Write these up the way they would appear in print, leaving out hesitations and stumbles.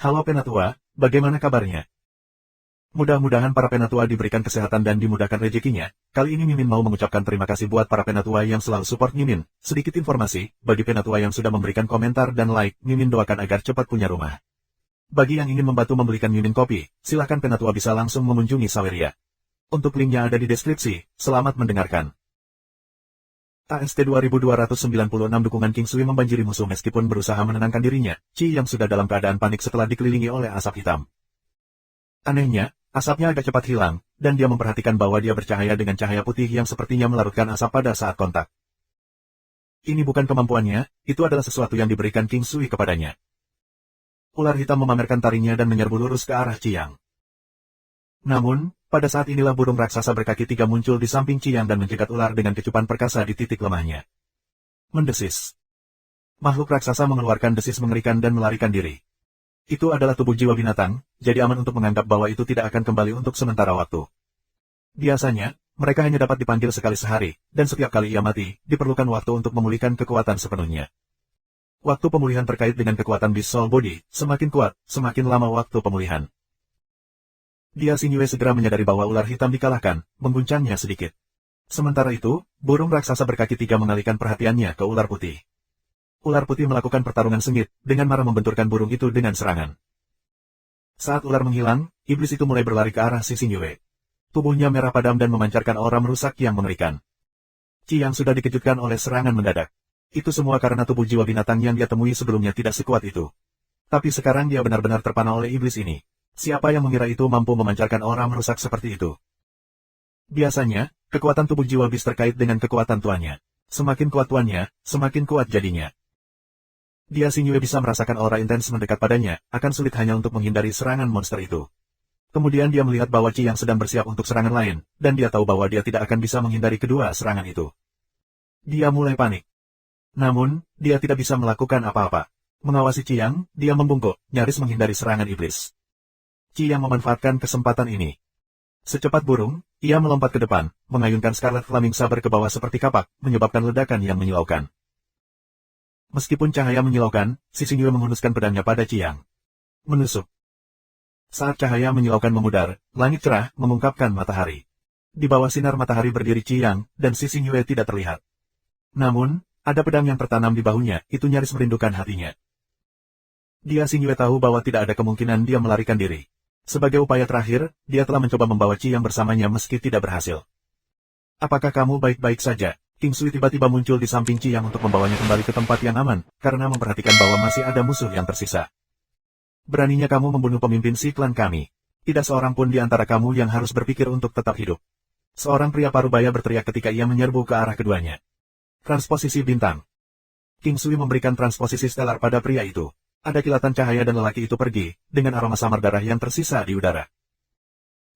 Halo Penatua, bagaimana kabarnya? Mudah-mudahan para Penatua diberikan kesehatan dan dimudahkan rezekinya. Kali ini Mimin mau mengucapkan terima kasih buat para Penatua yang selalu support Mimin. Sedikit informasi, bagi Penatua yang sudah memberikan komentar dan like, Mimin doakan agar cepat punya rumah. Bagi yang ingin membantu membelikan Mimin kopi, silahkan Penatua bisa langsung mengunjungi Saweria. Untuk linknya ada di deskripsi, selamat mendengarkan. AST 2296 dukungan King Sui membanjiri musuh meskipun berusaha menenangkan dirinya, Chi yang sudah dalam keadaan panik setelah dikelilingi oleh asap hitam. Anehnya, asapnya agak cepat hilang, dan dia memperhatikan bahwa dia bercahaya dengan cahaya putih yang sepertinya melarutkan asap pada saat kontak. Ini bukan kemampuannya, itu adalah sesuatu yang diberikan King Sui kepadanya. Ular hitam memamerkan taringnya dan menyerbu lurus ke arah Chiang. Namun, pada saat inilah burung raksasa berkaki 3 muncul di samping Chiang dan mencegat ular dengan kecupan perkasa di titik lemahnya. Mendesis. Makhluk raksasa mengeluarkan desis mengerikan dan melarikan diri. Itu adalah tubuh jiwa binatang, jadi aman untuk menganggap bahwa itu tidak akan kembali untuk sementara waktu. Biasanya, mereka hanya dapat dipanggil sekali sehari, dan setiap kali ia mati, diperlukan waktu untuk memulihkan kekuatan sepenuhnya. Waktu pemulihan terkait dengan kekuatan Beast Soul Body, semakin kuat, semakin lama waktu pemulihan. Dia Xingyue segera menyadari bahwa ular hitam dikalahkan, mengguncangnya sedikit. Sementara itu, burung raksasa berkaki 3 mengalihkan perhatiannya ke ular putih. Ular putih melakukan pertarungan sengit, dengan marah membenturkan burung itu dengan serangan. Saat ular menghilang, iblis itu mulai berlari ke arah si Xingyue. Tubuhnya merah padam dan memancarkan aura merusak yang mengerikan. Chiang sudah dikejutkan oleh serangan mendadak. Itu semua karena tubuh jiwa binatang yang dia temui sebelumnya tidak sekuat itu. Tapi sekarang dia benar-benar terpana oleh iblis ini. Siapa yang mengira itu mampu memancarkan aura merusak seperti itu? Biasanya, kekuatan tubuh jiwa bis terkait dengan kekuatan tuannya. Semakin kuat tuannya, semakin kuat jadinya. Dia Xingyue bisa merasakan aura intens mendekat padanya, akan sulit hanya untuk menghindari serangan monster itu. Kemudian dia melihat bahwa Chi yang sedang bersiap untuk serangan lain, dan dia tahu bahwa dia tidak akan bisa menghindari kedua serangan itu. Dia mulai panik. Namun, dia tidak bisa melakukan apa-apa. Mengawasi Chi Yang, dia membungkuk, nyaris menghindari serangan iblis. Chi yang memanfaatkan kesempatan ini. Secepat burung, ia melompat ke depan, mengayunkan Scarlet Flaming Saber ke bawah seperti kapak, menyebabkan ledakan yang menyilaukan. Meskipun cahaya menyilaukan, si Xingyue menghunuskan pedangnya pada Chi Yang. Menusuk. Saat cahaya menyilaukan memudar, langit cerah, mengungkapkan matahari. Di bawah sinar matahari berdiri Chi Yang, dan si Xingyue tidak terlihat. Namun, ada pedang yang tertanam di bahunya, itu nyaris merindukan hatinya. Dia Xingyue tahu bahwa tidak ada kemungkinan dia melarikan diri. Sebagai upaya terakhir, dia telah mencoba membawa Chi Yang bersamanya meski tidak berhasil. Apakah kamu baik-baik saja? King Sui tiba-tiba muncul di samping Chi Yang untuk membawanya kembali ke tempat yang aman, karena memperhatikan bahwa masih ada musuh yang tersisa. Beraninya kamu membunuh pemimpin si klan kami. Tidak seorang pun di antara kamu yang harus berpikir untuk tetap hidup. Seorang pria parubaya berteriak ketika ia menyerbu ke arah keduanya. Transposisi bintang. King Sui memberikan transposisi stellar pada pria itu. Ada kilatan cahaya dan lelaki itu pergi, dengan aroma samar darah yang tersisa di udara.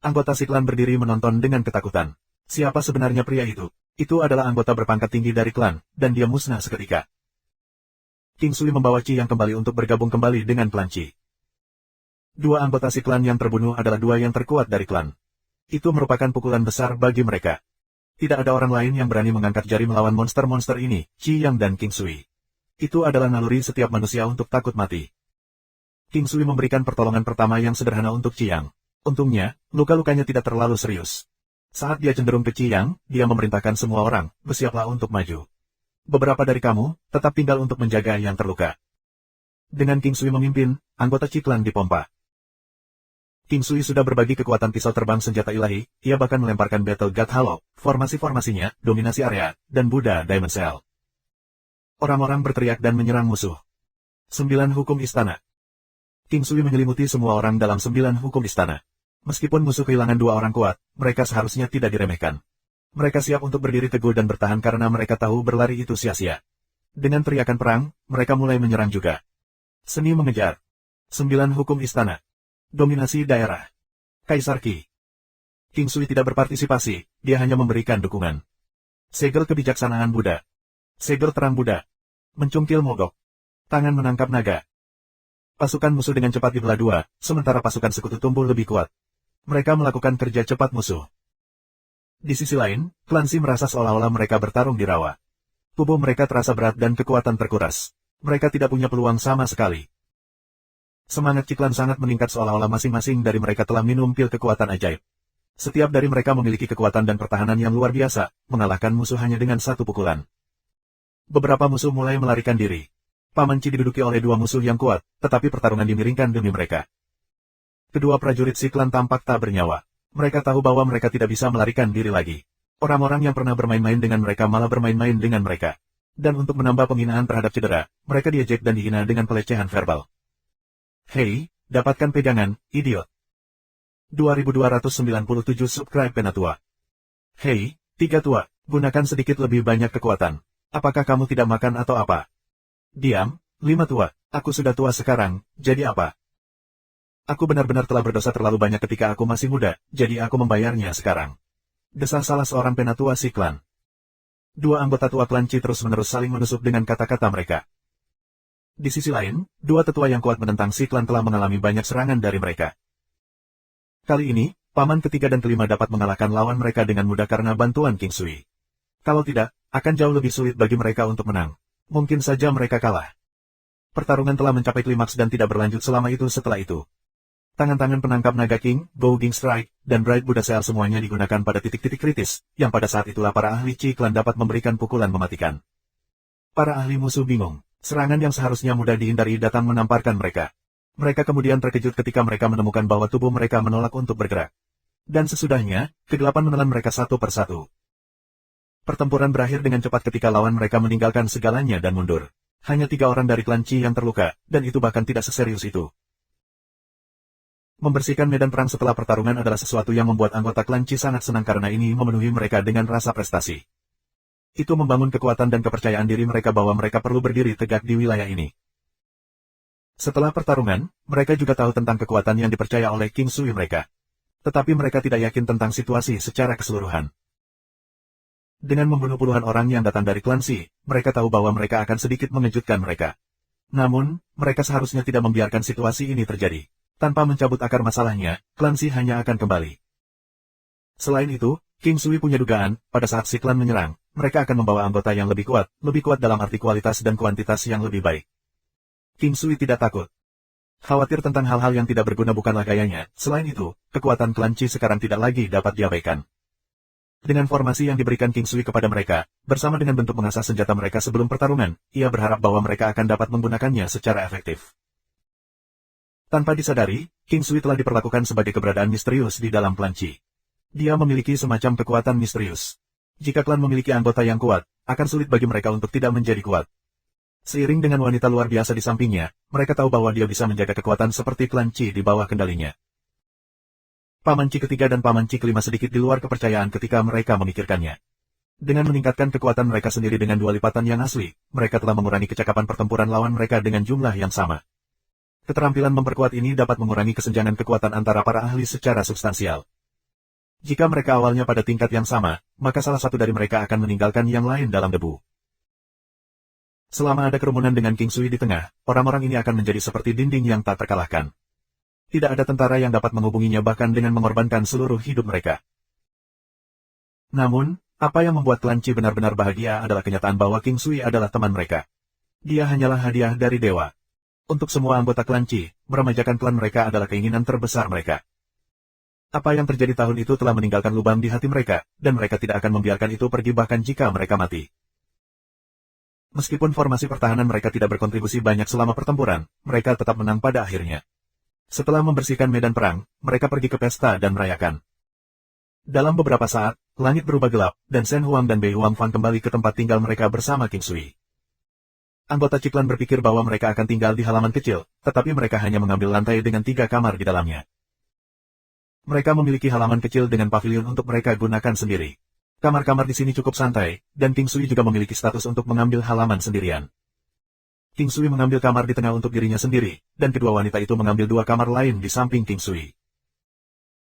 Anggota si klan berdiri menonton dengan ketakutan. Siapa sebenarnya pria itu? Itu adalah anggota berpangkat tinggi dari klan, dan dia musnah seketika. King Sui membawa Chi Yang kembali untuk bergabung kembali dengan klan Chi. Dua anggota si klan yang terbunuh adalah dua yang terkuat dari klan. Itu merupakan pukulan besar bagi mereka. Tidak ada orang lain yang berani mengangkat jari melawan monster-monster ini, Chi Yang dan King Sui. Itu adalah naluri setiap manusia untuk takut mati. King Sui memberikan pertolongan pertama yang sederhana untuk Chi Yang. Untungnya, luka-lukanya tidak terlalu serius. Saat dia cenderung ke Chi Yang, dia memerintahkan semua orang, bersiaplah untuk maju. Beberapa dari kamu, tetap tinggal untuk menjaga yang terluka. Dengan King Sui memimpin, anggota Chi Clan dipompa. King Sui sudah berbagi kekuatan pisau terbang senjata ilahi, ia bahkan melemparkan Battle God Hollow, formasi-formasinya, dominasi area, dan Buddha Diamond Cell. Orang-orang berteriak dan menyerang musuh. 9 hukum istana. King Sui menyelimuti semua orang dalam 9 hukum istana. Meskipun musuh kehilangan 2 orang kuat, mereka seharusnya tidak diremehkan. Mereka siap untuk berdiri teguh dan bertahan karena mereka tahu berlari itu sia-sia. Dengan teriakan perang, mereka mulai menyerang juga. Seni mengejar. 9 hukum istana. Dominasi daerah. Kaisar Qi. King Sui tidak berpartisipasi, dia hanya memberikan dukungan. Segel kebijaksanaan Buddha. Segel terang Buddha. Mencungkil mogok. Tangan menangkap naga. Pasukan musuh dengan cepat dibelah 2, sementara pasukan sekutu tumbuh lebih kuat. Mereka melakukan kerja cepat musuh. Di sisi lain, klan Xi merasa seolah-olah mereka bertarung di rawa. Tubuh mereka terasa berat dan kekuatan terkuras. Mereka tidak punya peluang sama sekali. Semangat Ciklan sangat meningkat seolah-olah masing-masing dari mereka telah minum pil kekuatan ajaib. Setiap dari mereka memiliki kekuatan dan pertahanan yang luar biasa, mengalahkan musuh hanya dengan satu pukulan. Beberapa musuh mulai melarikan diri. Paman Ci diduduki oleh dua musuh yang kuat, tetapi pertarungan dimiringkan demi mereka. Kedua prajurit Ciklan tampak tak bernyawa. Mereka tahu bahwa mereka tidak bisa melarikan diri lagi. Orang-orang yang pernah bermain-main dengan mereka malah bermain-main dengan mereka. Dan untuk menambah penghinaan terhadap cedera, mereka diejek dan dihina dengan pelecehan verbal. Hei, dapatkan pegangan, idiot. 2297 subscribe Penatua. Hei, tiga tua, gunakan sedikit lebih banyak kekuatan. Apakah kamu tidak makan atau apa? Diam, lima tua, aku sudah tua sekarang, jadi apa? Aku benar-benar telah berdosa terlalu banyak ketika aku masih muda, jadi aku membayarnya sekarang. Desah salah seorang penatua si klan. Dua anggota tua klan Ci terus-menerus saling menusuk dengan kata-kata mereka. Di sisi lain, dua tetua yang kuat menentang si klan telah mengalami banyak serangan dari mereka. Kali ini, paman ketiga dan kelima dapat mengalahkan lawan mereka dengan mudah karena bantuan King Sui. Kalau tidak, akan jauh lebih sulit bagi mereka untuk menang. Mungkin saja mereka kalah. Pertarungan telah mencapai klimaks dan tidak berlanjut selama itu setelah itu. Tangan-tangan penangkap Naga King, Bounding Strike, dan Bright Buddha Seal semuanya digunakan pada titik-titik kritis, yang pada saat itulah para ahli Ci Klan dapat memberikan pukulan mematikan. Para ahli musuh bingung. Serangan yang seharusnya mudah dihindari datang menamparkan mereka. Mereka kemudian terkejut ketika mereka menemukan bahwa tubuh mereka menolak untuk bergerak. Dan sesudahnya, kegelapan menelan mereka satu persatu. Pertempuran berakhir dengan cepat ketika lawan mereka meninggalkan segalanya dan mundur. Hanya 3 orang dari klan Ci yang terluka, dan itu bahkan tidak seserius itu. Membersihkan medan perang setelah pertarungan adalah sesuatu yang membuat anggota klan Ci sangat senang karena ini memenuhi mereka dengan rasa prestasi. Itu membangun kekuatan dan kepercayaan diri mereka bahwa mereka perlu berdiri tegak di wilayah ini. Setelah pertarungan, mereka juga tahu tentang kekuatan yang dipercaya oleh King Sui mereka. Tetapi mereka tidak yakin tentang situasi secara keseluruhan. Dengan membunuh puluhan orang yang datang dari klan Si, mereka tahu bahwa mereka akan sedikit mengejutkan mereka. Namun, mereka seharusnya tidak membiarkan situasi ini terjadi. Tanpa mencabut akar masalahnya, klan Si hanya akan kembali. Selain itu, King Sui punya dugaan, pada saat si klan menyerang, mereka akan membawa anggota yang lebih kuat dalam arti kualitas dan kuantitas yang lebih baik. King Sui tidak takut. Khawatir tentang hal-hal yang tidak berguna bukanlah gayanya, selain itu, kekuatan klan Ci sekarang tidak lagi dapat diabaikan. Dengan formasi yang diberikan King Sui kepada mereka, bersama dengan bentuk mengasah senjata mereka sebelum pertarungan, ia berharap bahwa mereka akan dapat menggunakannya secara efektif. Tanpa disadari, King Sui telah diperlakukan sebagai keberadaan misterius di dalam klan Ci. Dia memiliki semacam kekuatan misterius. Jika klan memiliki anggota yang kuat, akan sulit bagi mereka untuk tidak menjadi kuat. Seiring dengan wanita luar biasa di sampingnya, mereka tahu bahwa dia bisa menjaga kekuatan seperti klan Ci di bawah kendalinya. Paman Ci ketiga dan Paman Ci kelima sedikit di luar kepercayaan ketika mereka memikirkannya. Dengan meningkatkan kekuatan mereka sendiri dengan 2 lipatan yang asli, mereka telah mengurangi kecakapan pertempuran lawan mereka dengan jumlah yang sama. Keterampilan memperkuat ini dapat mengurangi kesenjangan kekuatan antara para ahli secara substansial. Jika mereka awalnya pada tingkat yang sama, maka salah satu dari mereka akan meninggalkan yang lain dalam debu. Selama ada kerumunan dengan King Sui di tengah, orang-orang ini akan menjadi seperti dinding yang tak terkalahkan. Tidak ada tentara yang dapat menghubunginya bahkan dengan mengorbankan seluruh hidup mereka. Namun, apa yang membuat klan Ci benar-benar bahagia adalah kenyataan bahwa King Sui adalah teman mereka. Dia hanyalah hadiah dari dewa. Untuk semua anggota klan Ci, meremajakan klan mereka adalah keinginan terbesar mereka. Apa yang terjadi tahun itu telah meninggalkan lubang di hati mereka, dan mereka tidak akan membiarkan itu pergi bahkan jika mereka mati. Meskipun formasi pertahanan mereka tidak berkontribusi banyak selama pertempuran, mereka tetap menang pada akhirnya. Setelah membersihkan medan perang, mereka pergi ke pesta dan merayakan. Dalam beberapa saat, langit berubah gelap, dan Shen Huang dan Bei Huangfang kembali ke tempat tinggal mereka bersama King Sui. Anggota Ciklan berpikir bahwa mereka akan tinggal di halaman kecil, tetapi mereka hanya mengambil lantai dengan 3 kamar di dalamnya. Mereka memiliki halaman kecil dengan pavilion untuk mereka gunakan sendiri. Kamar-kamar di sini cukup santai, dan King Sui juga memiliki status untuk mengambil halaman sendirian. King Sui mengambil kamar di tengah untuk dirinya sendiri, dan kedua wanita itu mengambil 2 kamar lain di samping King Sui.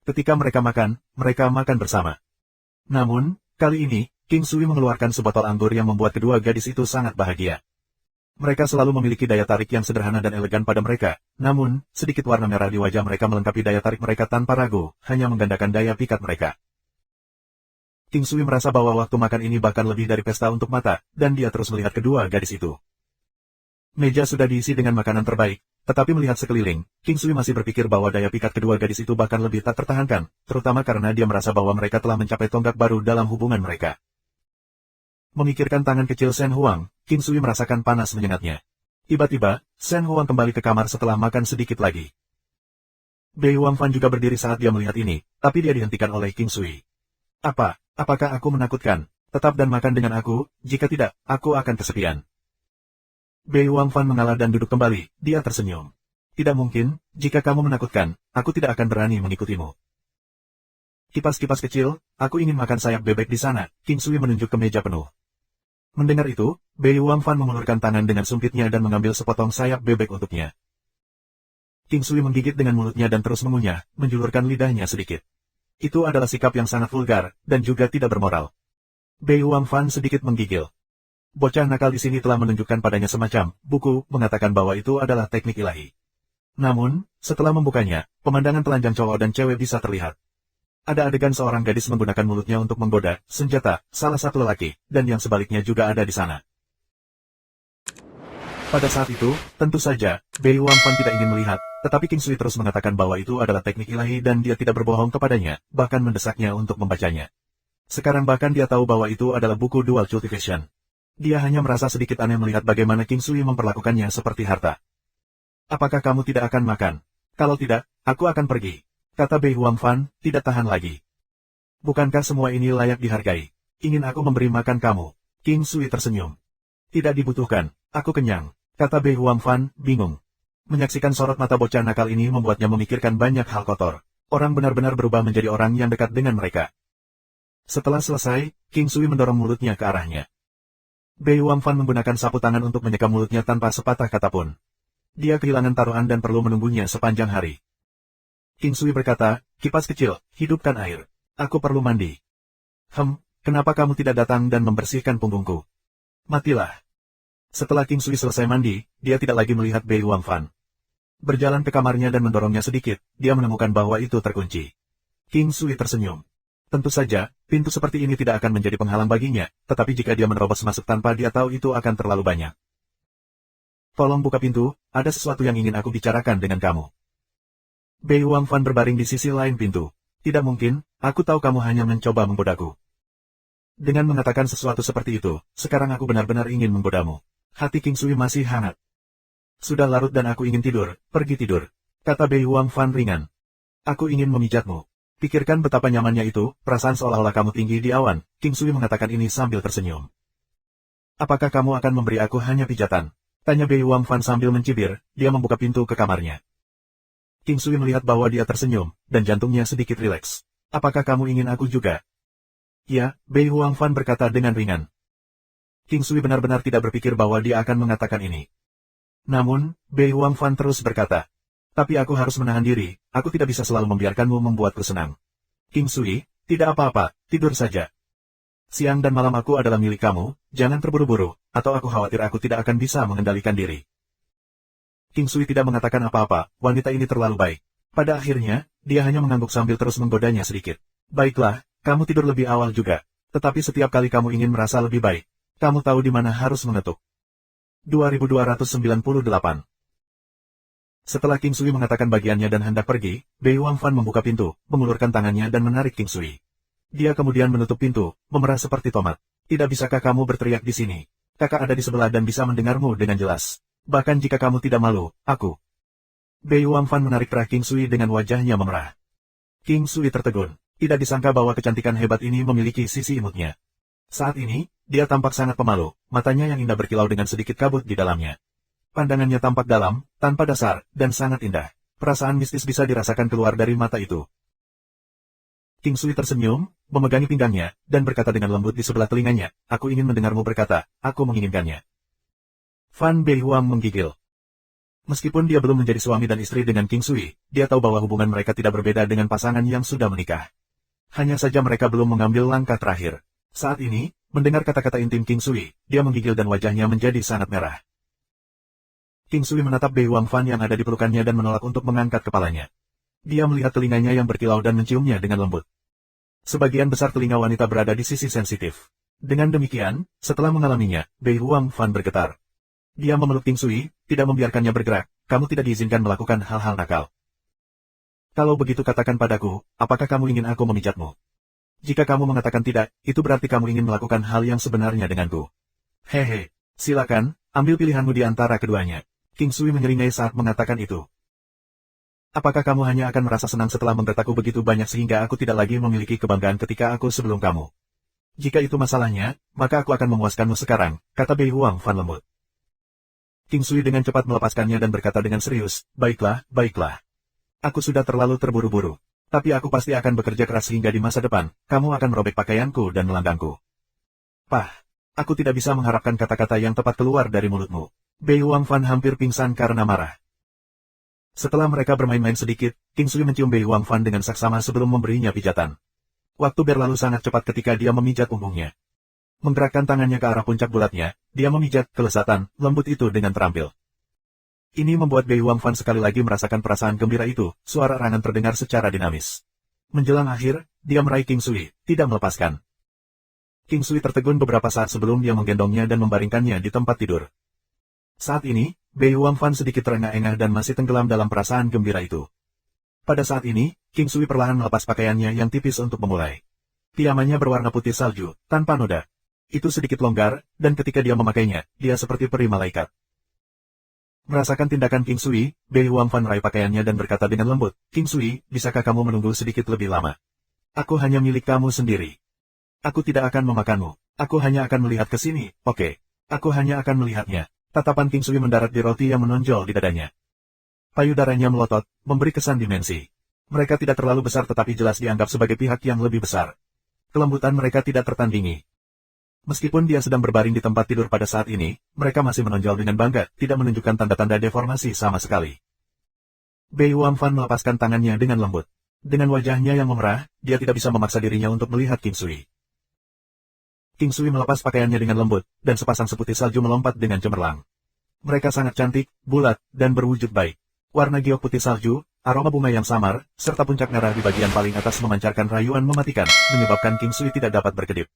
Ketika mereka makan bersama. Namun, kali ini, King Sui mengeluarkan sebotol anggur yang membuat kedua gadis itu sangat bahagia. Mereka selalu memiliki daya tarik yang sederhana dan elegan pada mereka, namun, sedikit warna merah di wajah mereka melengkapi daya tarik mereka tanpa ragu, hanya menggandakan daya pikat mereka. King Sui merasa bahwa waktu makan ini bahkan lebih dari pesta untuk mata, dan dia terus melihat kedua gadis itu. Meja sudah diisi dengan makanan terbaik, Tetapi melihat sekeliling, King Sui masih berpikir bahwa daya pikat kedua gadis itu bahkan lebih tak tertahankan, terutama karena dia merasa bahwa mereka telah mencapai tonggak baru dalam hubungan mereka. Memikirkan tangan kecil Shen Huang, King Sui merasakan panas menyengatnya. Tiba-tiba, Shen Huang kembali ke kamar setelah makan sedikit lagi. Bei Wangfan juga berdiri saat dia melihat ini, tapi dia dihentikan oleh King Sui. Apakah aku menakutkan? Tetap dan makan dengan aku, jika tidak, aku akan kesepian. Bei Wangfan mengalah dan duduk kembali, dia tersenyum. Tidak mungkin, jika kamu menakutkan, aku tidak akan berani mengikutimu. Kipas-kipas kecil, aku ingin makan sayap bebek di sana, King Sui menunjuk ke meja penuh. Mendengar itu, Bei Wangfan mengulurkan tangan dengan sumpitnya dan mengambil sepotong sayap bebek untuknya. King Sui menggigit dengan mulutnya dan terus mengunyah, menjulurkan lidahnya sedikit. Itu adalah sikap yang sangat vulgar, dan juga tidak bermoral. Bei Wangfan sedikit menggigil. Bocah nakal di sini telah menunjukkan padanya semacam buku, mengatakan bahwa itu adalah teknik ilahi. Namun, setelah membukanya, pemandangan telanjang cowok dan cewek bisa terlihat. Ada adegan seorang gadis menggunakan mulutnya untuk menggoda senjata salah satu lelaki, dan yang sebaliknya juga ada di sana. Pada saat itu, tentu saja, Bei Wangfan tidak ingin melihat, tetapi King Sui terus mengatakan bahwa itu adalah teknik ilahi dan dia tidak berbohong kepadanya, bahkan mendesaknya untuk membacanya. Sekarang bahkan dia tahu bahwa itu adalah buku Dual Cultivation. Dia hanya merasa sedikit aneh melihat bagaimana King Sui memperlakukannya seperti harta. Apakah kamu tidak akan makan? Kalau tidak, aku akan pergi. Kata Bei Wangfan, tidak tahan lagi. Bukankah semua ini layak dihargai? Ingin aku memberi makan kamu? King Sui tersenyum. Tidak dibutuhkan, aku kenyang. Kata Bei Wangfan, bingung. Menyaksikan sorot mata bocah nakal ini membuatnya memikirkan banyak hal kotor. Orang benar-benar berubah menjadi orang yang dekat dengan mereka. Setelah selesai, King Sui mendorong mulutnya ke arahnya. Bei Wangfan menggunakan sapu tangan untuk menyeka mulutnya tanpa sepatah kata pun. Dia kehilangan taruhan dan perlu menunggunya sepanjang hari. King Sui berkata, kipas kecil, hidupkan air. Aku perlu mandi. Kenapa kamu tidak datang dan membersihkan punggungku? Matilah. Setelah King Sui selesai mandi, dia tidak lagi melihat Bei Wangfan. Berjalan ke kamarnya dan mendorongnya sedikit, dia menemukan bahwa itu terkunci. King Sui tersenyum. Tentu saja, pintu seperti ini tidak akan menjadi penghalang baginya, tetapi jika dia menerobos masuk tanpa dia tahu itu akan terlalu banyak. Tolong buka pintu, ada sesuatu yang ingin aku bicarakan dengan kamu. Bei Wangfan berbaring di sisi lain pintu. Tidak mungkin, aku tahu kamu hanya mencoba menggodaku. Dengan mengatakan sesuatu seperti itu, sekarang aku benar-benar ingin menggodamu. Hati King Sui masih hangat. Sudah larut dan aku ingin tidur, pergi tidur. Kata Bei Wangfan ringan. Aku ingin memijatmu. Pikirkan betapa nyamannya itu, perasaan seolah-olah kamu tinggi di awan. King Sui mengatakan ini sambil tersenyum. Apakah kamu akan memberi aku hanya pijatan? Tanya Bei Wangfan sambil mencibir, dia membuka pintu ke kamarnya. King Sui melihat bahwa dia tersenyum, dan jantungnya sedikit rileks. Apakah kamu ingin aku juga? Ya, Bei Wangfan berkata dengan ringan. King Sui benar-benar tidak berpikir bahwa dia akan mengatakan ini. Namun, Bei Wangfan terus berkata. Tapi aku harus menahan diri, aku tidak bisa selalu membiarkanmu membuatku senang. King Sui, tidak apa-apa, tidur saja. Siang dan malam aku adalah milik kamu, jangan terburu-buru, atau aku khawatir aku tidak akan bisa mengendalikan diri. King Sui tidak mengatakan apa-apa, wanita ini terlalu baik. Pada akhirnya, dia hanya mengangguk sambil terus menggodanya sedikit. Baiklah, kamu tidur lebih awal juga. Tetapi setiap kali kamu ingin merasa lebih baik, kamu tahu di mana harus mengetuk. 2298. Setelah King Sui mengatakan bagiannya dan hendak pergi, Bei Wangfan membuka pintu, mengulurkan tangannya dan menarik King Sui. Dia kemudian menutup pintu, memerah seperti tomat. Tidak bisakah kamu berteriak di sini? Kakak ada di sebelah dan bisa mendengarmu dengan jelas. Bahkan jika kamu tidak malu, aku. Bei Wangfan menarik perah King Sui dengan wajahnya memerah. King Sui tertegun. Tidak disangka bahwa kecantikan hebat ini memiliki sisi imutnya. Saat ini, dia tampak sangat pemalu, matanya yang indah berkilau dengan sedikit kabut di dalamnya. Pandangannya tampak dalam, tanpa dasar, dan sangat indah. Perasaan mistis bisa dirasakan keluar dari mata itu. King Sui tersenyum, memegangi pinggangnya, dan berkata dengan lembut di sebelah telinganya, aku ingin mendengarmu berkata, aku menginginkannya. Fan Bei Huang menggigil. Meskipun dia belum menjadi suami dan istri dengan King Sui, dia tahu bahwa hubungan mereka tidak berbeda dengan pasangan yang sudah menikah. Hanya saja mereka belum mengambil langkah terakhir. Saat ini, mendengar kata-kata intim King Sui, dia menggigil dan wajahnya menjadi sangat merah. King Sui menatap Bei Wangfan yang ada di pelukannya dan menolak untuk mengangkat kepalanya. Dia melihat telinganya yang berkilau dan menciumnya dengan lembut. Sebagian besar telinga wanita berada di sisi sensitif. Dengan demikian, setelah mengalaminya, Bei Wangfan bergetar. Dia memeluk King Sui, tidak membiarkannya bergerak, kamu tidak diizinkan melakukan hal-hal nakal. Kalau begitu katakan padaku, apakah kamu ingin aku memijatmu? Jika kamu mengatakan tidak, itu berarti kamu ingin melakukan hal yang sebenarnya denganku. Hehe, silakan, ambil pilihanmu di antara keduanya. King Sui menyeringai saat mengatakan itu. Apakah kamu hanya akan merasa senang setelah memberitaku begitu banyak sehingga aku tidak lagi memiliki kebanggaan ketika aku sebelum kamu? Jika itu masalahnya, maka aku akan memuaskanmu sekarang, kata Bei Huang Fan lembut. King Sui dengan cepat melepaskannya dan berkata dengan serius, baiklah, baiklah. Aku sudah terlalu terburu-buru. Tapi aku pasti akan bekerja keras sehingga di masa depan, kamu akan merobek pakaianku dan melangkangku. Pah, aku tidak bisa mengharapkan kata-kata yang tepat keluar dari mulutmu. Bei Huang Fan hampir pingsan karena marah. Setelah mereka bermain-main sedikit, King Sui mencium Bei Huang Fan dengan saksama sebelum memberinya pijatan. Waktu berlalu sangat cepat ketika dia memijat punggungnya. Menggerakkan tangannya ke arah puncak bulatnya, dia memijat kelezatan lembut itu dengan terampil. Ini membuat Bei Huang Fan sekali lagi merasakan perasaan gembira itu, suara erangan terdengar secara dinamis. Menjelang akhir, dia meraih King Sui, tidak melepaskan. King Sui tertegun beberapa saat sebelum dia menggendongnya dan membaringkannya di tempat tidur. Saat ini, Bei Huang Fan sedikit terengah-engah dan masih tenggelam dalam perasaan gembira itu. Pada saat ini, King Sui perlahan melepas pakaiannya yang tipis untuk memulai. Pijamannya berwarna putih salju, tanpa noda. Itu sedikit longgar, dan ketika dia memakainya, dia seperti peri malaikat. Merasakan tindakan King Sui, Bei Huang Fan meraih pakaiannya dan berkata dengan lembut, King Sui, bisakah kamu menunggu sedikit lebih lama? Aku hanya milik kamu sendiri. Aku tidak akan memakanmu. Aku hanya akan melihat ke sini, oke. Aku hanya akan melihatnya. Tatapan King Sui mendarat di roti yang menonjol di dadanya. Payudaranya melotot, memberi kesan dimensi. Mereka tidak terlalu besar tetapi jelas dianggap sebagai pihak yang lebih besar. Kelembutan mereka tidak tertandingi. Meskipun dia sedang berbaring di tempat tidur pada saat ini, mereka masih menonjol dengan bangga, tidak menunjukkan tanda-tanda deformasi sama sekali. Bei Huang Fan melepaskan tangannya dengan lembut. Dengan wajahnya yang memerah, dia tidak bisa memaksa dirinya untuk melihat King Sui. King Sui melepas pakaiannya dengan lembut, dan sepasang seputih salju melompat dengan cemerlang. Mereka sangat cantik, bulat, dan berwujud baik. Warna giok putih salju, aroma bunga yang samar, serta puncak merah di bagian paling atas memancarkan rayuan mematikan, menyebabkan King Sui tidak dapat berkedip.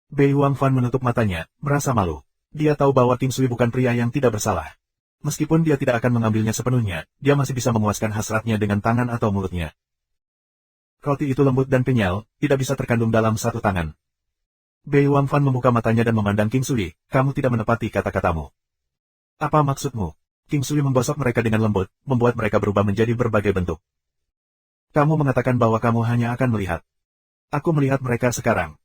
Bei Huang Fan menutup matanya, merasa malu. Dia tahu bahwa King Sui bukan pria yang tidak bersalah. Meskipun dia tidak akan mengambilnya sepenuhnya, dia masih bisa memuaskan hasratnya dengan tangan atau mulutnya. Roti itu lembut dan kenyal, tidak bisa terkandung dalam satu tangan. Bei Huang Fan membuka matanya dan memandang King Sui, kamu tidak menepati kata-katamu. Apa maksudmu? King Sui menggosok mereka dengan lembut, membuat mereka berubah menjadi berbagai bentuk. Kamu mengatakan bahwa kamu hanya akan melihat. Aku melihat mereka sekarang.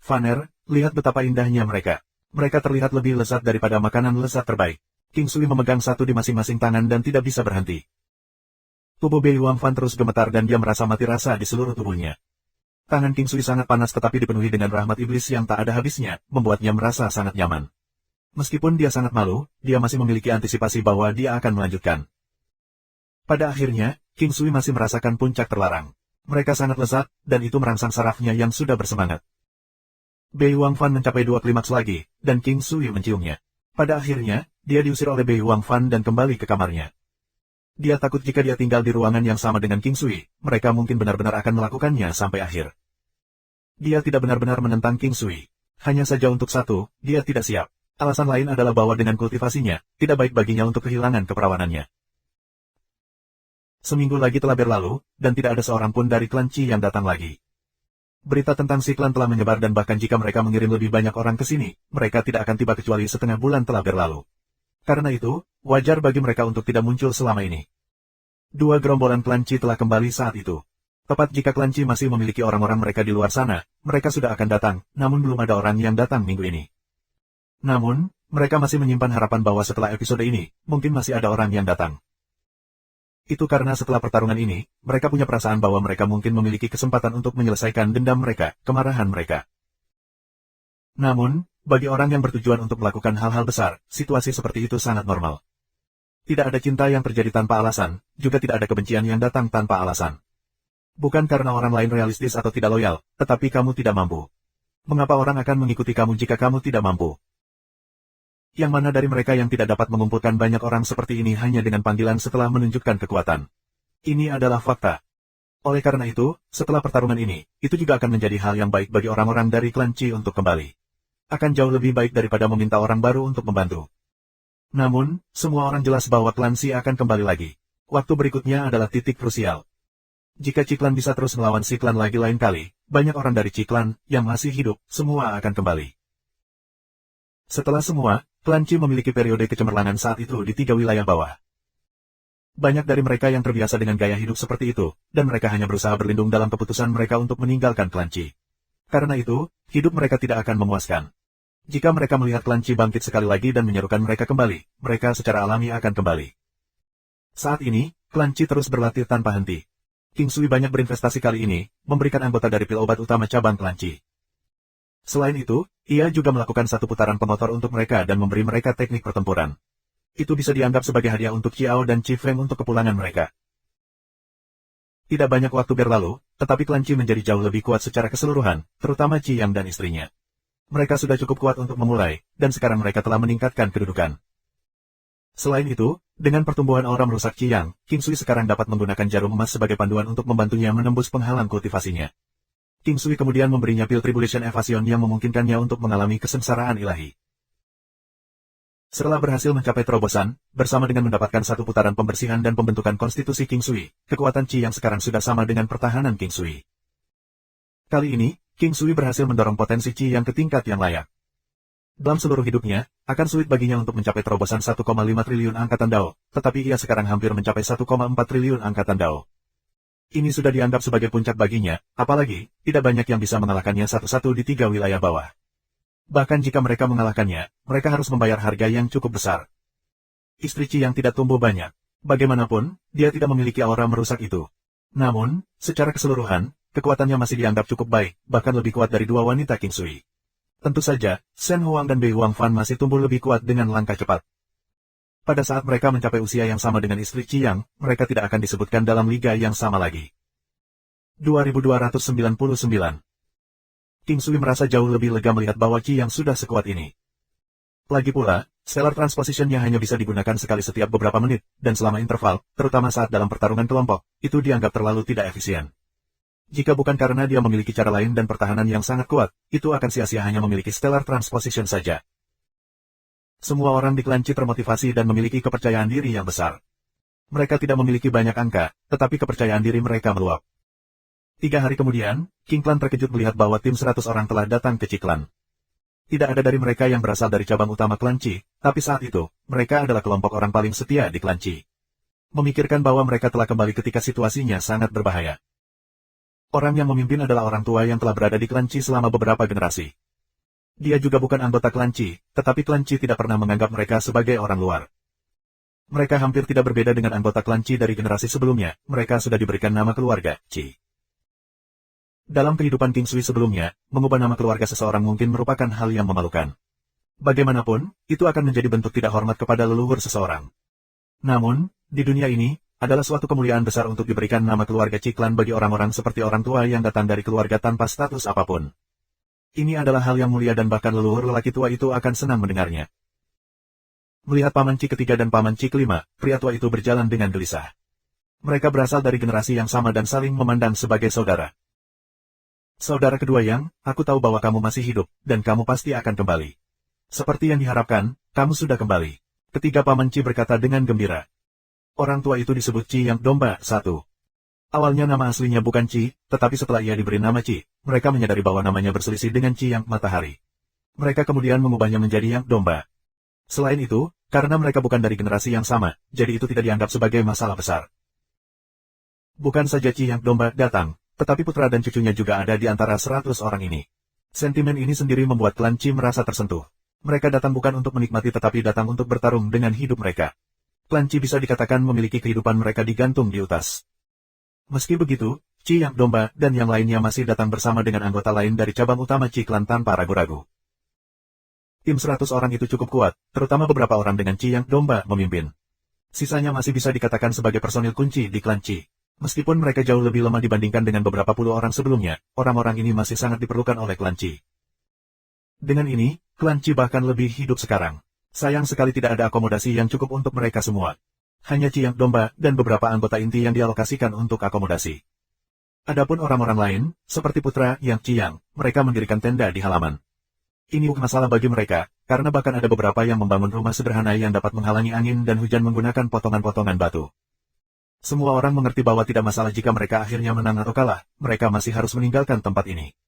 Vaner, lihat betapa indahnya mereka. Mereka terlihat lebih lezat daripada makanan lezat terbaik. King Sui memegang satu di masing-masing tangan dan tidak bisa berhenti. Tubuh Bei Huang Fan terus gemetar dan dia merasa mati rasa di seluruh tubuhnya. Tangan King Sui sangat panas tetapi dipenuhi dengan rahmat iblis yang tak ada habisnya, membuatnya merasa sangat nyaman. Meskipun dia sangat malu, dia masih memiliki antisipasi bahwa dia akan melanjutkan. Pada akhirnya, King Sui masih merasakan puncak terlarang. Mereka sangat lezat, dan itu merangsang sarafnya yang sudah bersemangat. Bei Huang Fan mencapai dua klimaks lagi, dan King Sui menciumnya. Pada akhirnya, dia diusir oleh Bei Huang Fan dan kembali ke kamarnya. Dia takut jika dia tinggal di ruangan yang sama dengan King Sui, mereka mungkin benar-benar akan melakukannya sampai akhir. Dia tidak benar-benar menentang King Sui. Hanya saja untuk satu, dia tidak siap. Alasan lain adalah bahwa dengan kultivasinya, tidak baik baginya untuk kehilangan keperawanannya. Seminggu lagi telah berlalu, dan tidak ada seorang pun dari klan Qi yang datang lagi. Berita tentang si klan telah menyebar dan bahkan jika mereka mengirim lebih banyak orang ke sini, mereka tidak akan tiba kecuali setengah bulan telah berlalu. Karena itu, wajar bagi mereka untuk tidak muncul selama ini. Dua gerombolan klan Qi telah kembali saat itu. Tepat jika klan Qi masih memiliki orang-orang mereka di luar sana, mereka sudah akan datang, namun belum ada orang yang datang minggu ini. Namun, mereka masih menyimpan harapan bahwa setelah episode ini, mungkin masih ada orang yang datang. Itu karena setelah pertarungan ini, mereka punya perasaan bahwa mereka mungkin memiliki kesempatan untuk menyelesaikan dendam mereka, kemarahan mereka. Namun, bagi orang yang bertujuan untuk melakukan hal-hal besar, situasi seperti itu sangat normal. Tidak ada cinta yang terjadi tanpa alasan, juga tidak ada kebencian yang datang tanpa alasan. Bukan karena orang lain realistis atau tidak loyal, tetapi kamu tidak mampu. Mengapa orang akan mengikuti kamu jika kamu tidak mampu? Yang mana dari mereka yang tidak dapat mengumpulkan banyak orang seperti ini hanya dengan panggilan setelah menunjukkan kekuatan? Ini adalah fakta. Oleh karena itu, setelah pertarungan ini, itu juga akan menjadi hal yang baik bagi orang-orang dari klan Qi untuk kembali. Akan jauh lebih baik daripada meminta orang baru untuk membantu. Namun, semua orang jelas bahwa klan Si akan kembali lagi. Waktu berikutnya adalah titik krusial. Jika Ciklan bisa terus melawan si klan lagi lain kali, banyak orang dari Ciklan yang masih hidup, semua akan kembali. Setelah semua, klan Qi memiliki periode kecemerlangan saat itu di 3 wilayah bawah. Banyak dari mereka yang terbiasa dengan gaya hidup seperti itu, dan mereka hanya berusaha berlindung dalam keputusan mereka untuk meninggalkan klan Qi. Karena itu, hidup mereka tidak akan memuaskan. Jika mereka melihat klan Qi bangkit sekali lagi dan menyerukan mereka kembali, mereka secara alami akan kembali. Saat ini, klan Qi terus berlatih tanpa henti. King Sui banyak berinvestasi kali ini, memberikan anggota dari pil obat utama cabang klan Qi. Selain itu, ia juga melakukan satu putaran pengotor untuk mereka dan memberi mereka teknik pertempuran. Itu bisa dianggap sebagai hadiah untuk Qiao dan Qi Feng untuk kepulangan mereka. Tidak banyak waktu berlalu, tetapi klan Qi menjadi jauh lebih kuat secara keseluruhan, terutama Qi Yang dan istrinya. Mereka sudah cukup kuat untuk memulai, dan sekarang mereka telah meningkatkan kedudukan. Selain itu, dengan pertumbuhan aura merusak Qi Yang, King Sui sekarang dapat menggunakan jarum emas sebagai panduan untuk membantunya menembus penghalang kultivasinya. King Sui kemudian memberinya pil Tribulation Evasion yang memungkinkannya untuk mengalami kesengsaraan ilahi. Setelah berhasil mencapai terobosan, bersama dengan mendapatkan satu putaran pembersihan dan pembentukan konstitusi King Sui, kekuatan Qi Yang sekarang sudah sama dengan pertahanan King Sui. Kali ini, King Sui berhasil mendorong potensi Qi Yang ke tingkat yang layak. Dalam seluruh hidupnya, akan sulit baginya untuk mencapai terobosan 1,5 triliun angkatan Dao, tetapi ia sekarang hampir mencapai 1,4 triliun angkatan Dao. Ini sudah dianggap sebagai puncak baginya, apalagi, tidak banyak yang bisa mengalahkannya satu-satu di 3 wilayah bawah. Bahkan jika mereka mengalahkannya, mereka harus membayar harga yang cukup besar. Istri Qi Yang tidak tumbuh banyak. Bagaimanapun, dia tidak memiliki aura merusak itu. Namun, secara keseluruhan, kekuatannya masih dianggap cukup baik, bahkan lebih kuat dari 2 wanita King Sui. Tentu saja, Shen Huang dan Bei Huangfan masih tumbuh lebih kuat dengan langkah cepat. Pada saat mereka mencapai usia yang sama dengan istri Qi Yang, mereka tidak akan disebutkan dalam liga yang sama lagi. 2299. King Sui merasa jauh lebih lega melihat bahwa Qi Yang sudah sekuat ini. Lagi pula, Stellar Transposition-nya hanya bisa digunakan sekali setiap beberapa menit, dan selama interval, terutama saat dalam pertarungan kelompok, itu dianggap terlalu tidak efisien. Jika bukan karena dia memiliki cara lain dan pertahanan yang sangat kuat, itu akan sia-sia hanya memiliki Stellar Transposition saja. Semua orang di klan Qi termotivasi dan memiliki kepercayaan diri yang besar. Mereka tidak memiliki banyak angka, tetapi kepercayaan diri mereka meluap. 3 hari kemudian, King Clan terkejut melihat bahwa tim 100 orang telah datang ke Qi Clan. Tidak ada dari mereka yang berasal dari cabang utama klan Qi, tapi saat itu, mereka adalah kelompok orang paling setia di klan Qi. Memikirkan bahwa mereka telah kembali ketika situasinya sangat berbahaya. Orang yang memimpin adalah orang tua yang telah berada di klan Qi selama beberapa generasi. Dia juga bukan anggota klan Qi, tetapi klan Qi tidak pernah menganggap mereka sebagai orang luar. Mereka hampir tidak berbeda dengan anggota klan Qi dari generasi sebelumnya, mereka sudah diberikan nama keluarga, Qi. Dalam kehidupan King Sui sebelumnya, mengubah nama keluarga seseorang mungkin merupakan hal yang memalukan. Bagaimanapun, itu akan menjadi bentuk tidak hormat kepada leluhur seseorang. Namun, di dunia ini, adalah suatu kemuliaan besar untuk diberikan nama keluarga Qi Clan bagi orang-orang seperti orang tua yang datang dari keluarga tanpa status apapun. Ini adalah hal yang mulia dan bahkan leluhur lelaki tua itu akan senang mendengarnya. Melihat paman Qi ketiga dan paman Qi kelima, pria tua itu berjalan dengan gelisah. Mereka berasal dari generasi yang sama dan saling memandang sebagai saudara. Saudara kedua Yang, aku tahu bahwa kamu masih hidup, dan kamu pasti akan kembali. Seperti yang diharapkan, kamu sudah kembali. Ketiga paman Qi berkata dengan gembira. Orang tua itu disebut Qi Yang Domba 1. Awalnya nama aslinya bukan Qi, tetapi setelah ia diberi nama Qi, mereka menyadari bahwa namanya berselisih dengan Qi Yang Matahari. Mereka kemudian mengubahnya menjadi Yang Domba. Selain itu, karena mereka bukan dari generasi yang sama, jadi itu tidak dianggap sebagai masalah besar. Bukan saja Qi Yang Domba datang, tetapi putra dan cucunya juga ada di antara 100 orang ini. Sentimen ini sendiri membuat klan Qi merasa tersentuh. Mereka datang bukan untuk menikmati tetapi datang untuk bertarung dengan hidup mereka. Klan Qi bisa dikatakan memiliki kehidupan mereka digantung di utas. Meski begitu, Qi Yang Domba dan yang lainnya masih datang bersama dengan anggota lain dari cabang utama Qi Clan tanpa ragu-ragu. Tim 100 orang itu cukup kuat, terutama beberapa orang dengan Qi Yang Domba memimpin. Sisanya masih bisa dikatakan sebagai personil kunci di klan Qi. Meskipun mereka jauh lebih lemah dibandingkan dengan beberapa puluh orang sebelumnya, orang-orang ini masih sangat diperlukan oleh klan Qi. Dengan ini, klan Qi bahkan lebih hidup sekarang. Sayang sekali tidak ada akomodasi yang cukup untuk mereka semua. Hanya Qi Yang Domba dan beberapa anggota inti yang dialokasikan untuk akomodasi. Adapun orang-orang lain, seperti putra Yang Qi Yang, mereka mendirikan tenda di halaman. Ini bukan masalah bagi mereka, karena bahkan ada beberapa yang membangun rumah sederhana yang dapat menghalangi angin dan hujan menggunakan potongan-potongan batu. Semua orang mengerti bahwa tidak masalah jika mereka akhirnya menang atau kalah, mereka masih harus meninggalkan tempat ini.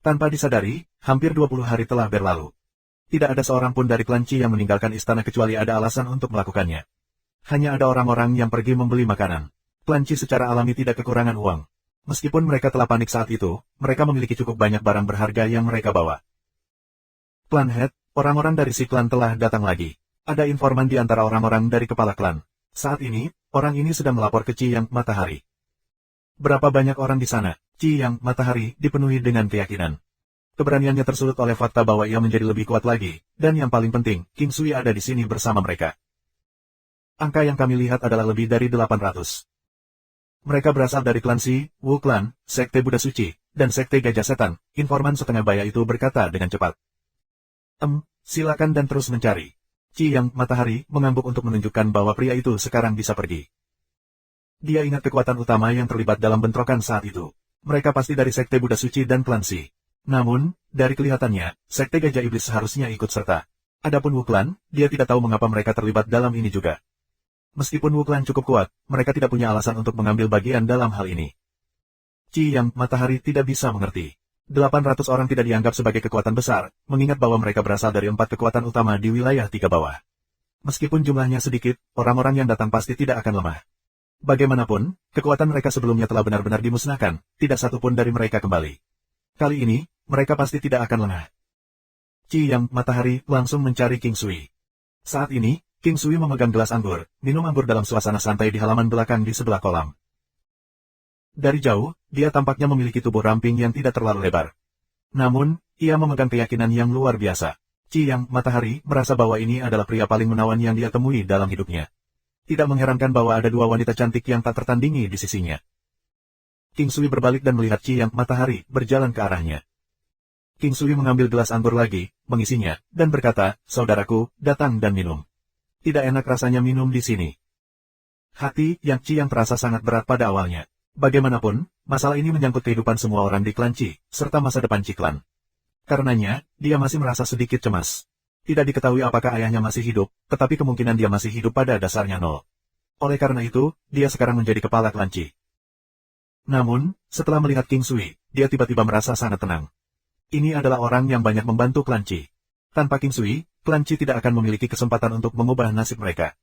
Tanpa disadari, hampir 20 hari telah berlalu. Tidak ada seorang pun dari klan Qi yang meninggalkan istana kecuali ada alasan untuk melakukannya. Hanya ada orang-orang yang pergi membeli makanan. Klan Qi secara alami tidak kekurangan uang. Meskipun mereka telah panik saat itu, mereka memiliki cukup banyak barang berharga yang mereka bawa. Klan Head, orang-orang dari si klan telah datang lagi. Ada informan di antara orang-orang dari kepala klan. Saat ini, orang ini sedang melapor ke Qi Yang Matahari. Berapa banyak orang di sana? Qi Yang Matahari dipenuhi dengan keyakinan. Keberaniannya tersulut oleh fakta bahwa ia menjadi lebih kuat lagi, dan yang paling penting, King Sui ada di sini bersama mereka. Angka yang kami lihat adalah lebih dari 800. Mereka berasal dari klan Si, Wu Klan, Sekte Buddha Suci, dan Sekte Gajah Setan, informan setengah baya itu berkata dengan cepat. Silakan dan terus mencari. Qi Yang Matahari mengangguk untuk menunjukkan bahwa pria itu sekarang bisa pergi. Dia ingat kekuatan utama yang terlibat dalam bentrokan saat itu. Mereka pasti dari Sekte Buddha Suci dan klan Si. Namun, dari kelihatannya, Sekte Gajah Iblis seharusnya ikut serta. Adapun Wu Klan, dia tidak tahu mengapa mereka terlibat dalam ini juga. Meskipun Wu Klan cukup kuat, mereka tidak punya alasan untuk mengambil bagian dalam hal ini. Qi Yang Matahari tidak bisa mengerti. 800 orang tidak dianggap sebagai kekuatan besar, mengingat bahwa mereka berasal dari 4 kekuatan utama di wilayah 3 bawah. Meskipun jumlahnya sedikit, orang-orang yang datang pasti tidak akan lemah. Bagaimanapun, kekuatan mereka sebelumnya telah benar-benar dimusnahkan, tidak satu pun dari mereka kembali. Kali ini, mereka pasti tidak akan lengah. Qi Yang Matahari langsung mencari King Sui. Saat ini, King Sui memegang gelas anggur, minum anggur dalam suasana santai di halaman belakang di sebelah kolam. Dari jauh, dia tampaknya memiliki tubuh ramping yang tidak terlalu lebar. Namun, ia memegang keyakinan yang luar biasa. Qi Yang Matahari merasa bahwa ini adalah pria paling menawan yang dia temui dalam hidupnya. Tidak mengherankan bahwa ada 2 wanita cantik yang tak tertandingi di sisinya. King Sui berbalik dan melihat Qi Yang Matahari berjalan ke arahnya. King Sui mengambil gelas anggur lagi, mengisinya, dan berkata, "Saudaraku, datang dan minum." Tidak enak rasanya minum di sini. Hati Yang Qi yang terasa sangat berat pada awalnya. Bagaimanapun, masalah ini menyangkut kehidupan semua orang di klan Qi, serta masa depan Qi klan. Karenanya, dia masih merasa sedikit cemas. Tidak diketahui apakah ayahnya masih hidup, tetapi kemungkinan dia masih hidup pada dasarnya 0. Oleh karena itu, dia sekarang menjadi kepala klan Qi. Namun, setelah melihat King Sui, dia tiba-tiba merasa sangat tenang. Ini adalah orang yang banyak membantu klan Qi. Tanpa King Sui, klan Qi tidak akan memiliki kesempatan untuk mengubah nasib mereka.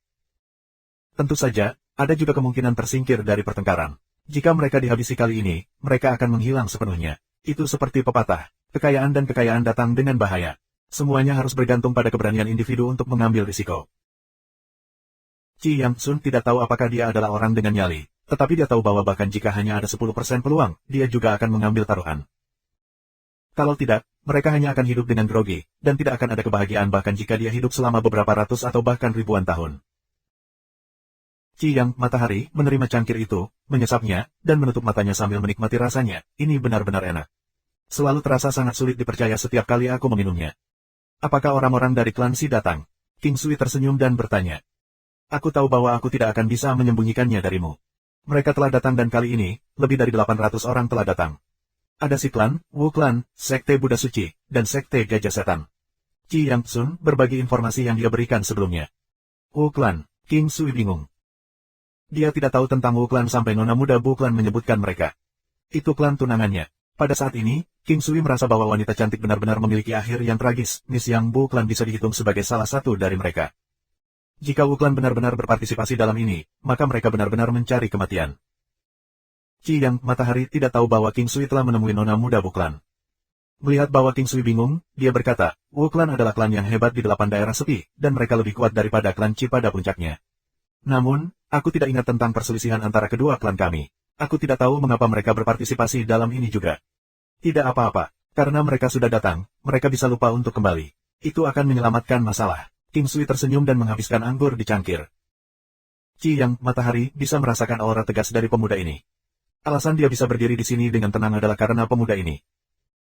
Tentu saja, ada juga kemungkinan tersingkir dari pertengkaran. Jika mereka dihabisi kali ini, mereka akan menghilang sepenuhnya. Itu seperti pepatah, kekayaan dan kekayaan datang dengan bahaya. Semuanya harus bergantung pada keberanian individu untuk mengambil risiko. Qi Yang Sun tidak tahu apakah dia adalah orang dengan nyali, tetapi dia tahu bahwa bahkan jika hanya ada 10% peluang, dia juga akan mengambil taruhan. Kalau tidak, mereka hanya akan hidup dengan grogi, dan tidak akan ada kebahagiaan bahkan jika dia hidup selama beberapa ratus atau bahkan ribuan tahun. Qi Yang Matahari menerima cangkir itu, menyesapnya, dan menutup matanya sambil menikmati rasanya. Ini benar-benar enak. Selalu terasa sangat sulit dipercaya setiap kali aku meminumnya. Apakah orang-orang dari klan Si datang? King Sui tersenyum dan bertanya. Aku tahu bahwa aku tidak akan bisa menyembunyikannya darimu. Mereka telah datang dan kali ini, lebih dari 800 orang telah datang. Ada Si Klan, Wu Klan, Sekte Buddha Suci, dan Sekte Gajah Setan. Qi Yang Sun berbagi informasi yang dia berikan sebelumnya. Wu Klan, King Sui bingung. Dia tidak tahu tentang Wu Klan sampai nona muda Bu Klan menyebutkan mereka. Itu klan tunangannya. Pada saat ini, King Sui merasa bahwa wanita cantik benar-benar memiliki akhir yang tragis. Miss Yang Bu Klan bisa dihitung sebagai salah satu dari mereka. Jika Wu Klan benar-benar berpartisipasi dalam ini, maka mereka benar-benar mencari kematian. Qi Yang Matahari tidak tahu bahwa King Sui telah menemui nona muda Bu Klan. Melihat bahwa King Sui bingung, dia berkata, Wu Klan adalah klan yang hebat di 8 daerah sepi, dan mereka lebih kuat daripada klan Qi pada puncaknya. Namun, aku tidak ingat tentang perselisihan antara kedua klan kami. Aku tidak tahu mengapa mereka berpartisipasi dalam ini juga. Tidak apa-apa, karena mereka sudah datang, mereka bisa lupa untuk kembali. Itu akan menyelamatkan masalah. King Sui tersenyum dan menghabiskan anggur di cangkir. Qi Yang Matahari bisa merasakan aura tegas dari pemuda ini. Alasan dia bisa berdiri di sini dengan tenang adalah karena pemuda ini.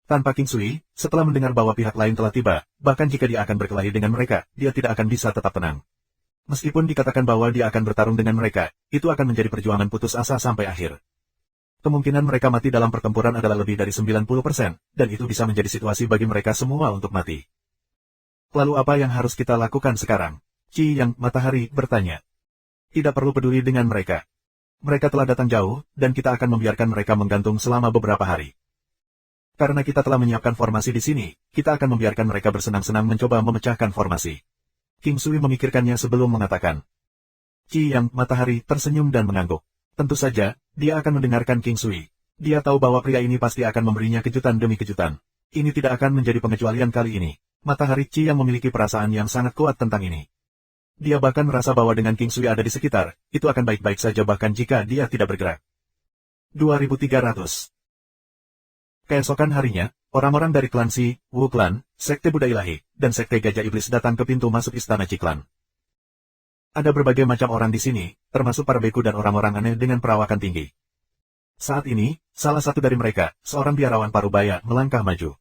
Tanpa King Sui, setelah mendengar bahwa pihak lain telah tiba, bahkan jika dia akan berkelahi dengan mereka, dia tidak akan bisa tetap tenang. Meskipun dikatakan bahwa dia akan bertarung dengan mereka, itu akan menjadi perjuangan putus asa sampai akhir. Kemungkinan mereka mati dalam pertempuran adalah lebih dari 90%, dan itu bisa menjadi situasi bagi mereka semua untuk mati. Lalu apa yang harus kita lakukan sekarang? Qi Yang Matahari bertanya. Tidak perlu peduli dengan mereka. Mereka telah datang jauh, dan kita akan membiarkan mereka menggantung selama beberapa hari. Karena kita telah menyiapkan formasi di sini, kita akan membiarkan mereka bersenang-senang mencoba memecahkan formasi. King Sui memikirkannya sebelum mengatakan. Qi Yang Matahari tersenyum dan mengangguk. Tentu saja, dia akan mendengarkan King Sui. Dia tahu bahwa pria ini pasti akan memberinya kejutan demi kejutan. Ini tidak akan menjadi pengecualian kali ini. Matahari Qi yang memiliki perasaan yang sangat kuat tentang ini. Dia bahkan merasa bahwa dengan King Sui ada di sekitar, itu akan baik-baik saja bahkan jika dia tidak bergerak. 2300. Keesokan harinya, orang-orang dari klan Si, Wu Klan, Sekte Buddha Ilahi, dan Sekte Gajah Iblis datang ke pintu masuk istana Qi Klan. Ada berbagai macam orang di sini, termasuk para beku dan orang-orang aneh dengan perawakan tinggi. Saat ini, salah satu dari mereka, seorang biarawan parubaya, melangkah maju.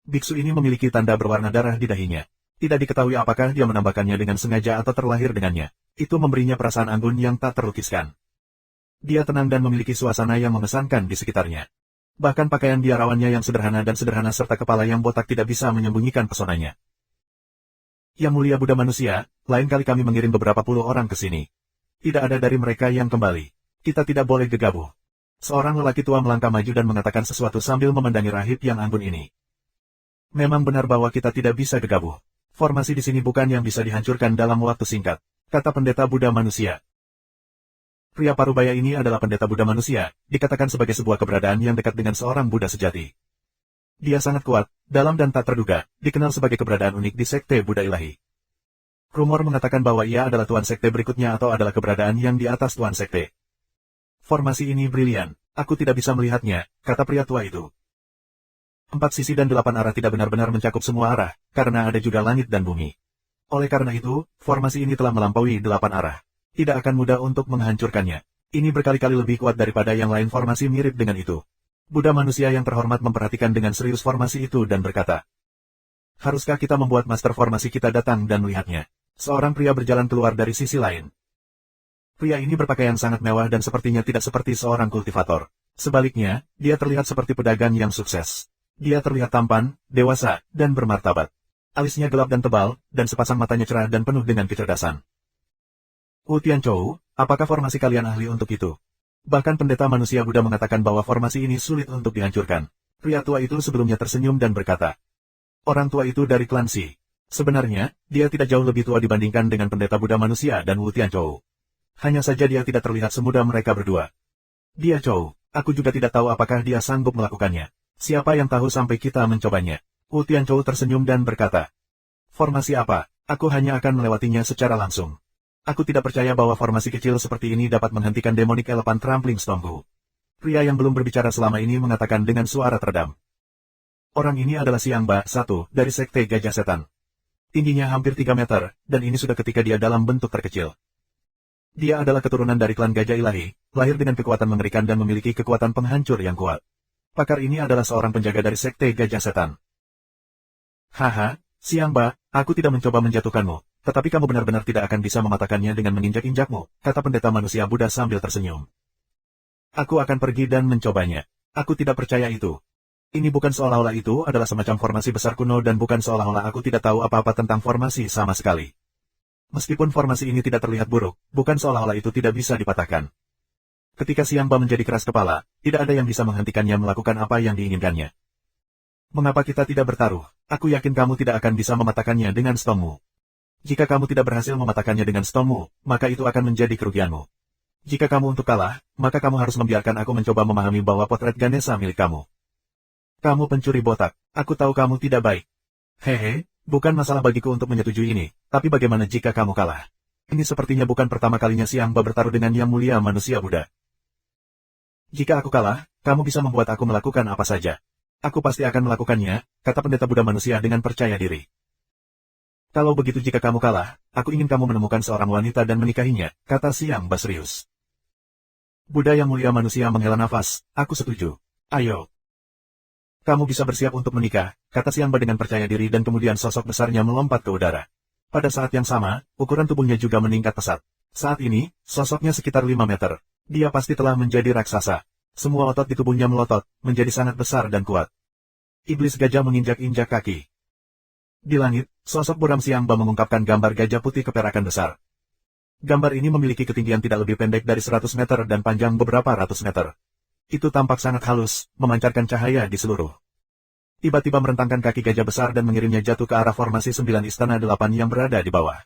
Biksu ini memiliki tanda berwarna darah di dahinya. Tidak diketahui apakah dia menambahkannya dengan sengaja atau terlahir dengannya. Itu memberinya perasaan anggun yang tak terlukiskan. Dia tenang dan memiliki suasana yang mengesankan di sekitarnya. Bahkan pakaian biarawannya yang sederhana dan sederhana serta kepala yang botak tidak bisa menyembunyikan pesonanya. Yang mulia Buddha manusia, lain kali kami mengirim beberapa puluh orang ke sini. Tidak ada dari mereka yang kembali. Kita tidak boleh gegabah. Seorang lelaki tua melangkah maju dan mengatakan sesuatu sambil memandangi rahib yang anggun ini. Memang benar bahwa kita tidak bisa gegabah. Formasi di sini bukan yang bisa dihancurkan dalam waktu singkat, kata pendeta Buddha manusia. Pria parubaya ini adalah pendeta Buddha manusia, dikatakan sebagai sebuah keberadaan yang dekat dengan seorang Buddha sejati. Dia sangat kuat, dalam dan tak terduga, dikenal sebagai keberadaan unik di Sekte Buddha Ilahi. Rumor mengatakan bahwa ia adalah tuan sekte berikutnya atau adalah keberadaan yang di atas tuan sekte. Formasi ini brilian, aku tidak bisa melihatnya, kata pria tua itu. 4 sisi dan 8 arah tidak benar-benar mencakup semua arah, karena ada juga langit dan bumi. Oleh karena itu, formasi ini telah melampaui 8 arah. Tidak akan mudah untuk menghancurkannya. Ini berkali-kali lebih kuat daripada yang lain formasi mirip dengan itu. Buddha manusia yang terhormat memperhatikan dengan serius formasi itu dan berkata, haruskah kita membuat master formasi kita datang dan melihatnya? Seorang pria berjalan keluar dari sisi lain. Pria ini berpakaian sangat mewah dan sepertinya tidak seperti seorang kultivator. Sebaliknya, dia terlihat seperti pedagang yang sukses. Dia terlihat tampan, dewasa, dan bermartabat. Alisnya gelap dan tebal, dan sepasang matanya cerah dan penuh dengan kecerdasan. Wu Tianchou, apakah formasi kalian ahli untuk itu? Bahkan pendeta manusia Buddha mengatakan bahwa formasi ini sulit untuk dihancurkan. Pria tua itu sebelumnya tersenyum dan berkata, orang tua itu dari klan Si. Sebenarnya, dia tidak jauh lebih tua dibandingkan dengan pendeta Buddha manusia dan Wu Tianchou. Hanya saja dia tidak terlihat semudah mereka berdua. Dia Chou, aku juga tidak tahu apakah dia sanggup melakukannya. Siapa yang tahu sampai kita mencobanya? Wu Tianchou tersenyum dan berkata, formasi apa? Aku hanya akan melewatinya secara langsung. Aku tidak percaya bahwa formasi kecil seperti ini dapat menghentikan Demonic Elephant Trampling Stormku. Pria yang belum berbicara selama ini mengatakan dengan suara teredam. Orang ini adalah Siang Ba, satu dari Sekte Gajah Setan. Tingginya hampir 3 meter, dan ini sudah ketika dia dalam bentuk terkecil. Dia adalah keturunan dari klan Gajah Ilahi, lahir dengan kekuatan mengerikan dan memiliki kekuatan penghancur yang kuat. Pakar ini adalah seorang penjaga dari Sekte Gajah Setan. Haha, Siang Ba, aku tidak mencoba menjatuhkanmu. Tetapi kamu benar-benar tidak akan bisa mematahkannya dengan menginjak-injakmu, kata pendeta manusia Buddha sambil tersenyum. Aku akan pergi dan mencobanya. Aku tidak percaya itu. Ini bukan seolah-olah itu adalah semacam formasi besar kuno dan bukan seolah-olah aku tidak tahu apa-apa tentang formasi sama sekali. Meskipun formasi ini tidak terlihat buruk, bukan seolah-olah itu tidak bisa dipatahkan. Ketika Siang Ba menjadi keras kepala, tidak ada yang bisa menghentikannya melakukan apa yang diinginkannya. Mengapa kita tidak bertaruh? Aku yakin kamu tidak akan bisa mematahkannya dengan stongmu. Jika kamu tidak berhasil mematahkannya dengan stongmu, maka itu akan menjadi kerugianmu. Jika kamu untuk kalah, maka kamu harus membiarkan aku mencoba memahami bahwa potret Ganesha milik kamu. Kamu pencuri botak, aku tahu kamu tidak baik. Hehe, bukan masalah bagiku untuk menyetujui ini, tapi bagaimana jika kamu kalah? Ini sepertinya bukan pertama kalinya Siang Ba bertaruh dengan Yang Mulia Manusia Buddha. Jika aku kalah, kamu bisa membuat aku melakukan apa saja. Aku pasti akan melakukannya, kata pendeta Buddha manusia dengan percaya diri. Kalau begitu jika kamu kalah, aku ingin kamu menemukan seorang wanita dan menikahinya, kata Siang Ba serius. Buddha Yang Mulia Manusia menghela nafas, aku setuju. Ayo. Kamu bisa bersiap untuk menikah, kata Siang Ba dengan percaya diri dan kemudian sosok besarnya melompat ke udara. Pada saat yang sama, ukuran tubuhnya juga meningkat pesat. Saat ini, sosoknya sekitar 5 meter. Dia pasti telah menjadi raksasa. Semua otot di tubuhnya melotot, menjadi sangat besar dan kuat. Iblis gajah menginjak-injak kaki. Di langit, sosok buram Xiangba mengungkapkan gambar gajah putih keperakan besar. Gambar ini memiliki ketinggian tidak lebih pendek dari 100 meter dan panjang beberapa ratus meter. Itu tampak sangat halus, memancarkan cahaya di seluruh. Tiba-tiba merentangkan kaki gajah besar dan mengirimnya jatuh ke arah formasi 9 istana 8 yang berada di bawah.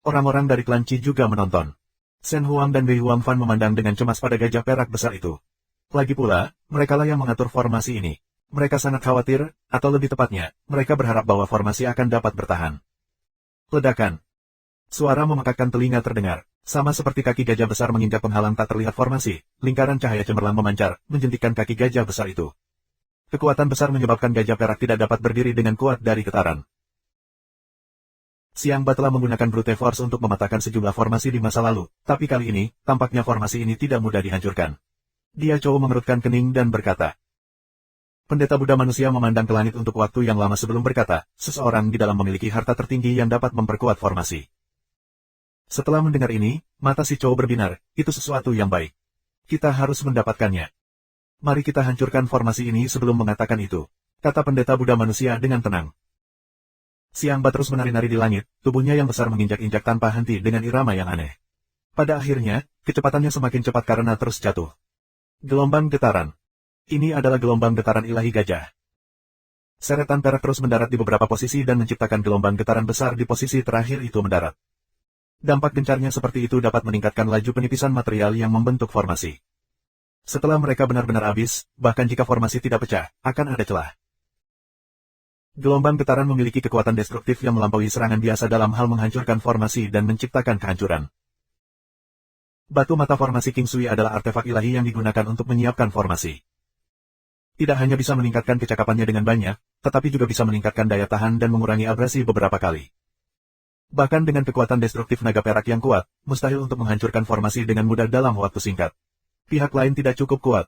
Orang-orang dari klan Qi juga menonton. Shen Huang dan Wei Huangfan memandang dengan cemas pada gajah perak besar itu. Lagi pula, merekalah yang mengatur formasi ini. Mereka sangat khawatir, atau lebih tepatnya, mereka berharap bahwa formasi akan dapat bertahan. Ledakan. Suara memekakkan telinga terdengar. Sama seperti kaki gajah besar menginjak penghalang tak terlihat formasi, lingkaran cahaya cemerlang memancar, menjentikkan kaki gajah besar itu. Kekuatan besar menyebabkan gajah perak tidak dapat berdiri dengan kuat dari getaran. Xiangba telah menggunakan brute force untuk mematahkan sejumlah formasi di masa lalu, tapi kali ini, tampaknya formasi ini tidak mudah dihancurkan. Dia coba mengerutkan kening dan berkata. Pendeta Buddha manusia memandang ke langit untuk waktu yang lama sebelum berkata, seseorang di dalam memiliki harta tertinggi yang dapat memperkuat formasi. Setelah mendengar ini, mata si Chow berbinar, itu sesuatu yang baik. Kita harus mendapatkannya. Mari kita hancurkan formasi ini sebelum mengatakan itu, kata pendeta Buddha manusia dengan tenang. Xiangba terus menari-nari di langit, tubuhnya yang besar menginjak-injak tanpa henti dengan irama yang aneh. Pada akhirnya, kecepatannya semakin cepat karena terus jatuh. Gelombang getaran. Ini adalah gelombang getaran ilahi gajah. Seretan perak terus mendarat di beberapa posisi dan menciptakan gelombang getaran besar di posisi terakhir itu mendarat. Dampak gencarnya seperti itu dapat meningkatkan laju penipisan material yang membentuk formasi. Setelah mereka benar-benar habis, bahkan jika formasi tidak pecah, akan ada celah. Gelombang getaran memiliki kekuatan destruktif yang melampaui serangan biasa dalam hal menghancurkan formasi dan menciptakan kehancuran. Batu mata formasi King Sui adalah artefak ilahi yang digunakan untuk menyiapkan formasi. Tidak hanya bisa meningkatkan kecakapannya dengan banyak, tetapi juga bisa meningkatkan daya tahan dan mengurangi abrasi beberapa kali. Bahkan dengan kekuatan destruktif naga perak yang kuat, mustahil untuk menghancurkan formasi dengan mudah dalam waktu singkat. Pihak lain tidak cukup kuat.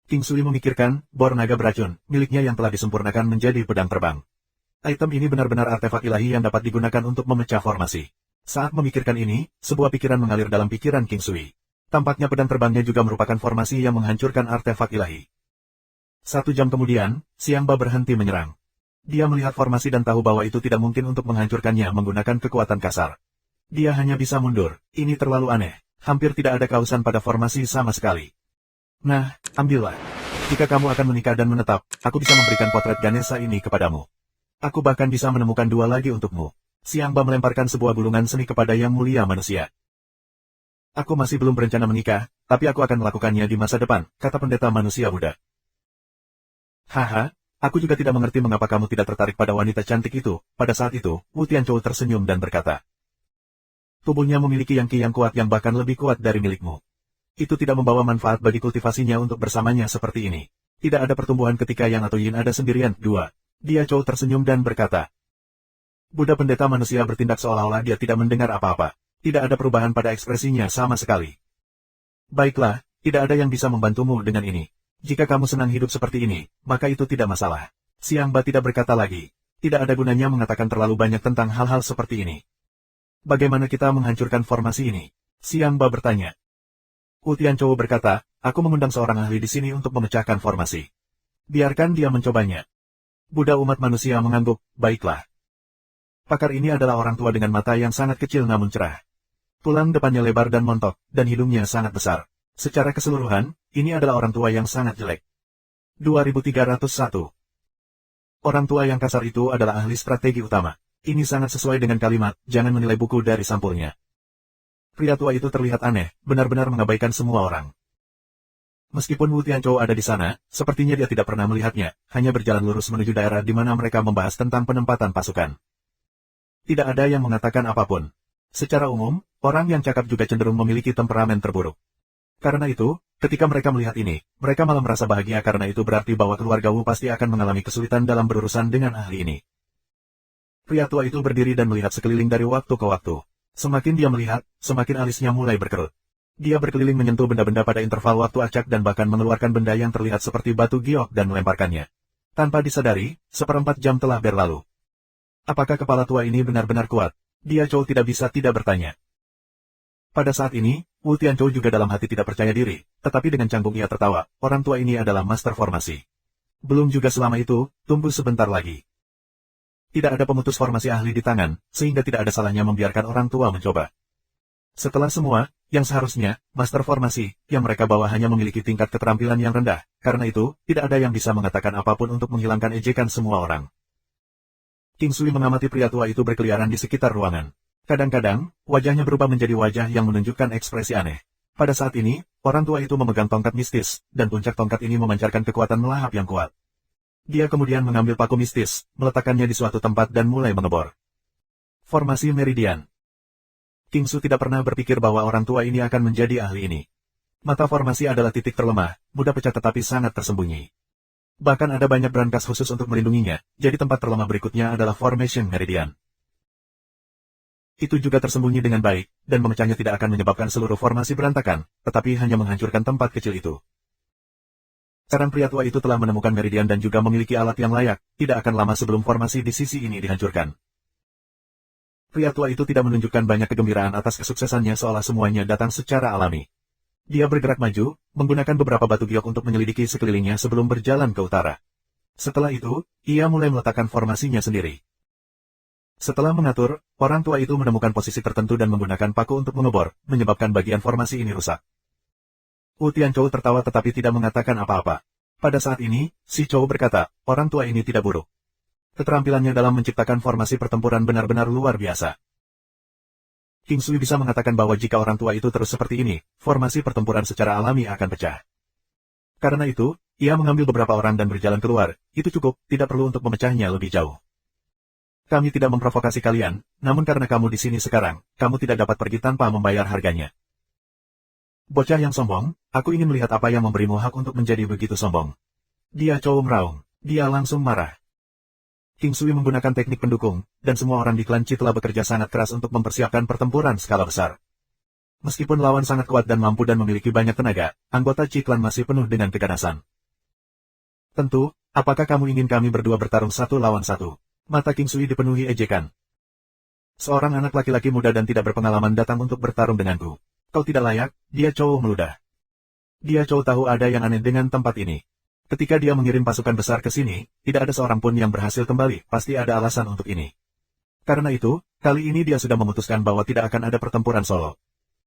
King Sui memikirkan, bor naga beracun, miliknya yang telah disempurnakan menjadi pedang terbang. Item ini benar-benar artefak ilahi yang dapat digunakan untuk memecah formasi. Saat memikirkan ini, sebuah pikiran mengalir dalam pikiran King Sui. Tampaknya pedang terbangnya juga merupakan formasi yang menghancurkan artefak ilahi. 1 jam kemudian, Xiangba berhenti menyerang. Dia melihat formasi dan tahu bahwa itu tidak mungkin untuk menghancurkannya menggunakan kekuatan kasar. Dia hanya bisa mundur, ini terlalu aneh. Hampir tidak ada kausan pada formasi sama sekali. Nah, ambillah. Jika kamu akan menikah dan menetap, aku bisa memberikan potret Ganesha ini kepadamu. Aku bahkan bisa menemukan 2 lagi untukmu. Xiangba melemparkan sebuah gulungan seni kepada yang mulia manusia. Aku masih belum berencana menikah, tapi aku akan melakukannya di masa depan, kata pendeta manusia Buddha. Haha, aku juga tidak mengerti mengapa kamu tidak tertarik pada wanita cantik itu. Pada saat itu, Wu Tianchou tersenyum dan berkata. Tubuhnya memiliki yang kuat yang bahkan lebih kuat dari milikmu. Itu tidak membawa manfaat bagi kultivasinya untuk bersamanya seperti ini. Tidak ada pertumbuhan ketika Yang atau Yin ada sendirian. 2. Dia Chow tersenyum dan berkata. Buddha pendeta manusia bertindak seolah-olah dia tidak mendengar apa-apa. Tidak ada perubahan pada ekspresinya sama sekali. Baiklah, tidak ada yang bisa membantumu dengan ini. Jika kamu senang hidup seperti ini, maka itu tidak masalah. Xiangba tidak berkata lagi. Tidak ada gunanya mengatakan terlalu banyak tentang hal-hal seperti ini. Bagaimana kita menghancurkan formasi ini? Xiangba bertanya. Wu Tianchou berkata, aku mengundang seorang ahli di sini untuk memecahkan formasi. Biarkan dia mencobanya. Buddha umat manusia mengangguk, baiklah. Pakar ini adalah orang tua dengan mata yang sangat kecil namun cerah. Tulang depannya lebar dan montok, dan hidungnya sangat besar. Secara keseluruhan, ini adalah orang tua yang sangat jelek. 2301. Orang tua yang kasar itu adalah ahli strategi utama. Ini sangat sesuai dengan kalimat, jangan menilai buku dari sampulnya. Pria tua itu terlihat aneh, benar-benar mengabaikan semua orang. Meskipun Wu Tianchou ada di sana, sepertinya dia tidak pernah melihatnya, hanya berjalan lurus menuju daerah di mana mereka membahas tentang penempatan pasukan. Tidak ada yang mengatakan apapun. Secara umum, orang yang cakap juga cenderung memiliki temperamen terburuk. Karena itu, ketika mereka melihat ini, mereka malah merasa bahagia karena itu berarti bahwa keluarga Wu pasti akan mengalami kesulitan dalam berurusan dengan ahli ini. Pria tua itu berdiri dan melihat sekeliling dari waktu ke waktu. Semakin dia melihat, semakin alisnya mulai berkerut. Dia berkeliling menyentuh benda-benda pada interval waktu acak dan bahkan mengeluarkan benda yang terlihat seperti batu giok dan melemparkannya. Tanpa disadari, 1/4 jam telah berlalu. Apakah kepala tua ini benar-benar kuat? Dia Chow tidak bisa tidak bertanya. Pada saat ini, Wu Tianchou juga dalam hati tidak percaya diri, tetapi dengan canggung ia tertawa, orang tua ini adalah master formasi. Belum juga selama itu, tunggu sebentar lagi. Tidak ada pemutus formasi ahli di tangan, sehingga tidak ada salahnya membiarkan orang tua mencoba. Setelah semua, yang seharusnya, master formasi, yang mereka bawa hanya memiliki tingkat keterampilan yang rendah, karena itu, tidak ada yang bisa mengatakan apapun untuk menghilangkan ejekan semua orang. King Sui mengamati pria tua itu berkeliaran di sekitar ruangan. Kadang-kadang, wajahnya berubah menjadi wajah yang menunjukkan ekspresi aneh. Pada saat ini, orang tua itu memegang tongkat mistis, dan puncak tongkat ini memancarkan kekuatan melahap yang kuat. Dia kemudian mengambil paku mistis, meletakkannya di suatu tempat dan mulai mengebor. Formasi Meridian. King Su tidak pernah berpikir bahwa orang tua ini akan menjadi ahli ini. Mata formasi adalah titik terlemah, mudah pecah tetapi sangat tersembunyi. Bahkan ada banyak brankas khusus untuk melindunginya, jadi tempat terlemah berikutnya adalah Formation Meridian. Itu juga tersembunyi dengan baik, dan memecahnya tidak akan menyebabkan seluruh formasi berantakan, tetapi hanya menghancurkan tempat kecil itu. Sekarang pria tua itu telah menemukan Meridian dan juga memiliki alat yang layak, tidak akan lama sebelum formasi di sisi ini dihancurkan. Pria tua itu tidak menunjukkan banyak kegembiraan atas kesuksesannya seolah semuanya datang secara alami. Dia bergerak maju, menggunakan beberapa batu giok untuk menyelidiki sekelilingnya sebelum berjalan ke utara. Setelah itu, ia mulai meletakkan formasinya sendiri. Setelah mengatur, orang tua itu menemukan posisi tertentu dan menggunakan paku untuk mengebor, menyebabkan bagian formasi ini rusak. Wu Tianchou tertawa tetapi tidak mengatakan apa-apa. Pada saat ini, si Chou berkata, orang tua ini tidak buruk. Keterampilannya dalam menciptakan formasi pertempuran benar-benar luar biasa. King Sui bisa mengatakan bahwa jika orang tua itu terus seperti ini, formasi pertempuran secara alami akan pecah. Karena itu, ia mengambil beberapa orang dan berjalan keluar, itu cukup, tidak perlu untuk memecahnya lebih jauh. Kami tidak memprovokasi kalian, namun karena kamu di sini sekarang, kamu tidak dapat pergi tanpa membayar harganya. Bocah yang sombong, aku ingin melihat apa yang memberimu hak untuk menjadi begitu sombong. Dia Chou meraung, dia langsung marah. King Sui menggunakan teknik pendukung, dan semua orang di klan Qi telah bekerja sangat keras untuk mempersiapkan pertempuran skala besar. Meskipun lawan sangat kuat dan mampu dan memiliki banyak tenaga, anggota Qi klan masih penuh dengan keganasan. Tentu, apakah kamu ingin kami berdua bertarung satu lawan satu? Mata King Sui dipenuhi ejekan. Seorang anak laki-laki muda dan tidak berpengalaman datang untuk bertarung denganku. Kau tidak layak, dia Chou meludah. Dia Chou tahu ada yang aneh dengan tempat ini. Ketika dia mengirim pasukan besar ke sini, tidak ada seorang pun yang berhasil kembali, pasti ada alasan untuk ini. Karena itu, kali ini dia sudah memutuskan bahwa tidak akan ada pertempuran solo.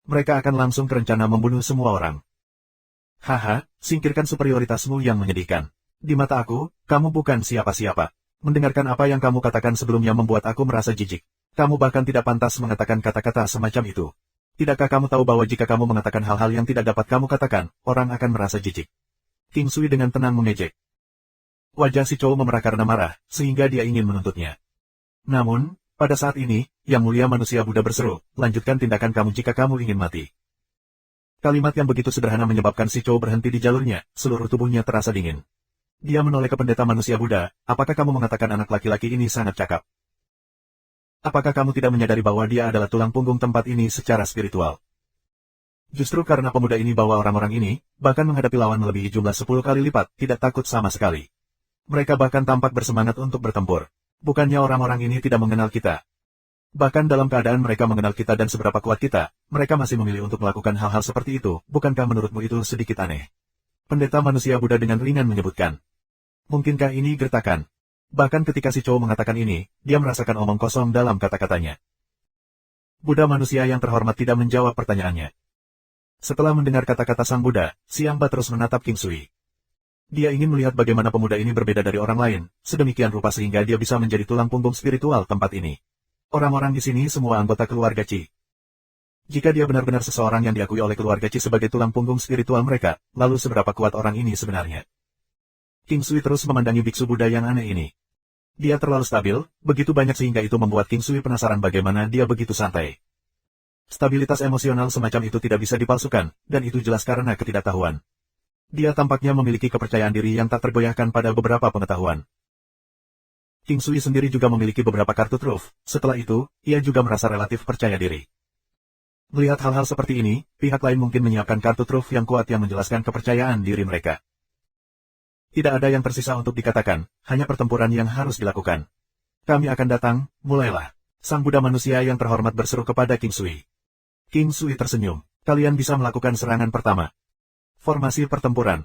Mereka akan langsung berencana membunuh semua orang. Haha, singkirkan superioritasmu yang menyedihkan. Di mata aku, kamu bukan siapa-siapa. Mendengarkan apa yang kamu katakan sebelumnya membuat aku merasa jijik. Kamu bahkan tidak pantas mengatakan kata-kata semacam itu. Tidakkah kamu tahu bahwa jika kamu mengatakan hal-hal yang tidak dapat kamu katakan, orang akan merasa jijik? King Sui dengan tenang mengejek. Wajah si Chou memerah karena marah, sehingga dia ingin menuntutnya. Namun, pada saat ini, Yang Mulia Manusia Buddha berseru, lanjutkan tindakan kamu jika kamu ingin mati. Kalimat yang begitu sederhana menyebabkan si Chou berhenti di jalurnya, seluruh tubuhnya terasa dingin. Dia menoleh ke pendeta manusia Buddha, apakah kamu mengatakan anak laki-laki ini sangat cakap? Apakah kamu tidak menyadari bahwa dia adalah tulang punggung tempat ini secara spiritual? Justru karena pemuda ini bawa orang-orang ini, bahkan menghadapi lawan melebihi jumlah 10 kali lipat, tidak takut sama sekali. Mereka bahkan tampak bersemangat untuk bertempur. Bukannya orang-orang ini tidak mengenal kita. Bahkan dalam keadaan mereka mengenal kita dan seberapa kuat kita, mereka masih memilih untuk melakukan hal-hal seperti itu, bukankah menurutmu itu sedikit aneh? Pendeta manusia Buddha dengan ringan menyebutkan. Mungkinkah ini gertakan? Bahkan ketika si Chou mengatakan ini, dia merasakan omong kosong dalam kata-katanya. Buddha manusia yang terhormat tidak menjawab pertanyaannya. Setelah mendengar kata-kata sang Buddha, si Amba terus menatap King Sui. Dia ingin melihat bagaimana pemuda ini berbeda dari orang lain, sedemikian rupa sehingga dia bisa menjadi tulang punggung spiritual tempat ini. Orang-orang di sini semua anggota keluarga Qi. Jika dia benar-benar seseorang yang diakui oleh keluarga Qi sebagai tulang punggung spiritual mereka, lalu seberapa kuat orang ini sebenarnya? King Sui terus memandangi biksu Buddha yang aneh ini. Dia terlalu stabil, begitu banyak sehingga itu membuat King Sui penasaran bagaimana dia begitu santai. Stabilitas emosional semacam itu tidak bisa dipalsukan, dan itu jelas karena ketidaktahuan. Dia tampaknya memiliki kepercayaan diri yang tak tergoyahkan pada beberapa pengetahuan. King Sui sendiri juga memiliki beberapa kartu truf, setelah itu, ia juga merasa relatif percaya diri. Melihat hal-hal seperti ini, pihak lain mungkin menyiapkan kartu truf yang kuat yang menjelaskan kepercayaan diri mereka. Tidak ada yang tersisa untuk dikatakan, hanya pertempuran yang harus dilakukan. Kami akan datang, mulailah. Sang Buddha manusia yang terhormat berseru kepada King Sui. King Sui tersenyum. Kalian bisa melakukan serangan pertama. Formasi pertempuran.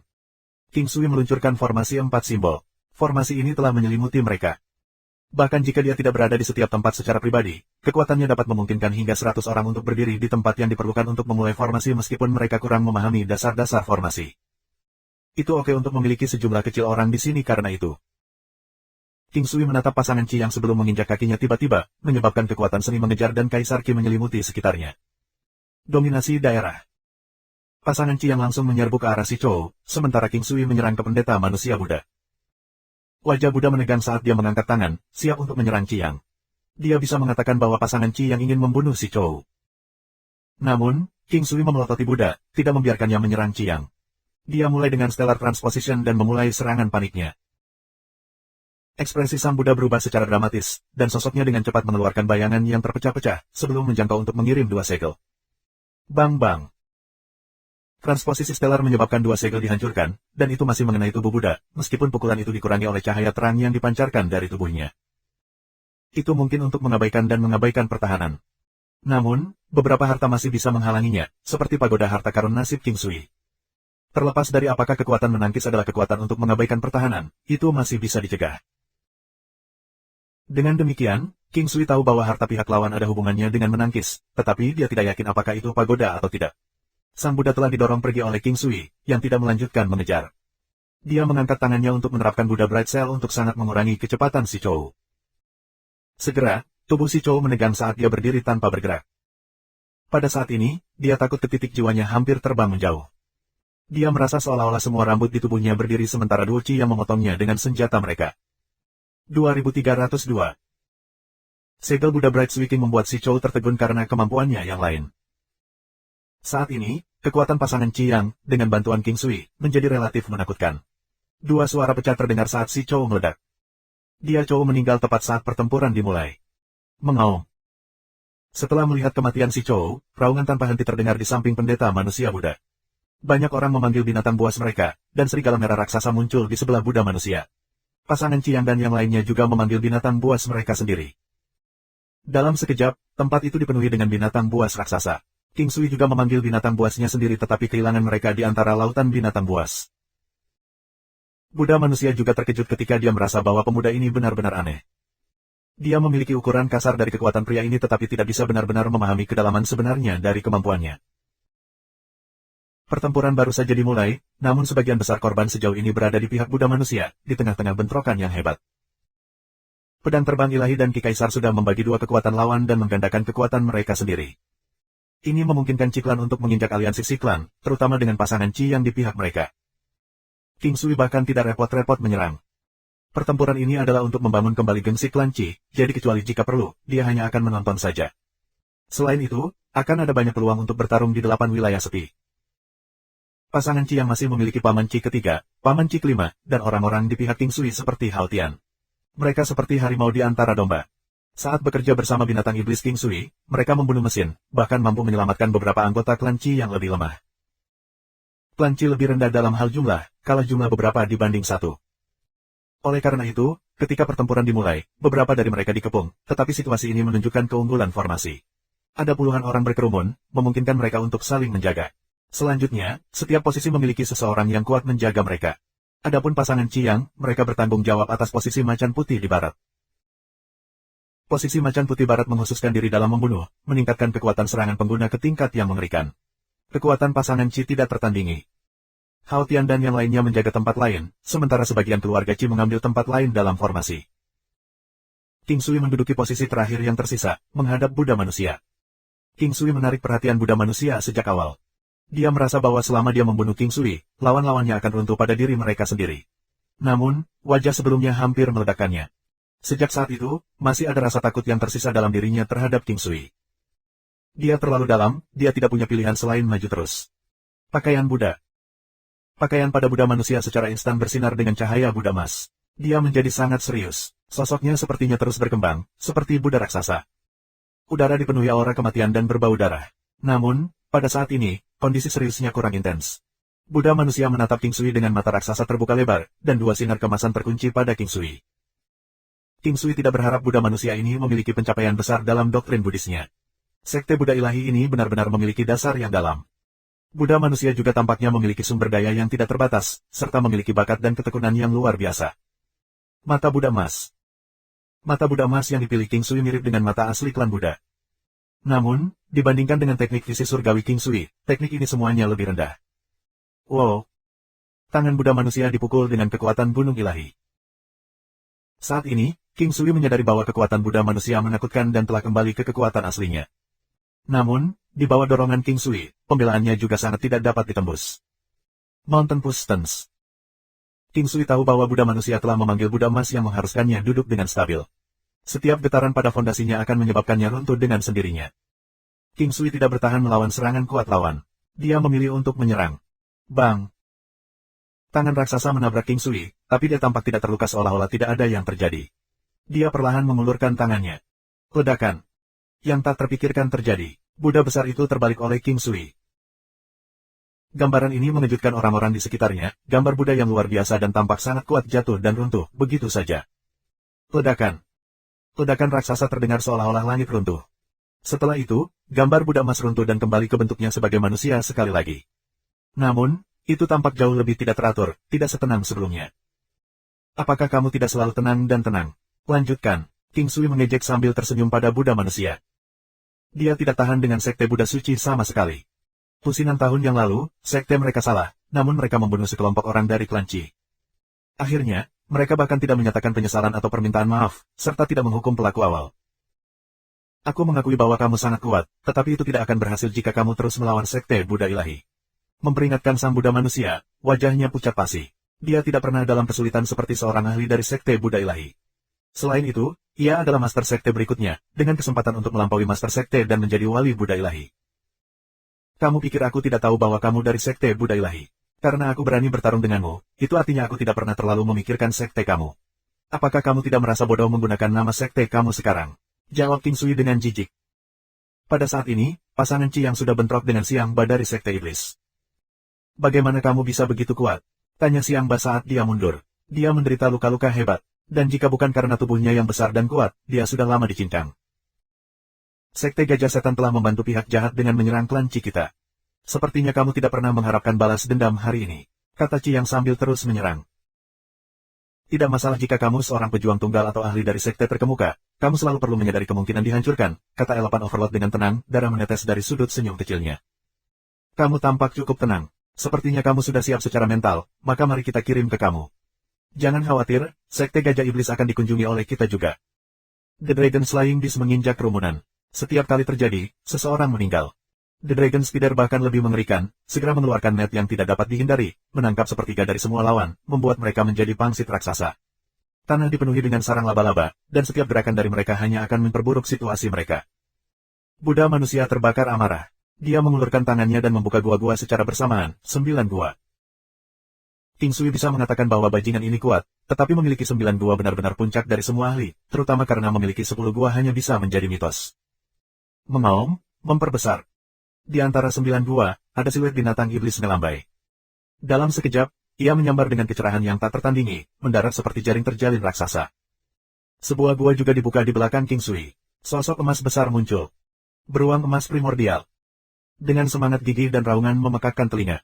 King Sui meluncurkan formasi 4 simbol. Formasi ini telah menyelimuti mereka. Bahkan jika dia tidak berada di setiap tempat secara pribadi, kekuatannya dapat memungkinkan hingga 100 orang untuk berdiri di tempat yang diperlukan untuk memulai formasi meskipun mereka kurang memahami dasar-dasar formasi. Itu oke untuk memiliki sejumlah kecil orang di sini karena itu. King Sui menatap pasangan Qi yang sebelum menginjak kakinya tiba-tiba, menyebabkan kekuatan seni mengejar dan Kaisar Qi menyelimuti sekitarnya. Dominasi daerah. Pasangan Qi yang langsung menyerbu ke arah si Chou, sementara King Sui menyerang ke pendeta manusia Buddha. Wajah Buddha menegang saat dia mengangkat tangan, siap untuk menyerang Qi Yang. Dia bisa mengatakan bahwa pasangan Qi Yang ingin membunuh si Chou. Namun, King Sui memelototi Buddha, tidak membiarkannya menyerang Qi Yang. Dia mulai dengan Stellar Transposition dan memulai serangan paniknya. Ekspresi sang Buddha berubah secara dramatis, dan sosoknya dengan cepat mengeluarkan bayangan yang terpecah-pecah, sebelum menjangkau untuk mengirim 2 segel. Bang-bang. Transposisi stellar menyebabkan 2 segel dihancurkan, dan itu masih mengenai tubuh Buddha, meskipun pukulan itu dikurangi oleh cahaya terang yang dipancarkan dari tubuhnya. Itu mungkin untuk mengabaikan pertahanan. Namun, beberapa harta masih bisa menghalanginya, seperti pagoda harta karun nasib King Sui. Terlepas dari apakah kekuatan menangkis adalah kekuatan untuk mengabaikan pertahanan, itu masih bisa dicegah. Dengan demikian, King Sui tahu bahwa harta pihak lawan ada hubungannya dengan menangkis, tetapi dia tidak yakin apakah itu pagoda atau tidak. Sang Buddha telah didorong pergi oleh King Sui, yang tidak melanjutkan mengejar. Dia mengangkat tangannya untuk menerapkan Buddha Bright Cell untuk sangat mengurangi kecepatan si Chou. Segera, tubuh si Chou menegang saat dia berdiri tanpa bergerak. Pada saat ini, dia takut ke titik jiwanya hampir terbang menjauh. Dia merasa seolah-olah semua rambut di tubuhnya berdiri sementara dua Qi yang memotongnya dengan senjata mereka. 2302. Segel Buddha Bright Swiking membuat si Chou tertegun karena kemampuannya yang lain. Saat ini, kekuatan pasangan Qi Yang, dengan bantuan King Sui, menjadi relatif menakutkan. 2 suara pecah terdengar saat si Chou meledak. Dia Chou meninggal tepat saat pertempuran dimulai. Mengaum. Setelah melihat kematian si Chou, raungan tanpa henti terdengar di samping pendeta manusia Buddha. Banyak orang memanggil binatang buas mereka, dan serigala merah raksasa muncul di sebelah Buddha manusia. Pasangan Qi Yang dan yang lainnya juga memanggil binatang buas mereka sendiri. Dalam sekejap, tempat itu dipenuhi dengan binatang buas raksasa. King Sui juga memanggil binatang buasnya sendiri tetapi kehilangan mereka di antara lautan binatang buas. Buddha manusia juga terkejut ketika dia merasa bahwa pemuda ini benar-benar aneh. Dia memiliki ukuran kasar dari kekuatan pria ini tetapi tidak bisa benar-benar memahami kedalaman sebenarnya dari kemampuannya. Pertempuran baru saja dimulai, namun sebagian besar korban sejauh ini berada di pihak Buddha manusia, di tengah-tengah bentrokan yang hebat. Pedang terbang ilahi dan Ki Kaisar sudah membagi 2 kekuatan lawan dan menggandakan kekuatan mereka sendiri. Ini memungkinkan Ciklan untuk menginjak aliansi Ciklan, terutama dengan pasangan Qi yang di pihak mereka. King Sui bahkan tidak repot-repot menyerang. Pertempuran ini adalah untuk membangun kembali geng Ciklan Qi, jadi kecuali jika perlu, dia hanya akan menonton saja. Selain itu, akan ada banyak peluang untuk bertarung di 8 wilayah sepi. Pasangan Qi yang masih memiliki paman Qi ketiga, paman Qi kelima, dan orang-orang di pihak King Sui seperti Hao Tian. Mereka seperti harimau di antara domba. Saat bekerja bersama binatang iblis King Sui, mereka membunuh mesin, bahkan mampu menyelamatkan beberapa anggota klan Qi yang lebih lemah. Klan Qi lebih rendah dalam hal jumlah, kalah jumlah beberapa dibanding 1. Oleh karena itu, ketika pertempuran dimulai, beberapa dari mereka dikepung, tetapi situasi ini menunjukkan keunggulan formasi. Ada puluhan orang berkerumun, memungkinkan mereka untuk saling menjaga. Selanjutnya, setiap posisi memiliki seseorang yang kuat menjaga mereka. Adapun pasangan Qi Yang, mereka bertanggung jawab atas posisi macan putih di barat. Posisi macan putih barat menghususkan diri dalam membunuh, meningkatkan kekuatan serangan pengguna ke tingkat yang mengerikan. Kekuatan pasangan Qi tidak tertandingi. Hao Tian dan yang lainnya menjaga tempat lain, sementara sebagian keluarga Qi mengambil tempat lain dalam formasi. King Sui menduduki posisi terakhir yang tersisa, menghadap Buddha manusia. King Sui menarik perhatian Buddha manusia sejak awal. Dia merasa bahwa selama dia membunuh King Sui, lawan-lawannya akan runtuh pada diri mereka sendiri. Namun, wajah sebelumnya hampir meledakkannya. Sejak saat itu, masih ada rasa takut yang tersisa dalam dirinya terhadap King Sui. Dia terlalu dalam, dia tidak punya pilihan selain maju terus. Pakaian Buddha. Pakaian pada Buddha manusia secara instan bersinar dengan cahaya Buddha emas. Dia menjadi sangat serius. Sosoknya sepertinya terus berkembang, seperti Buddha raksasa. Udara dipenuhi aura kematian dan berbau darah. Namun, pada saat ini, kondisi seriusnya kurang intens. Buddha manusia menatap King Sui dengan mata raksasa terbuka lebar, dan 2 sinar kemasan terkunci pada King Sui. King Sui tidak berharap Buddha manusia ini memiliki pencapaian besar dalam doktrin Buddhisnya. Sekte Buddha ilahi ini benar-benar memiliki dasar yang dalam. Buddha manusia juga tampaknya memiliki sumber daya yang tidak terbatas, serta memiliki bakat dan ketekunan yang luar biasa. Mata Buddha emas. Mata Buddha emas yang dipilih King Sui mirip dengan mata asli klan Buddha. Namun, dibandingkan dengan teknik visi surgawi King Sui, teknik ini semuanya lebih rendah. Wow! Tangan Buddha manusia dipukul dengan kekuatan gunung ilahi. Saat ini, King Sui menyadari bahwa kekuatan Buddha manusia menakutkan dan telah kembali ke kekuatan aslinya. Namun, di bawah dorongan King Sui, pembelaannya juga sangat tidak dapat ditembus. Mountain Push Stance. King Sui tahu bahwa Buddha manusia telah memanggil Buddha emas yang mengharuskannya duduk dengan stabil. Setiap getaran pada fondasinya akan menyebabkannya runtuh dengan sendirinya. King Sui tidak bertahan melawan serangan kuat lawan. Dia memilih untuk menyerang. Bang! Tangan raksasa menabrak King Sui, tapi dia tampak tidak terluka seolah-olah tidak ada yang terjadi. Dia perlahan mengulurkan tangannya. Ledakan. Yang tak terpikirkan terjadi. Buddha besar itu terbalik oleh King Sui. Gambaran ini mengejutkan orang-orang di sekitarnya, gambar Buddha yang luar biasa dan tampak sangat kuat jatuh dan runtuh, begitu saja. Ledakan. Ledakan raksasa terdengar seolah-olah langit runtuh. Setelah itu, gambar Buddha emas runtuh dan kembali ke bentuknya sebagai manusia sekali lagi. Namun, itu tampak jauh lebih tidak teratur, tidak setenang sebelumnya. Apakah kamu tidak selalu tenang dan tenang? Lanjutkan, King Sui mengejek sambil tersenyum pada Buddha manusia. Dia tidak tahan dengan sekte Buddha suci sama sekali. Pusinan tahun yang lalu, sekte mereka salah, namun mereka membunuh sekelompok orang dari klan Qi. Akhirnya, mereka bahkan tidak menyatakan penyesalan atau permintaan maaf, serta tidak menghukum pelaku awal. Aku mengakui bahwa kamu sangat kuat, tetapi itu tidak akan berhasil jika kamu terus melawan sekte Buddha ilahi. Memperingatkan sang Buddha manusia, wajahnya pucat pasi. Dia tidak pernah dalam kesulitan seperti seorang ahli dari sekte Buddha ilahi. Selain itu, ia adalah master sekte berikutnya, dengan kesempatan untuk melampaui master sekte dan menjadi wali Buddha ilahi. Kamu pikir aku tidak tahu bahwa kamu dari sekte Buddha ilahi? Karena aku berani bertarung denganmu, itu artinya aku tidak pernah terlalu memikirkan sekte kamu. Apakah kamu tidak merasa bodoh menggunakan nama sekte kamu sekarang? Jawab King Sui dengan jijik. Pada saat ini, pasangan Qi yang sudah bentrok dengan Siang Ba dari sekte iblis. Bagaimana kamu bisa begitu kuat? Tanya Siang Ba saat dia mundur. Dia menderita luka-luka hebat, dan jika bukan karena tubuhnya yang besar dan kuat, dia sudah lama dicincang. Sekte Gajah Setan telah membantu pihak jahat dengan menyerang klan Qi kita. Sepertinya kamu tidak pernah mengharapkan balas dendam hari ini, kata Qi yang sambil terus menyerang. Tidak masalah jika kamu seorang pejuang tunggal atau ahli dari sekte terkemuka, kamu selalu perlu menyadari kemungkinan dihancurkan, kata Elephant Overlord dengan tenang, darah menetes dari sudut senyum kecilnya. Kamu tampak cukup tenang, sepertinya kamu sudah siap secara mental, maka mari kita kirim ke kamu. Jangan khawatir, sekte Gajah Iblis akan dikunjungi oleh kita juga. The Dragon Slaying Beast menginjak kerumunan. Setiap kali terjadi, seseorang meninggal. The Dragon Spider bahkan lebih mengerikan, segera mengeluarkan net yang tidak dapat dihindari, menangkap sepertiga dari semua lawan, membuat mereka menjadi pangsit raksasa. Tanah dipenuhi dengan sarang laba-laba, dan setiap gerakan dari mereka hanya akan memperburuk situasi mereka. Buddha manusia terbakar amarah. Dia mengulurkan tangannya dan membuka gua-gua secara bersamaan, 9 gua. King Sui bisa mengatakan bahwa bajingan ini kuat, tetapi memiliki 9 gua benar-benar puncak dari semua ahli, terutama karena memiliki 10 gua hanya bisa menjadi mitos. Mengaum, memperbesar. Di antara 9 gua, ada siluet binatang iblis melambai. Dalam sekejap, ia menyambar dengan kecerahan yang tak tertandingi, mendarat seperti jaring terjalin raksasa. Sebuah gua juga dibuka di belakang King Sui. Sosok emas besar muncul. Beruang emas primordial. Dengan semangat gigih dan raungan memekakkan telinga.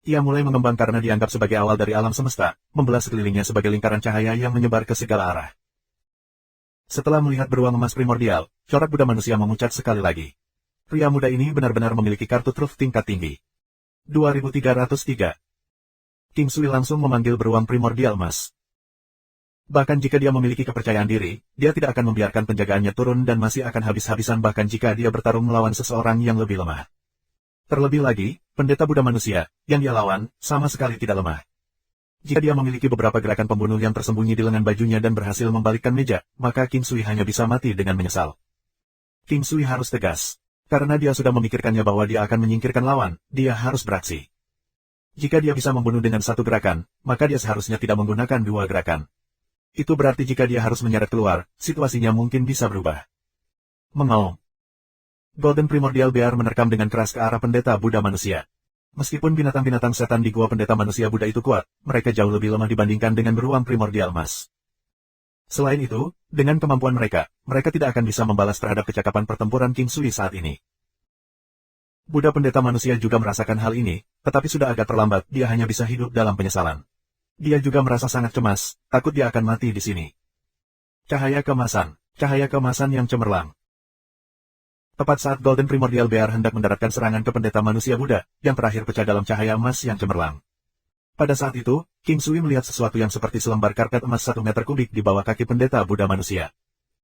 Ia mulai mengembang karena dianggap sebagai awal dari alam semesta, membelah sekelilingnya sebagai lingkaran cahaya yang menyebar ke segala arah. Setelah melihat beruang emas primordial, corak Buddha manusia memucat sekali lagi. Pria muda ini benar-benar memiliki kartu truf tingkat tinggi. 2303. King Sui langsung memanggil beruang primordial emas. Bahkan jika dia memiliki kepercayaan diri, dia tidak akan membiarkan penjagaannya turun dan masih akan habis-habisan bahkan jika dia bertarung melawan seseorang yang lebih lemah. Terlebih lagi, pendeta Buddha manusia, yang dia lawan, sama sekali tidak lemah. Jika dia memiliki beberapa gerakan pembunuh yang tersembunyi di lengan bajunya dan berhasil membalikkan meja, maka King Sui hanya bisa mati dengan menyesal. King Sui harus tegas. Karena dia sudah memikirkannya bahwa dia akan menyingkirkan lawan, dia harus beraksi. Jika dia bisa membunuh dengan satu gerakan, maka dia seharusnya tidak menggunakan dua gerakan. Itu berarti jika dia harus menyeret keluar, situasinya mungkin bisa berubah. Mengaum. Golden Primordial Bear menerkam dengan keras ke arah pendeta Buddha manusia. Meskipun binatang-binatang setan di gua pendeta manusia Buddha itu kuat, mereka jauh lebih lemah dibandingkan dengan beruang primordial emas. Selain itu, dengan kemampuan mereka tidak akan bisa membalas terhadap kecakapan pertempuran King Sui saat ini. Buddha pendeta manusia juga merasakan hal ini, tetapi sudah agak terlambat, dia hanya bisa hidup dalam penyesalan. Dia juga merasa sangat cemas, takut dia akan mati di sini. Cahaya kemasan yang cemerlang. Tepat saat Golden Primordial Bear hendak mendaratkan serangan ke pendeta manusia Buddha, yang terakhir pecah dalam cahaya emas yang cemerlang. Pada saat itu, King Sui melihat sesuatu yang seperti selembar karpet emas 1 meter kubik di bawah kaki pendeta Buddha manusia.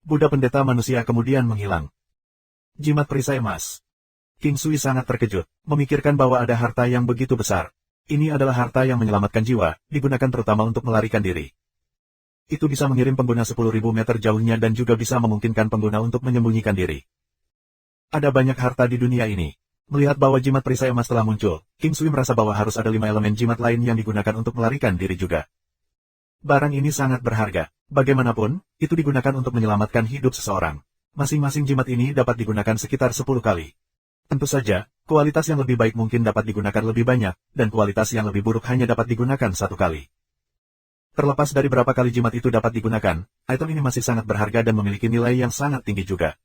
Buddha pendeta manusia kemudian menghilang. Jimat perisai emas. King Sui sangat terkejut, memikirkan bahwa ada harta yang begitu besar. Ini adalah harta yang menyelamatkan jiwa, digunakan terutama untuk melarikan diri. Itu bisa mengirim pengguna 10.000 meter jauhnya dan juga bisa memungkinkan pengguna untuk menyembunyikan diri. Ada banyak harta di dunia ini. Melihat bahwa jimat perisai emas telah muncul, King Sui merasa bahwa harus ada 5 elemen jimat lain yang digunakan untuk melarikan diri juga. Barang ini sangat berharga. Bagaimanapun, itu digunakan untuk menyelamatkan hidup seseorang. Masing-masing jimat ini dapat digunakan sekitar 10 kali. Tentu saja, kualitas yang lebih baik mungkin dapat digunakan lebih banyak, dan kualitas yang lebih buruk hanya dapat digunakan 1 kali. Terlepas dari berapa kali jimat itu dapat digunakan, item ini masih sangat berharga dan memiliki nilai yang sangat tinggi juga.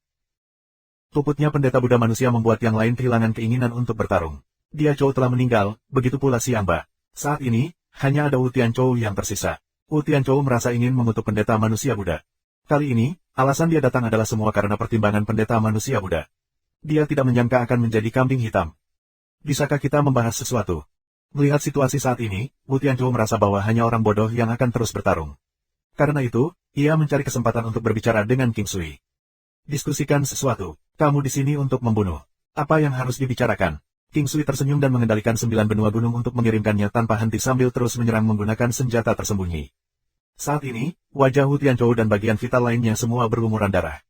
Luputnya pendeta Buddha manusia membuat yang lain kehilangan keinginan untuk bertarung. Dia Chou telah meninggal, begitu pula si Amba. Saat ini, hanya ada Wu Tianchou yang tersisa. Wu Tianchou merasa ingin mengutuk pendeta manusia Buddha. Kali ini, alasan dia datang adalah semua karena pertimbangan pendeta manusia Buddha. Dia tidak menyangka akan menjadi kambing hitam. Bisakah kita membahas sesuatu? Melihat situasi saat ini, Wu Tianchou merasa bahwa hanya orang bodoh yang akan terus bertarung. Karena itu, ia mencari kesempatan untuk berbicara dengan King Sui. Diskusikan sesuatu. Kamu di sini untuk membunuh. Apa yang harus dibicarakan? King Sui tersenyum dan mengendalikan 9 benua gunung untuk mengirimkannya tanpa henti sambil terus menyerang menggunakan senjata tersembunyi. Saat ini, wajah Wu Tianchou dan bagian vital lainnya semua berlumuran darah.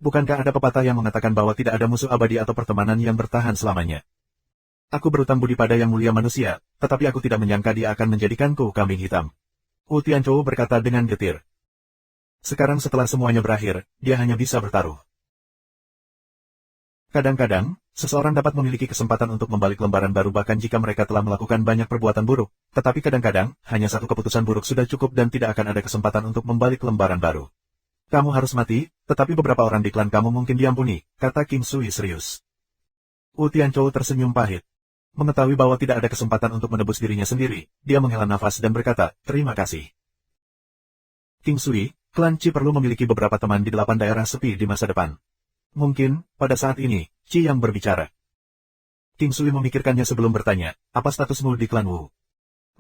Bukankah ada pepatah yang mengatakan bahwa tidak ada musuh abadi atau pertemanan yang bertahan selamanya? Aku berutang budi pada yang mulia manusia, tetapi aku tidak menyangka dia akan menjadikanku kambing hitam. Wu Tianchou berkata dengan getir. Sekarang setelah semuanya berakhir, dia hanya bisa bertaruh. Kadang-kadang, seseorang dapat memiliki kesempatan untuk membalik lembaran baru bahkan jika mereka telah melakukan banyak perbuatan buruk, tetapi kadang-kadang, hanya satu keputusan buruk sudah cukup dan tidak akan ada kesempatan untuk membalik lembaran baru. Kamu harus mati, tetapi beberapa orang di klan kamu mungkin diampuni, kata King Sui serius. Wu Tianchou tersenyum pahit. Mengetahui bahwa tidak ada kesempatan untuk menebus dirinya sendiri, dia menghela nafas dan berkata, terima kasih. King Sui, klan Qi perlu memiliki beberapa teman di 8 daerah sepi di masa depan. Mungkin, pada saat ini, Qi yang berbicara. King Sui memikirkannya sebelum bertanya, apa statusmu di klan Wu?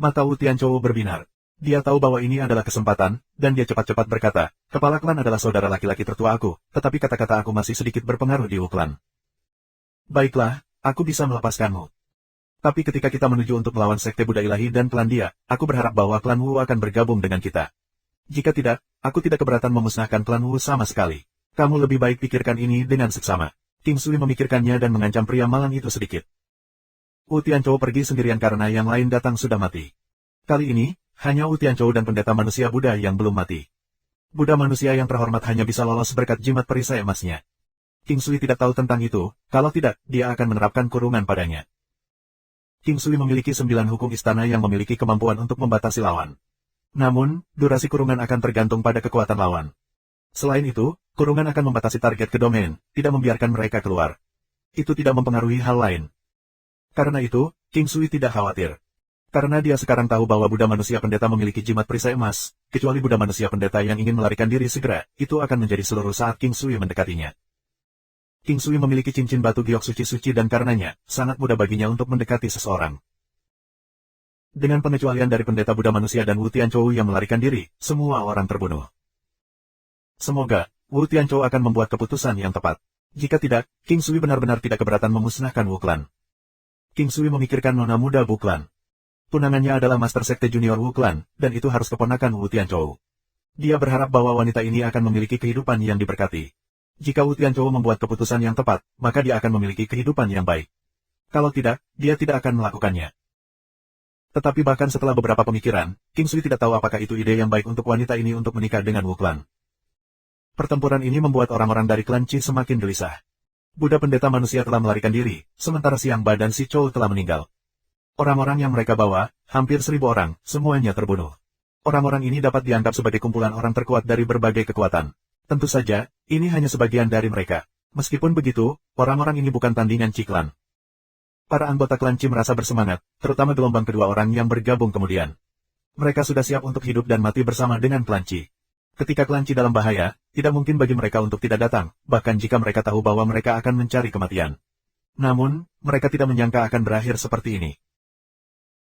Mata Wu Tianchou berbinar. Dia tahu bahwa ini adalah kesempatan, dan dia cepat-cepat berkata, kepala klan adalah saudara laki-laki tertua aku, tetapi kata-kata aku masih sedikit berpengaruh di Wu klan. Baiklah, aku bisa melepaskanmu. Tapi ketika kita menuju untuk melawan sekte Buddha ilahi dan klan dia, aku berharap bahwa klan Wu akan bergabung dengan kita. Jika tidak, aku tidak keberatan memusnahkan klan Wu sama sekali. Kamu lebih baik pikirkan ini dengan seksama. King Sui memikirkannya dan mengancam pria malang itu sedikit. Wu Tianchou pergi sendirian karena yang lain datang sudah mati. Kali ini, hanya Wu Tianchou dan pendeta manusia Buddha yang belum mati. Buddha manusia yang terhormat hanya bisa lolos berkat jimat perisai emasnya. King Sui tidak tahu tentang itu, kalau tidak, dia akan menerapkan kurungan padanya. King Sui memiliki 9 hukum istana yang memiliki kemampuan untuk membatasi lawan. Namun, durasi kurungan akan tergantung pada kekuatan lawan. Selain itu, kurungan akan membatasi target ke domain, tidak membiarkan mereka keluar. Itu tidak mempengaruhi hal lain. Karena itu, King Sui tidak khawatir. Karena dia sekarang tahu bahwa Buddha manusia pendeta memiliki jimat perisai emas, kecuali Buddha manusia pendeta yang ingin melarikan diri segera, itu akan menjadi seluruh saat King Sui mendekatinya. King Sui memiliki cincin batu giok suci-suci dan karenanya, sangat mudah baginya untuk mendekati seseorang. Dengan pengecualian dari pendeta Buddha manusia dan Wu Tianchou yang melarikan diri, semua orang terbunuh. Semoga, Wu Tianchou akan membuat keputusan yang tepat. Jika tidak, King Sui benar-benar tidak keberatan memusnahkan Wu Clan. King Sui memikirkan nona muda Wu Clan. Tunangannya adalah Master Sekte Junior Wu Clan, dan itu harus keponakan Wu Tianchou. Dia berharap bahwa wanita ini akan memiliki kehidupan yang diberkati. Jika Wu Tianchou membuat keputusan yang tepat, maka dia akan memiliki kehidupan yang baik. Kalau tidak, dia tidak akan melakukannya. Tetapi bahkan setelah beberapa pemikiran, King Sui tidak tahu apakah itu ide yang baik untuk wanita ini untuk menikah dengan Wu Clan. Pertempuran ini membuat orang-orang dari klan Qi semakin gelisah. Buddha pendeta manusia telah melarikan diri, sementara Siang Ba dan Si Chou telah meninggal. Orang-orang yang mereka bawa, hampir 1000 orang, semuanya terbunuh. Orang-orang ini dapat dianggap sebagai kumpulan orang terkuat dari berbagai kekuatan. Tentu saja, ini hanya sebagian dari mereka. Meskipun begitu, orang-orang ini bukan tandingan Ciklan. Para anggota klan Qi merasa bersemangat, terutama gelombang kedua orang yang bergabung kemudian. Mereka sudah siap untuk hidup dan mati bersama dengan klan Qi. Ketika klan Qi dalam bahaya, tidak mungkin bagi mereka untuk tidak datang, bahkan jika mereka tahu bahwa mereka akan mencari kematian. Namun, mereka tidak menyangka akan berakhir seperti ini.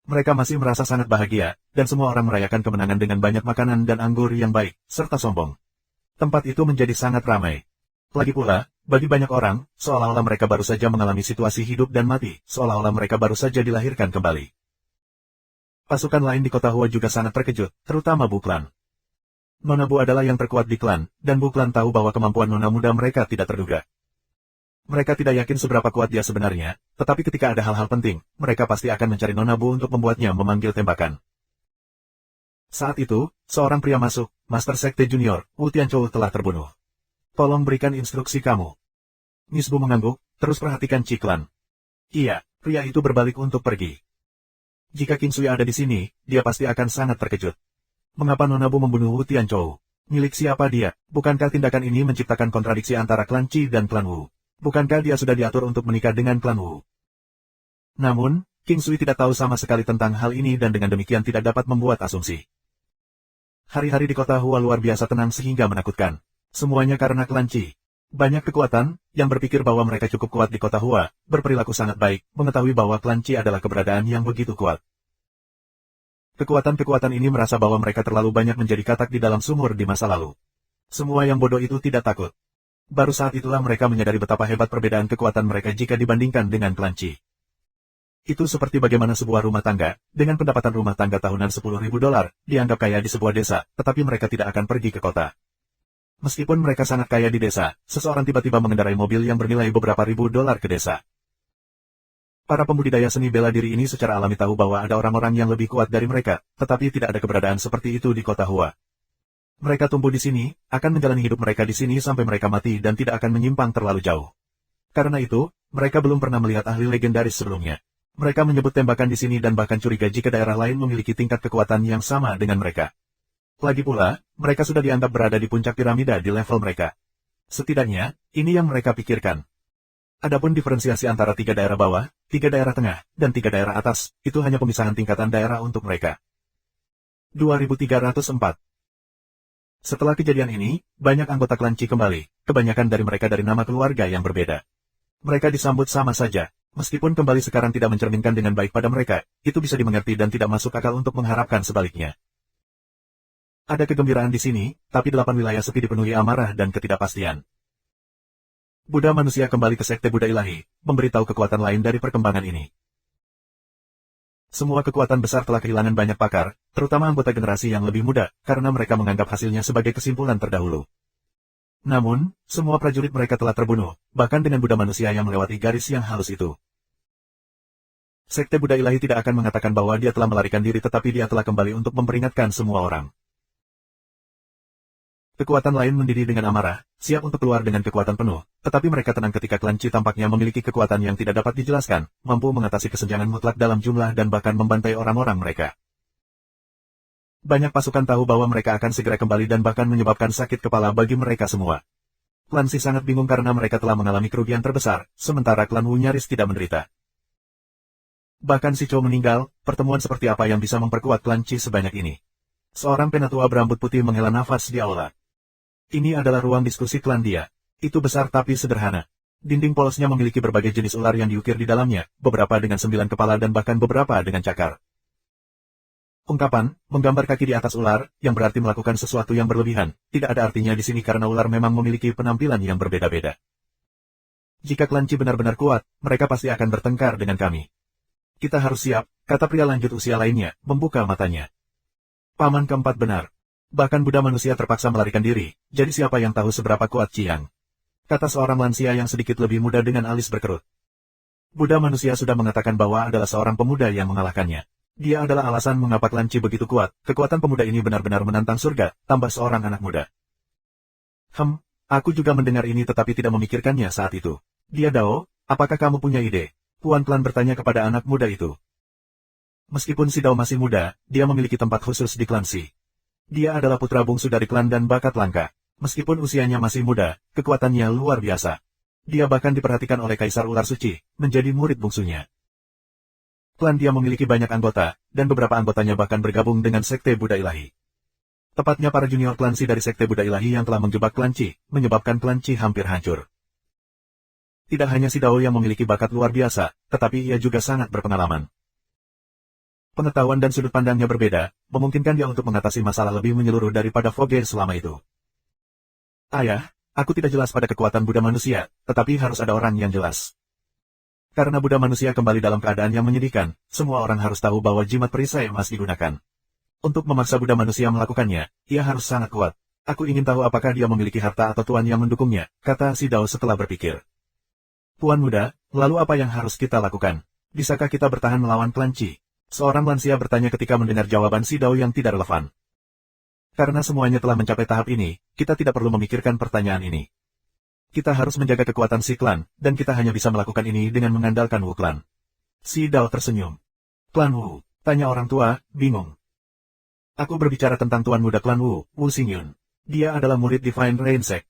Mereka masih merasa sangat bahagia, dan semua orang merayakan kemenangan dengan banyak makanan dan anggur yang baik, serta sombong. Tempat itu menjadi sangat ramai. Lagi pula, bagi banyak orang, seolah-olah mereka baru saja mengalami situasi hidup dan mati, seolah-olah mereka baru saja dilahirkan kembali. Pasukan lain di kota Hua juga sangat terkejut, terutama Bu Klan. Nona Bu adalah yang terkuat di klan, dan Bu Klan tahu bahwa kemampuan nona muda mereka tidak terduga. Mereka tidak yakin seberapa kuat dia sebenarnya, tetapi ketika ada hal-hal penting, mereka pasti akan mencari nona Bu untuk membuatnya memanggil tembakan. Saat itu, seorang pria masuk, Master Sekte Junior, Wu Tianchou telah terbunuh. Tolong berikan instruksi kamu. Miss Bu mengangguk, terus perhatikan Ciklan. Iya, pria itu berbalik untuk pergi. Jika King Sui ada di sini, dia pasti akan sangat terkejut. Mengapa Nona Bu membunuh Wu Tianchou? Milik siapa dia? Bukankah tindakan ini menciptakan kontradiksi antara klan Qi dan klan Wu? Bukankah dia sudah diatur untuk menikah dengan klan Wu? Namun, King Sui tidak tahu sama sekali tentang hal ini dan dengan demikian tidak dapat membuat asumsi. Hari-hari di kota Hua luar biasa tenang sehingga menakutkan. Semuanya karena klan Qi. Banyak kekuatan, yang berpikir bahwa mereka cukup kuat di kota Hua, berperilaku sangat baik, mengetahui bahwa klan Qi adalah keberadaan yang begitu kuat. Kekuatan-kekuatan ini merasa bahwa mereka terlalu banyak menjadi katak di dalam sumur di masa lalu. Semua yang bodoh itu tidak takut. Baru saat itulah mereka menyadari betapa hebat perbedaan kekuatan mereka jika dibandingkan dengan klan Qi. Itu seperti bagaimana sebuah rumah tangga, dengan pendapatan rumah tangga tahunan $10.000, dianggap kaya di sebuah desa, tetapi mereka tidak akan pergi ke kota. Meskipun mereka sangat kaya di desa, seseorang tiba-tiba mengendarai mobil yang bernilai beberapa ribu dolar ke desa. Para pembudidaya seni bela diri ini secara alami tahu bahwa ada orang-orang yang lebih kuat dari mereka, tetapi tidak ada keberadaan seperti itu di kota Hua. Mereka tumbuh di sini, akan menjalani hidup mereka di sini sampai mereka mati dan tidak akan menyimpang terlalu jauh. Karena itu, mereka belum pernah melihat ahli legendaris sebelumnya. Mereka menyebut tembakan di sini dan bahkan curiga jika daerah lain memiliki tingkat kekuatan yang sama dengan mereka. Lagi pula, mereka sudah dianggap berada di puncak piramida di level mereka. Setidaknya, ini yang mereka pikirkan. Adapun diferensiasi antara 3 daerah bawah, 3 daerah tengah, dan 3 daerah atas, itu hanya pemisahan tingkatan daerah untuk mereka. 2304. Setelah kejadian ini, banyak anggota klan Qi kembali, kebanyakan dari mereka dari nama keluarga yang berbeda. Mereka disambut sama saja. Meskipun kembali sekarang tidak mencerminkan dengan baik pada mereka, itu bisa dimengerti dan tidak masuk akal untuk mengharapkan sebaliknya. Ada kegembiraan di sini, tapi 8 wilayah sepi dipenuhi amarah dan ketidakpastian. Buddha manusia kembali ke Sekte Buddha Ilahi, memberitahu kekuatan lain dari perkembangan ini. Semua kekuatan besar telah kehilangan banyak pakar, terutama anggota generasi yang lebih muda, karena mereka menganggap hasilnya sebagai kesimpulan terdahulu. Namun, semua prajurit mereka telah terbunuh, bahkan dengan Buddha manusia yang melewati garis yang halus itu. Sekte Buddha Ilahi tidak akan mengatakan bahwa dia telah melarikan diri tetapi dia telah kembali untuk memperingatkan semua orang. Kekuatan lain mendidih dengan amarah, siap untuk keluar dengan kekuatan penuh, tetapi mereka tenang ketika klan Qi tampaknya memiliki kekuatan yang tidak dapat dijelaskan, mampu mengatasi kesenjangan mutlak dalam jumlah dan bahkan membantai orang-orang mereka. Banyak pasukan tahu bahwa mereka akan segera kembali dan bahkan menyebabkan sakit kepala bagi mereka semua. Klan Qi sangat bingung karena mereka telah mengalami kerugian terbesar, sementara klan Wu nyaris tidak menderita. Bahkan si Chou meninggal, pertemuan seperti apa yang bisa memperkuat klan Qi sebanyak ini? Seorang penatua berambut putih menghela nafas di aula. Ini adalah ruang diskusi klan dia. Itu besar tapi sederhana. Dinding polosnya memiliki berbagai jenis ular yang diukir di dalamnya, beberapa dengan 9 kepala dan bahkan beberapa dengan cakar. Ungkapan, menggambar kaki di atas ular, yang berarti melakukan sesuatu yang berlebihan, tidak ada artinya di sini karena ular memang memiliki penampilan yang berbeda-beda. Jika klan Qi benar-benar kuat, mereka pasti akan bertengkar dengan kami. Kita harus siap, kata pria lanjut usia lainnya, membuka matanya. Paman keempat benar. Bahkan Buddha manusia terpaksa melarikan diri, jadi siapa yang tahu seberapa kuat Qiang? Kata seorang lansia yang sedikit lebih muda dengan alis berkerut. Buddha manusia sudah mengatakan bahwa adalah seorang pemuda yang mengalahkannya. Dia adalah alasan mengapa klan Qi begitu kuat, kekuatan pemuda ini benar-benar menantang surga, tambah seorang anak muda. Aku juga mendengar ini tetapi tidak memikirkannya saat itu. Dia Dao, apakah kamu punya ide? Puan Klan bertanya kepada anak muda itu. Meskipun si Dao masih muda, dia memiliki tempat khusus di klan Si. Dia adalah putra bungsu dari klan dan bakat langka. Meskipun usianya masih muda, kekuatannya luar biasa. Dia bahkan diperhatikan oleh Kaisar Ular Suci, menjadi murid bungsunya. Klan dia memiliki banyak anggota, dan beberapa anggotanya bahkan bergabung dengan Sekte Buddha Ilahi. Tepatnya para junior klan Qi dari Sekte Buddha Ilahi yang telah menjebak klan Qi, menyebabkan klan Qi hampir hancur. Tidak hanya si Dao yang memiliki bakat luar biasa, tetapi ia juga sangat berpengalaman. Pengetahuan dan sudut pandangnya berbeda, memungkinkan dia untuk mengatasi masalah lebih menyeluruh daripada Voge selama itu. Ayah, aku tidak jelas pada kekuatan Buddha manusia, tetapi harus ada orang yang jelas. Karena Buddha manusia kembali dalam keadaan yang menyedihkan, semua orang harus tahu bahwa jimat perisai emas digunakan. Untuk memaksa Buddha manusia melakukannya, ia harus sangat kuat. Aku ingin tahu apakah dia memiliki harta atau tuan yang mendukungnya, kata si Dao setelah berpikir. Tuan muda, lalu apa yang harus kita lakukan? Bisakah kita bertahan melawan klan Qi? Seorang lansia bertanya ketika mendengar jawaban si Dao yang tidak relevan. Karena semuanya telah mencapai tahap ini, kita tidak perlu memikirkan pertanyaan ini. Kita harus menjaga kekuatan si klan, dan kita hanya bisa melakukan ini dengan mengandalkan Wu klan. Si Dao tersenyum. Klan Wu, tanya orang tua, bingung. Aku berbicara tentang tuan muda klan Wu, Wu Xingyun. Dia adalah murid Divine Rain Sect.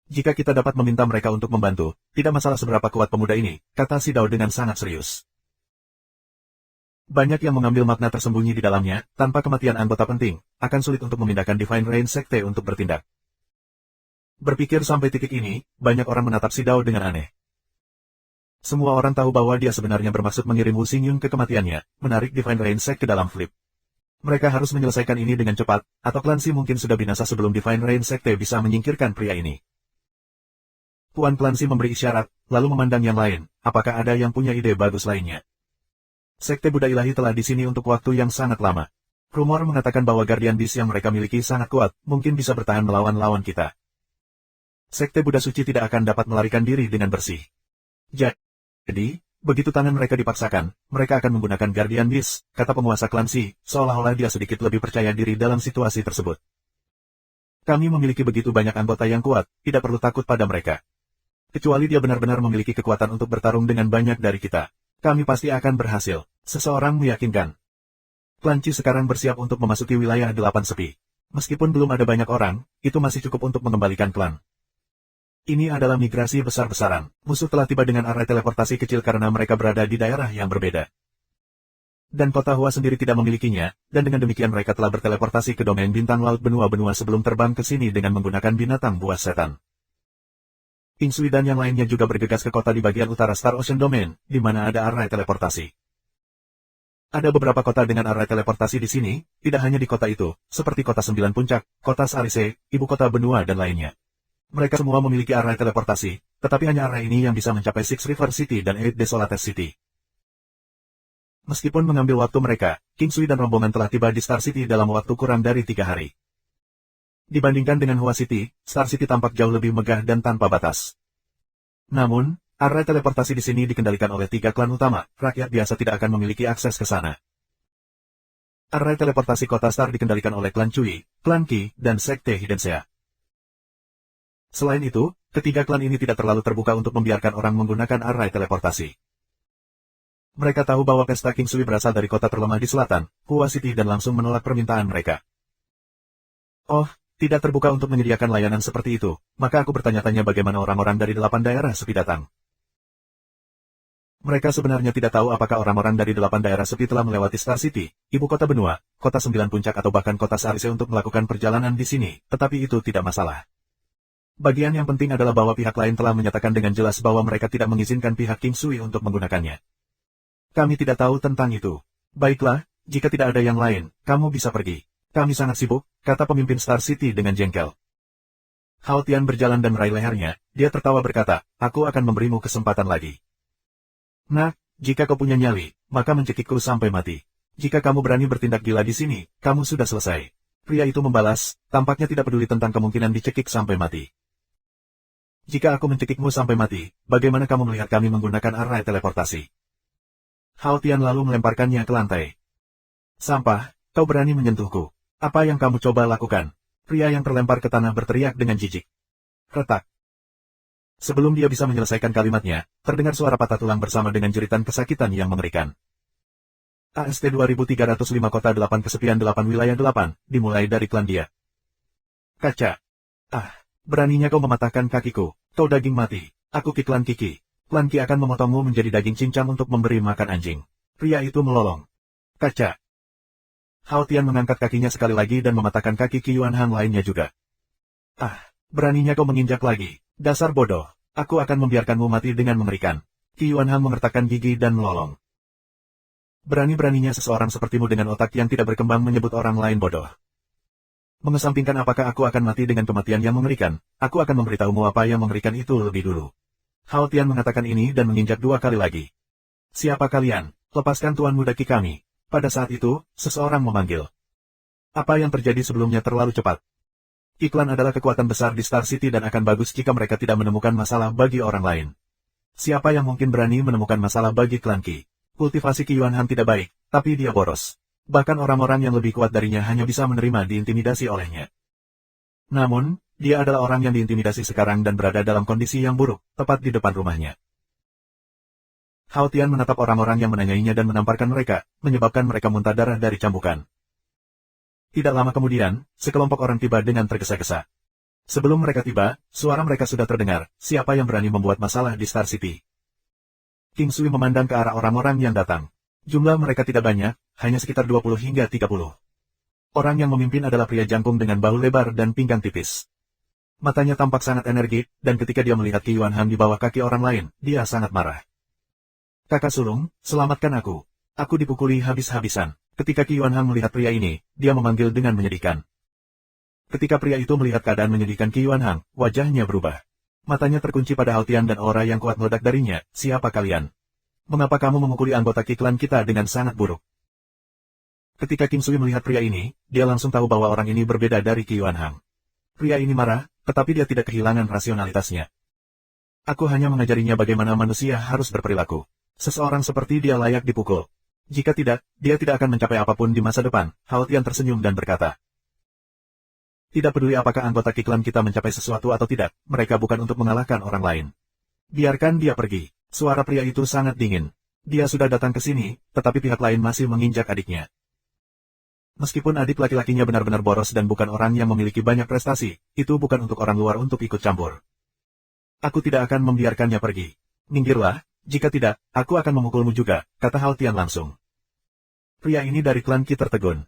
Jika kita dapat meminta mereka untuk membantu, tidak masalah seberapa kuat pemuda ini, kata si Dao dengan sangat serius. Banyak yang mengambil makna tersembunyi di dalamnya, tanpa kematian anggota penting, akan sulit untuk memindahkan Divine Rain Sekte untuk bertindak. Berpikir sampai titik ini, banyak orang menatap si Dao dengan aneh. Semua orang tahu bahwa dia sebenarnya bermaksud mengirim Wu Xingyun ke kematiannya, menarik Divine Rain Sect ke dalam flip. Mereka harus menyelesaikan ini dengan cepat, atau klan Qi mungkin sudah binasa sebelum Divine Rain Sekte bisa menyingkirkan pria ini. Tuan klan Qi memberi isyarat, lalu memandang yang lain, apakah ada yang punya ide bagus lainnya. Sekte Buddha Ilahi telah di sini untuk waktu yang sangat lama. Rumor mengatakan bahwa Guardian Beast yang mereka miliki sangat kuat, mungkin bisa bertahan melawan lawan kita. Sekte Buddha Suci tidak akan dapat melarikan diri dengan bersih. Jadi, begitu tangan mereka dipaksakan, mereka akan menggunakan Guardian Beast, kata penguasa klan Qi, seolah-olah dia sedikit lebih percaya diri dalam situasi tersebut. Kami memiliki begitu banyak anggota yang kuat, tidak perlu takut pada mereka. Kecuali dia benar-benar memiliki kekuatan untuk bertarung dengan banyak dari kita. Kami pasti akan berhasil, seseorang meyakinkan. Klan Qi sekarang bersiap untuk memasuki wilayah 8 sepi. Meskipun belum ada banyak orang, itu masih cukup untuk mengembalikan klan. Ini adalah migrasi besar-besaran. Musuh telah tiba dengan arah teleportasi kecil karena mereka berada di daerah yang berbeda. Dan kota Hua sendiri tidak memilikinya, dan dengan demikian mereka telah berteleportasi ke domain bintang laut benua-benua sebelum terbang ke sini dengan menggunakan binatang buas setan. King Sui dan yang lainnya juga bergegas ke kota di bagian utara Star Ocean Domain, di mana ada arah teleportasi. Ada beberapa kota dengan arah teleportasi di sini, tidak hanya di kota itu, seperti kota 9 Puncak, kota Sarise, ibu kota benua dan lainnya. Mereka semua memiliki arah teleportasi, tetapi hanya arah ini yang bisa mencapai Six River City dan Eight Desolates City. Meskipun mengambil waktu mereka, King Sui dan rombongan telah tiba di Star City dalam waktu kurang dari 3 hari. Dibandingkan dengan Hua City, Star City tampak jauh lebih megah dan tanpa batas. Namun, arah teleportasi di sini dikendalikan oleh 3 klan utama, rakyat biasa tidak akan memiliki akses ke sana. Arah teleportasi kota Star dikendalikan oleh klan Cui, klan Qi, dan Sekte Hidensea. Selain itu, ketiga klan ini tidak terlalu terbuka untuk membiarkan orang menggunakan arah teleportasi. Mereka tahu bahwa pesta King Sui berasal dari kota terlemah di selatan, Hua City dan langsung menolak permintaan mereka. Oh, tidak terbuka untuk menyediakan layanan seperti itu, maka aku bertanya-tanya bagaimana orang-orang dari 8 daerah sepi datang. Mereka sebenarnya tidak tahu apakah orang-orang dari 8 daerah sepi telah melewati Star City, ibu kota benua, kota 9 Puncak atau bahkan kota Sarise untuk melakukan perjalanan di sini, tetapi itu tidak masalah. Bagian yang penting adalah bahwa pihak lain telah menyatakan dengan jelas bahwa mereka tidak mengizinkan pihak King Sui untuk menggunakannya. Kami tidak tahu tentang itu. Baiklah, jika tidak ada yang lain, kamu bisa pergi. Kami sangat sibuk, kata pemimpin Star City dengan jengkel. Hao Tian berjalan dan meraih lehernya, dia tertawa berkata, aku akan memberimu kesempatan lagi. Nah, jika kau punya nyali, maka mencekikku sampai mati. Jika kamu berani bertindak gila di sini, kamu sudah selesai. Pria itu membalas, tampaknya tidak peduli tentang kemungkinan dicekik sampai mati. Jika aku mencekikmu sampai mati, bagaimana kamu melihat kami menggunakan arah teleportasi? Hao Tian lalu melemparkannya ke lantai. Sampah, kau berani menyentuhku. Apa yang kamu coba lakukan? Pria yang terlempar ke tanah berteriak dengan jijik. Retak. Sebelum dia bisa menyelesaikan kalimatnya, terdengar suara patah tulang bersama dengan jeritan kesakitan yang mengerikan. AST 2305 Kota 8 Kesepian 8 Wilayah 8, dimulai dari klan dia. Kaca. Ah, beraninya kau mematahkan kakiku, kau daging mati. Aku Klan Kiki. Klan Ki akan memotongmu menjadi daging cincang untuk memberi makan anjing. Pria itu melolong. Kaca. Hao Tian mengangkat kakinya sekali lagi dan mematahkan kaki Qi Yuanhang lainnya juga. Ah, beraninya kau menginjak lagi. Dasar bodoh. Aku akan membiarkanmu mati dengan mengerikan. Qi Yuanhang mengertakkan gigi dan melolong. Berani-beraninya seseorang sepertimu dengan otak yang tidak berkembang menyebut orang lain bodoh. Mengesampingkan apakah aku akan mati dengan kematian yang mengerikan, aku akan memberitahumu apa yang mengerikan itu lebih dulu. Hao Tian mengatakan ini dan menginjak 2 kali lagi. Siapa kalian? Lepaskan Tuan Muda Qi kami. Pada saat itu, seseorang memanggil. Apa yang terjadi sebelumnya terlalu cepat. Qi Clan adalah kekuatan besar di Star City dan akan bagus jika mereka tidak menemukan masalah bagi orang lain. Siapa yang mungkin berani menemukan masalah bagi Klan Qi? Kultivasi Qi Yuanhang tidak baik, tapi dia boros. Bahkan orang-orang yang lebih kuat darinya hanya bisa menerima diintimidasi olehnya. Namun, dia adalah orang yang diintimidasi sekarang dan berada dalam kondisi yang buruk, tepat di depan rumahnya. Hao Tian menatap orang-orang yang menanyainya dan menamparkan mereka, menyebabkan mereka muntah darah dari cambukan. Tidak lama kemudian, sekelompok orang tiba dengan tergesa-gesa. Sebelum mereka tiba, suara mereka sudah terdengar, siapa yang berani membuat masalah di Star City. King Sui memandang ke arah orang-orang yang datang. Jumlah mereka tidak banyak, hanya sekitar 20 hingga 30. Orang yang memimpin adalah pria jangkung dengan bahu lebar dan pinggang tipis. Matanya tampak sangat energik, dan ketika dia melihat Qi Yuanhang di bawah kaki orang lain, dia sangat marah. Kakak sulung, selamatkan aku. Aku dipukuli habis-habisan. Ketika Qi Yuanhang melihat pria ini, dia memanggil dengan menyedihkan. Ketika pria itu melihat keadaan menyedihkan Qi Yuanhang, wajahnya berubah. Matanya terkunci pada Hao Tian dan aura yang kuat meledak darinya. Siapa kalian? Mengapa kamu memukuli anggota Qi Clan kita dengan sangat buruk? Ketika King Sui melihat pria ini, dia langsung tahu bahwa orang ini berbeda dari Qi Yuanhang. Pria ini marah, tetapi dia tidak kehilangan rasionalitasnya. Aku hanya mengajarinya bagaimana manusia harus berperilaku. Seseorang seperti dia layak dipukul. Jika tidak, dia tidak akan mencapai apapun di masa depan. Hao Tian tersenyum dan berkata. Tidak peduli apakah anggota Qi Clan kita mencapai sesuatu atau tidak, mereka bukan untuk mengalahkan orang lain. Biarkan dia pergi. Suara pria itu sangat dingin. Dia sudah datang ke sini, tetapi pihak lain masih menginjak adiknya. Meskipun adik laki-lakinya benar-benar boros dan bukan orang yang memiliki banyak prestasi, itu bukan untuk orang luar untuk ikut campur. Aku tidak akan membiarkannya pergi. Minggirlah, jika tidak, aku akan memukulmu juga, kata Hao Tian langsung. Pria ini dari klan Qi tertegun.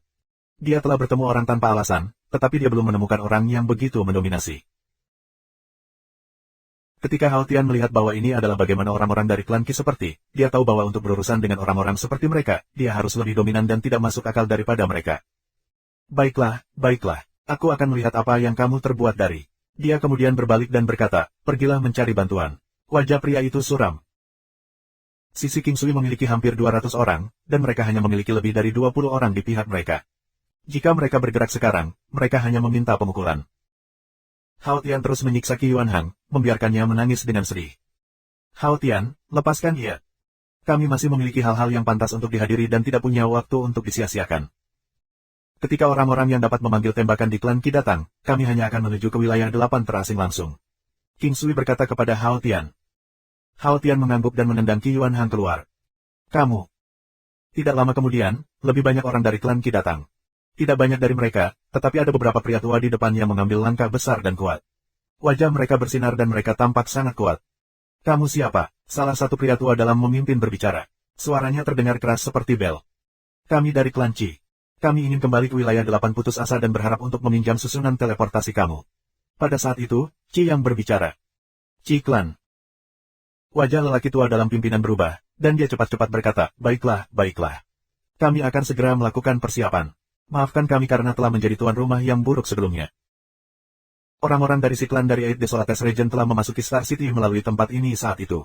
Dia telah bertemu orang tanpa alasan, tetapi dia belum menemukan orang yang begitu mendominasi. Ketika Hao Tian melihat bahwa ini adalah bagaimana orang-orang dari klan Qi seperti, dia tahu bahwa untuk berurusan dengan orang-orang seperti mereka, dia harus lebih dominan dan tidak masuk akal daripada mereka. Baiklah, baiklah, aku akan melihat apa yang kamu terbuat dari. Dia kemudian berbalik dan berkata, pergilah mencari bantuan. Wajah pria itu suram. Sisi King Sui memiliki hampir 200 orang, dan mereka hanya memiliki lebih dari 20 orang di pihak mereka. Jika mereka bergerak sekarang, mereka hanya meminta pemukulan. Hao Tian terus menyiksa Qi Yuanhang, membiarkannya menangis dengan sedih. Hao Tian, lepaskan dia. Kami masih memiliki hal-hal yang pantas untuk dihadiri dan tidak punya waktu untuk disia-siakan. Ketika orang-orang yang dapat memanggil tembakan di klan Qi datang, kami hanya akan menuju ke wilayah 8 terasing langsung. King Sui berkata kepada Hao Tian. Hao Tian mengangguk dan menendang Qi Yuanhang keluar. Kamu. Tidak lama kemudian, lebih banyak orang dari klan Qi datang. Tidak banyak dari mereka, tetapi ada beberapa pria tua di depan yang mengambil langkah besar dan kuat. Wajah mereka bersinar dan mereka tampak sangat kuat. Kamu siapa? Salah satu pria tua dalam memimpin berbicara. Suaranya terdengar keras seperti bel. Kami dari klan Qi. Kami ingin kembali ke wilayah 8 putus asa dan berharap untuk meminjam susunan teleportasi kamu. Pada saat itu, Qi yang berbicara. Qi Clan. Wajah lelaki tua dalam pimpinan berubah, dan dia cepat-cepat berkata, baiklah, baiklah. Kami akan segera melakukan persiapan. Maafkan kami karena telah menjadi tuan rumah yang buruk sebelumnya. Orang-orang dari si klan dari Eight Desolates Region telah memasuki Star City melalui tempat ini saat itu.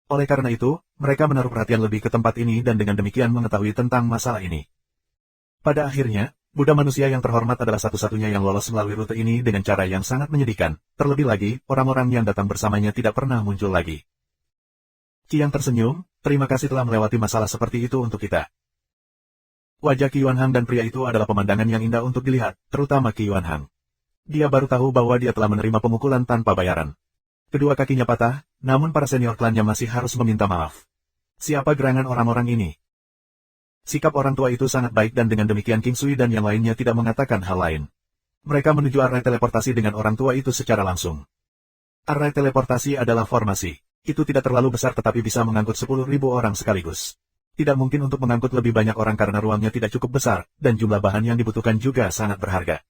Oleh karena itu, mereka menaruh perhatian lebih ke tempat ini dan dengan demikian mengetahui tentang masalah ini. Pada akhirnya, Buddha manusia yang terhormat adalah satu-satunya yang lolos melalui rute ini dengan cara yang sangat menyedihkan. Terlebih lagi, orang-orang yang datang bersamanya tidak pernah muncul lagi. Qi yang tersenyum, terima kasih telah melewati masalah seperti itu untuk kita. Wajah Qi Yuanhang dan pria itu adalah pemandangan yang indah untuk dilihat, terutama Qi Yuanhang. Dia baru tahu bahwa dia telah menerima pemukulan tanpa bayaran. Kedua kakinya patah, namun para senior klannya masih harus meminta maaf. Siapa gerangan orang-orang ini? Sikap orang tua itu sangat baik dan dengan demikian King Sui dan yang lainnya tidak mengatakan hal lain. Mereka menuju area teleportasi dengan orang tua itu secara langsung. Array teleportasi adalah formasi. Itu tidak terlalu besar tetapi bisa mengangkut 10.000 orang sekaligus. Tidak mungkin untuk mengangkut lebih banyak orang karena ruangnya tidak cukup besar, dan jumlah bahan yang dibutuhkan juga sangat berharga.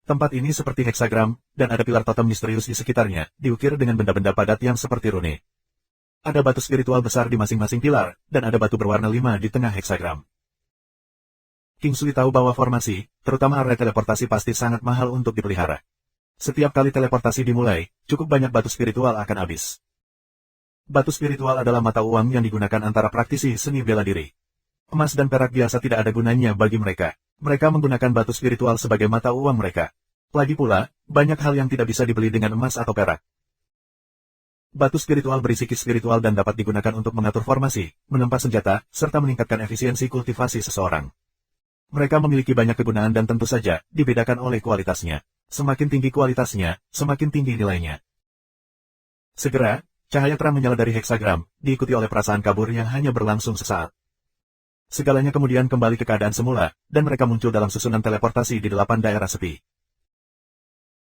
Tempat ini seperti heksagram, dan ada pilar totem misterius di sekitarnya, diukir dengan benda-benda padat yang seperti rune. Ada batu spiritual besar di masing-masing pilar, dan ada batu berwarna 5 di tengah heksagram. King Sui tahu bahwa formasi, terutama array teleportasi pasti sangat mahal untuk dipelihara. Setiap kali teleportasi dimulai, cukup banyak batu spiritual akan habis. Batu spiritual adalah mata uang yang digunakan antara praktisi seni bela diri. Emas dan perak biasa tidak ada gunanya bagi mereka. Mereka menggunakan batu spiritual sebagai mata uang mereka. Lagi pula, banyak hal yang tidak bisa dibeli dengan emas atau perak. Batu spiritual berisi ki spiritual dan dapat digunakan untuk mengatur formasi, menempa senjata, serta meningkatkan efisiensi kultivasi seseorang. Mereka memiliki banyak kegunaan dan tentu saja, dibedakan oleh kualitasnya. Semakin tinggi kualitasnya, semakin tinggi nilainya. Segera, cahaya terang menyala dari heksagram, diikuti oleh perasaan kabur yang hanya berlangsung sesaat. Segalanya kemudian kembali ke keadaan semula, dan mereka muncul dalam susunan teleportasi di 8 daerah sepi.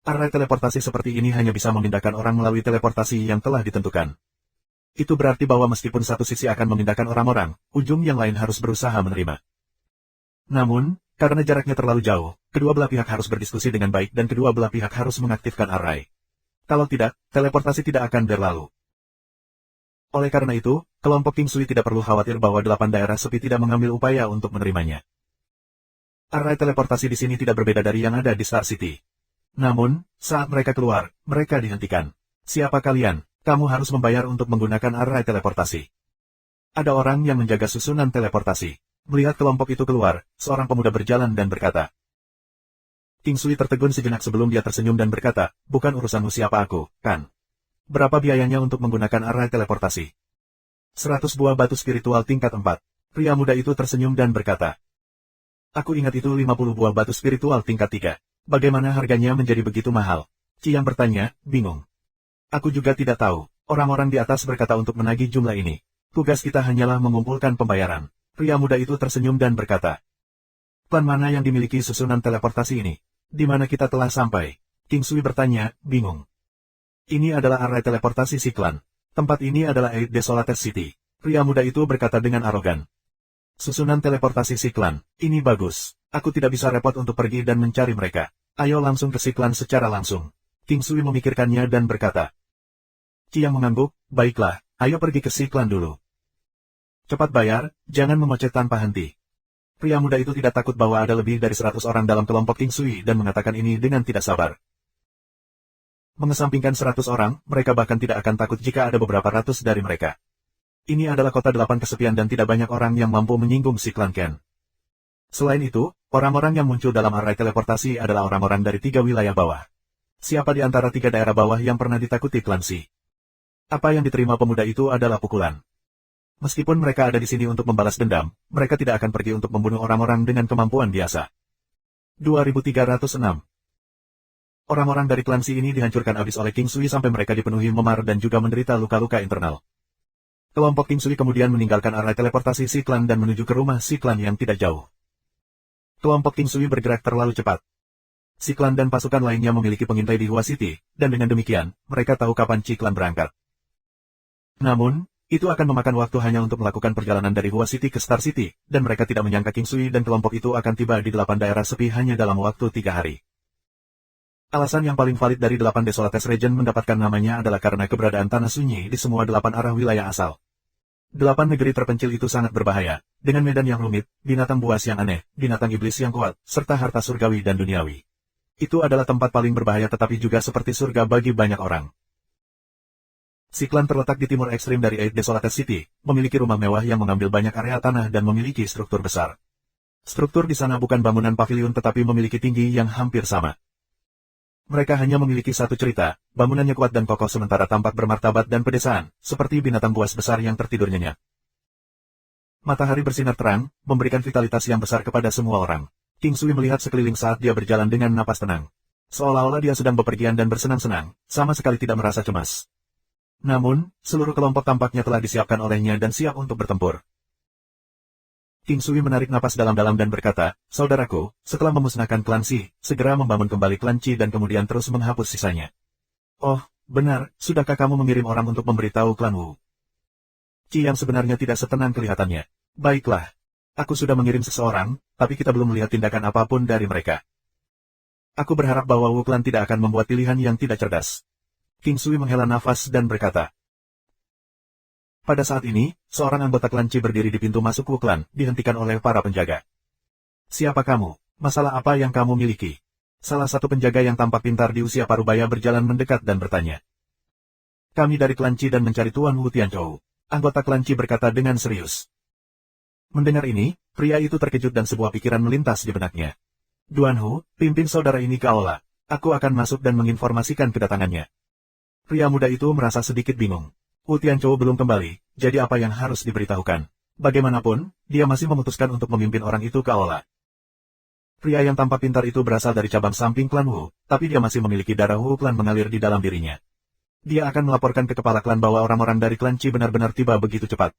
Array teleportasi seperti ini hanya bisa memindahkan orang melalui teleportasi yang telah ditentukan. Itu berarti bahwa meskipun satu sisi akan memindahkan orang-orang, ujung yang lain harus berusaha menerima. Namun, karena jaraknya terlalu jauh, kedua belah pihak harus berdiskusi dengan baik dan kedua belah pihak harus mengaktifkan array. Kalau tidak, teleportasi tidak akan berlalu. Oleh karena itu, kelompok King Sui tidak perlu khawatir bahwa 8 daerah sepi tidak mengambil upaya untuk menerimanya. Array teleportasi di sini tidak berbeda dari yang ada di Star City. Namun, saat mereka keluar, mereka dihentikan. Siapa kalian? Kamu harus membayar untuk menggunakan array teleportasi. Ada orang yang menjaga susunan teleportasi. Melihat kelompok itu keluar, seorang pemuda berjalan dan berkata. King Sui tertegun sejenak sebelum dia tersenyum dan berkata, bukan urusanmu siapa aku, kan? Berapa biayanya untuk menggunakan array teleportasi? 100 buah batu spiritual tingkat 4. Pria muda itu tersenyum dan berkata. Aku ingat itu 50 buah batu spiritual tingkat 3. Bagaimana harganya menjadi begitu mahal? Ciang bertanya, bingung. Aku juga tidak tahu. Orang-orang di atas berkata untuk menagih jumlah ini. Tugas kita hanyalah mengumpulkan pembayaran. Pria muda itu tersenyum dan berkata. Klan mana yang dimiliki susunan teleportasi ini? Di mana kita telah sampai? King Sui bertanya, bingung. Ini adalah array teleportasi si klan. Tempat ini adalah Eight Desolated City. Pria muda itu berkata dengan arogan. Susunan teleportasi si klan, ini bagus. Aku tidak bisa repot untuk pergi dan mencari mereka. Ayo langsung ke si klan secara langsung. King Sui memikirkannya dan berkata. Ciang mengangguk, baiklah, ayo pergi ke si klan dulu. Cepat bayar, jangan memocet tanpa henti. Pria muda itu tidak takut bahwa ada lebih dari 100 orang dalam kelompok King Sui dan mengatakan ini dengan tidak sabar. Mengesampingkan 100 orang, mereka bahkan tidak akan takut jika ada beberapa ratus dari mereka. Ini adalah kota 8 kesepian dan tidak banyak orang yang mampu menyinggung si klan Ken. Selain itu, orang-orang yang muncul dalam array teleportasi adalah orang-orang dari 3 wilayah bawah. Siapa di antara 3 daerah bawah yang pernah ditakuti klan Si? Apa yang diterima pemuda itu adalah pukulan. Meskipun mereka ada di sini untuk membalas dendam, mereka tidak akan pergi untuk membunuh orang-orang dengan kemampuan biasa. 2306. Orang-orang dari klan Si ini dihancurkan habis oleh King Sui sampai mereka dipenuhi memar dan juga menderita luka-luka internal. Kelompok King Sui kemudian meninggalkan array teleportasi si klan dan menuju ke rumah si klan yang tidak jauh. Kelompok King Sui bergerak terlalu cepat. Si klan dan pasukan lainnya memiliki pengintai di Hua City, dan dengan demikian, mereka tahu kapan si klan berangkat. Namun, itu akan memakan waktu hanya untuk melakukan perjalanan dari Hua City ke Star City, dan mereka tidak menyangka King Sui dan kelompok itu akan tiba di 8 daerah sepi hanya dalam waktu 3 hari. Alasan yang paling valid dari 8 Desolates Region mendapatkan namanya adalah karena keberadaan tanah sunyi di semua 8 arah wilayah asal. 8 negeri terpencil itu sangat berbahaya, dengan medan yang rumit, binatang buas yang aneh, binatang iblis yang kuat, serta harta surgawi dan duniawi. Itu adalah tempat paling berbahaya tetapi juga seperti surga bagi banyak orang. Si klan terletak di timur ekstrim dari Eight Desolated City, memiliki rumah mewah yang mengambil banyak area tanah dan memiliki struktur besar. Struktur di sana bukan bangunan pavilion tetapi memiliki tinggi yang hampir sama. Mereka hanya memiliki satu cerita, bangunannya kuat dan kokoh sementara tampak bermartabat dan pedesaan, seperti binatang buas besar yang tertidur nyenyak. Matahari bersinar terang, memberikan vitalitas yang besar kepada semua orang. King Sui melihat sekeliling saat dia berjalan dengan napas tenang. Seolah-olah dia sedang bepergian dan bersenang-senang, sama sekali tidak merasa cemas. Namun, seluruh kelompok tampaknya telah disiapkan olehnya dan siap untuk bertempur. King Sui menarik napas dalam-dalam dan berkata, saudaraku, setelah memusnahkan klan Si, segera membangun kembali klan Qi dan kemudian terus menghapus sisanya. Oh, benar, sudahkah kamu mengirim orang untuk memberitahu klan Wu? Qi yang sebenarnya tidak setenang kelihatannya. Baiklah. Aku sudah mengirim seseorang, tapi kita belum melihat tindakan apapun dari mereka. Aku berharap bahwa Wu Clan tidak akan membuat pilihan yang tidak cerdas. King Sui menghela nafas dan berkata. Pada saat ini, seorang anggota klan Qi berdiri di pintu masuk Wu Clan, dihentikan oleh para penjaga. Siapa kamu? Masalah apa yang kamu miliki? Salah satu penjaga yang tampak pintar di usia parubaya berjalan mendekat dan bertanya. Kami dari klan Qi dan mencari Tuan Wu Tianzhou. Anggota klan Qi berkata dengan serius. Mendengar ini, pria itu terkejut dan sebuah pikiran melintas di benaknya. Duan Hu, pimpin saudara ini ke aula. Aku akan masuk dan menginformasikan kedatangannya. Pria muda itu merasa sedikit bingung. Wu Tianzhou belum kembali, jadi apa yang harus diberitahukan? Bagaimanapun, dia masih memutuskan untuk memimpin orang itu ke aula. Pria yang tampak pintar itu berasal dari cabang samping klan Wu, tapi dia masih memiliki darah Wu Clan mengalir di dalam dirinya. Dia akan melaporkan ke kepala klan bahwa orang-orang dari klan Qi benar-benar tiba begitu cepat.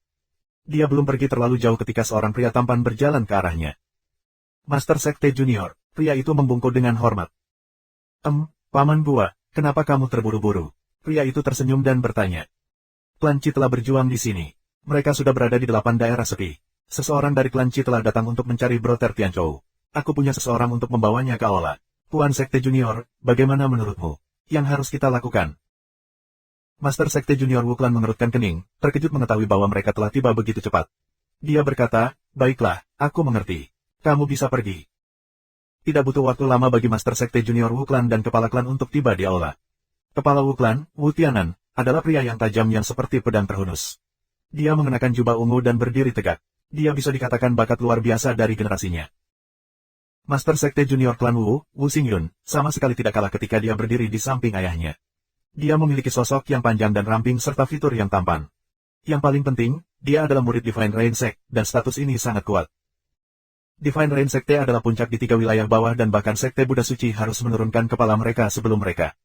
Dia belum pergi terlalu jauh ketika seorang pria tampan berjalan ke arahnya. Master Sekte Junior, pria itu membungkuk dengan hormat. Paman Bua, kenapa kamu terburu-buru? Pria itu tersenyum dan bertanya. Klan Qi telah berjuang di sini. Mereka sudah berada di 8 daerah sepi. Seseorang dari klan Qi telah datang untuk mencari Brother Tianzhou. Aku punya seseorang untuk membawanya ke aula. Tuan Sekte Junior, bagaimana menurutmu? Yang harus kita lakukan? Master Sekte Junior Wu Clan mengerutkan kening, terkejut mengetahui bahwa mereka telah tiba begitu cepat. Dia berkata, baiklah, aku mengerti. Kamu bisa pergi. Tidak butuh waktu lama bagi Master Sekte Junior Wu Clan dan kepala klan untuk tiba di aula. Kepala Wu Clan, Wu Tianan, adalah pria yang tajam yang seperti pedang terhunus. Dia mengenakan jubah ungu dan berdiri tegak. Dia bisa dikatakan bakat luar biasa dari generasinya. Master Sekte Junior Klan Wu, Wu Xingyun, sama sekali tidak kalah ketika dia berdiri di samping ayahnya. Dia memiliki sosok yang panjang dan ramping serta fitur yang tampan. Yang paling penting, dia adalah murid Divine Rain Sect, dan status ini sangat kuat. Divine Rain Sekte adalah puncak di 3 wilayah bawah dan bahkan Sekte Buddha Suci harus menurunkan kepala mereka sebelum mereka.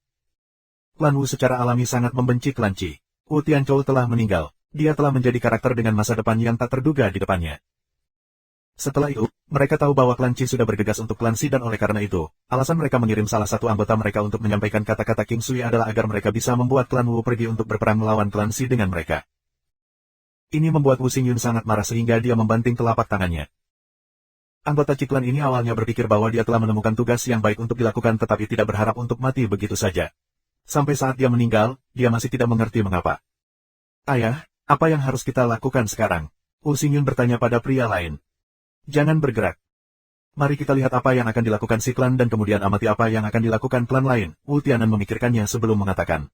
Klan Wu secara alami sangat membenci klan Qi. Wu Tianzhou telah meninggal. Dia telah menjadi karakter dengan masa depan yang tak terduga di depannya. Setelah itu, mereka tahu bahwa klan Qi sudah bergegas untuk klan Xi dan oleh karena itu, alasan mereka mengirim salah satu anggota mereka untuk menyampaikan kata-kata King Sui adalah agar mereka bisa membuat klan Wu pergi untuk berperang melawan klan Xi dengan mereka. Ini membuat Wu Xingyun sangat marah sehingga dia membanting telapak tangannya. Anggota Qi klan ini awalnya berpikir bahwa dia telah menemukan tugas yang baik untuk dilakukan tetapi tidak berharap untuk mati begitu saja. Sampai saat dia meninggal, dia masih tidak mengerti mengapa. Ayah, apa yang harus kita lakukan sekarang? Wu Xingyun bertanya pada pria lain. Jangan bergerak. Mari kita lihat apa yang akan dilakukan si klan dan kemudian amati apa yang akan dilakukan klan lain. Wu Tianan memikirkannya sebelum mengatakan.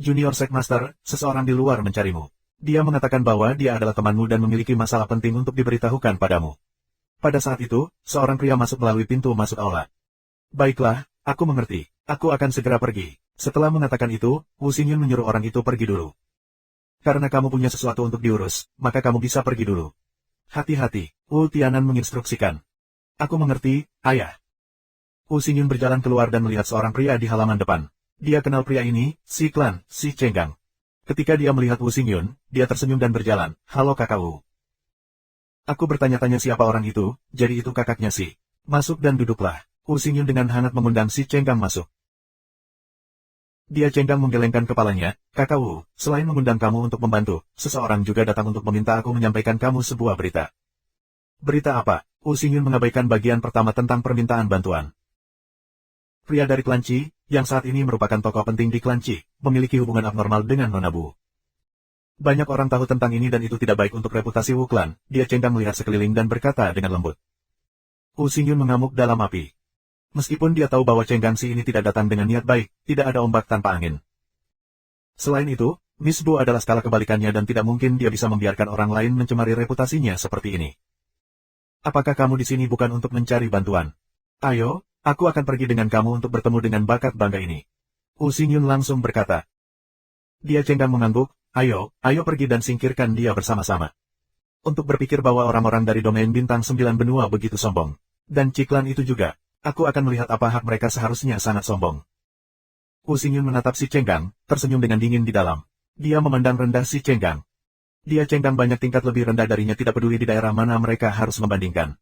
Junior Sect Master, seseorang di luar mencarimu. Dia mengatakan bahwa dia adalah temanmu dan memiliki masalah penting untuk diberitahukan padamu. Pada saat itu, seorang pria masuk melalui pintu masuk aula. Baiklah, aku mengerti. Aku akan segera pergi. Setelah mengatakan itu, Wu Xingyun menyuruh orang itu pergi dulu. Karena kamu punya sesuatu untuk diurus, maka kamu bisa pergi dulu. Hati-hati, Wu Tianan menginstruksikan. Aku mengerti, ayah. Wu Xingyun berjalan keluar dan melihat seorang pria di halaman depan. Dia kenal pria ini, si klan, si Chenggang. Ketika dia melihat Wu Xingyun, dia tersenyum dan berjalan, halo kakak Wu. Aku bertanya-tanya siapa orang itu, jadi itu kakaknya si. Masuk dan duduklah. Wu Xingyun dengan hangat mengundang si Chenggang masuk. Dia Chenggang menggelengkan kepalanya, kakak Wu, selain mengundang kamu untuk membantu, seseorang juga datang untuk meminta aku menyampaikan kamu sebuah berita. Berita apa? Wu Xingyun mengabaikan bagian pertama tentang permintaan bantuan. Pria dari klan Qi, yang saat ini merupakan tokoh penting di klan Qi, memiliki hubungan abnormal dengan Nona Bu. Banyak orang tahu tentang ini dan itu tidak baik untuk reputasi Wu Clan. Dia Chenggang melihat sekeliling dan berkata dengan lembut. Wu Xingyun mengamuk dalam api. Meskipun dia tahu bahwa Chenggang Si ini tidak datang dengan niat baik, tidak ada ombak tanpa angin. Selain itu, Miss Bu adalah skala kebalikannya dan tidak mungkin dia bisa membiarkan orang lain mencemari reputasinya seperti ini. Apakah kamu di sini bukan untuk mencari bantuan? Ayo, aku akan pergi dengan kamu untuk bertemu dengan bakat bangga ini. Wu Xingyun langsung berkata. Dia Chenggang mengangguk, ayo pergi dan singkirkan dia bersama-sama. Untuk berpikir bahwa orang-orang dari domain bintang 9 benua begitu sombong. Dan Ciklan itu juga. Aku akan melihat apa hak mereka seharusnya sangat sombong. Wu Xingyun menatap si Chenggang, tersenyum dengan dingin di dalam. Dia memandang rendah si Chenggang. Dia Chenggang banyak tingkat lebih rendah darinya tidak peduli di daerah mana mereka harus membandingkan.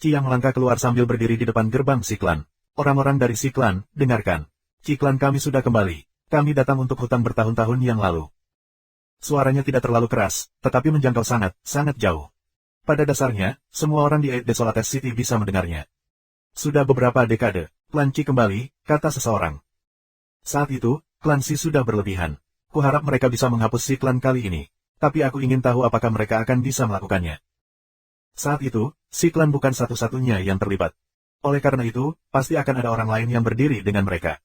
Qi yang melangkah keluar sambil berdiri di depan gerbang si klan. Orang-orang dari si klan, dengarkan. Ciklan kami sudah kembali. Kami datang untuk hutang bertahun-tahun yang lalu. Suaranya tidak terlalu keras, tetapi menjangkau sangat jauh. Pada dasarnya, semua orang di Eight Desolates City bisa mendengarnya. Sudah beberapa dekade, klan Qi kembali, kata seseorang. Saat itu, klan Qi sudah berlebihan. Kuharap mereka bisa menghapus si klan kali ini. Tapi aku ingin tahu apakah mereka akan bisa melakukannya. Saat itu, si klan bukan satu-satunya yang terlibat. Oleh karena itu, pasti akan ada orang lain yang berdiri dengan mereka.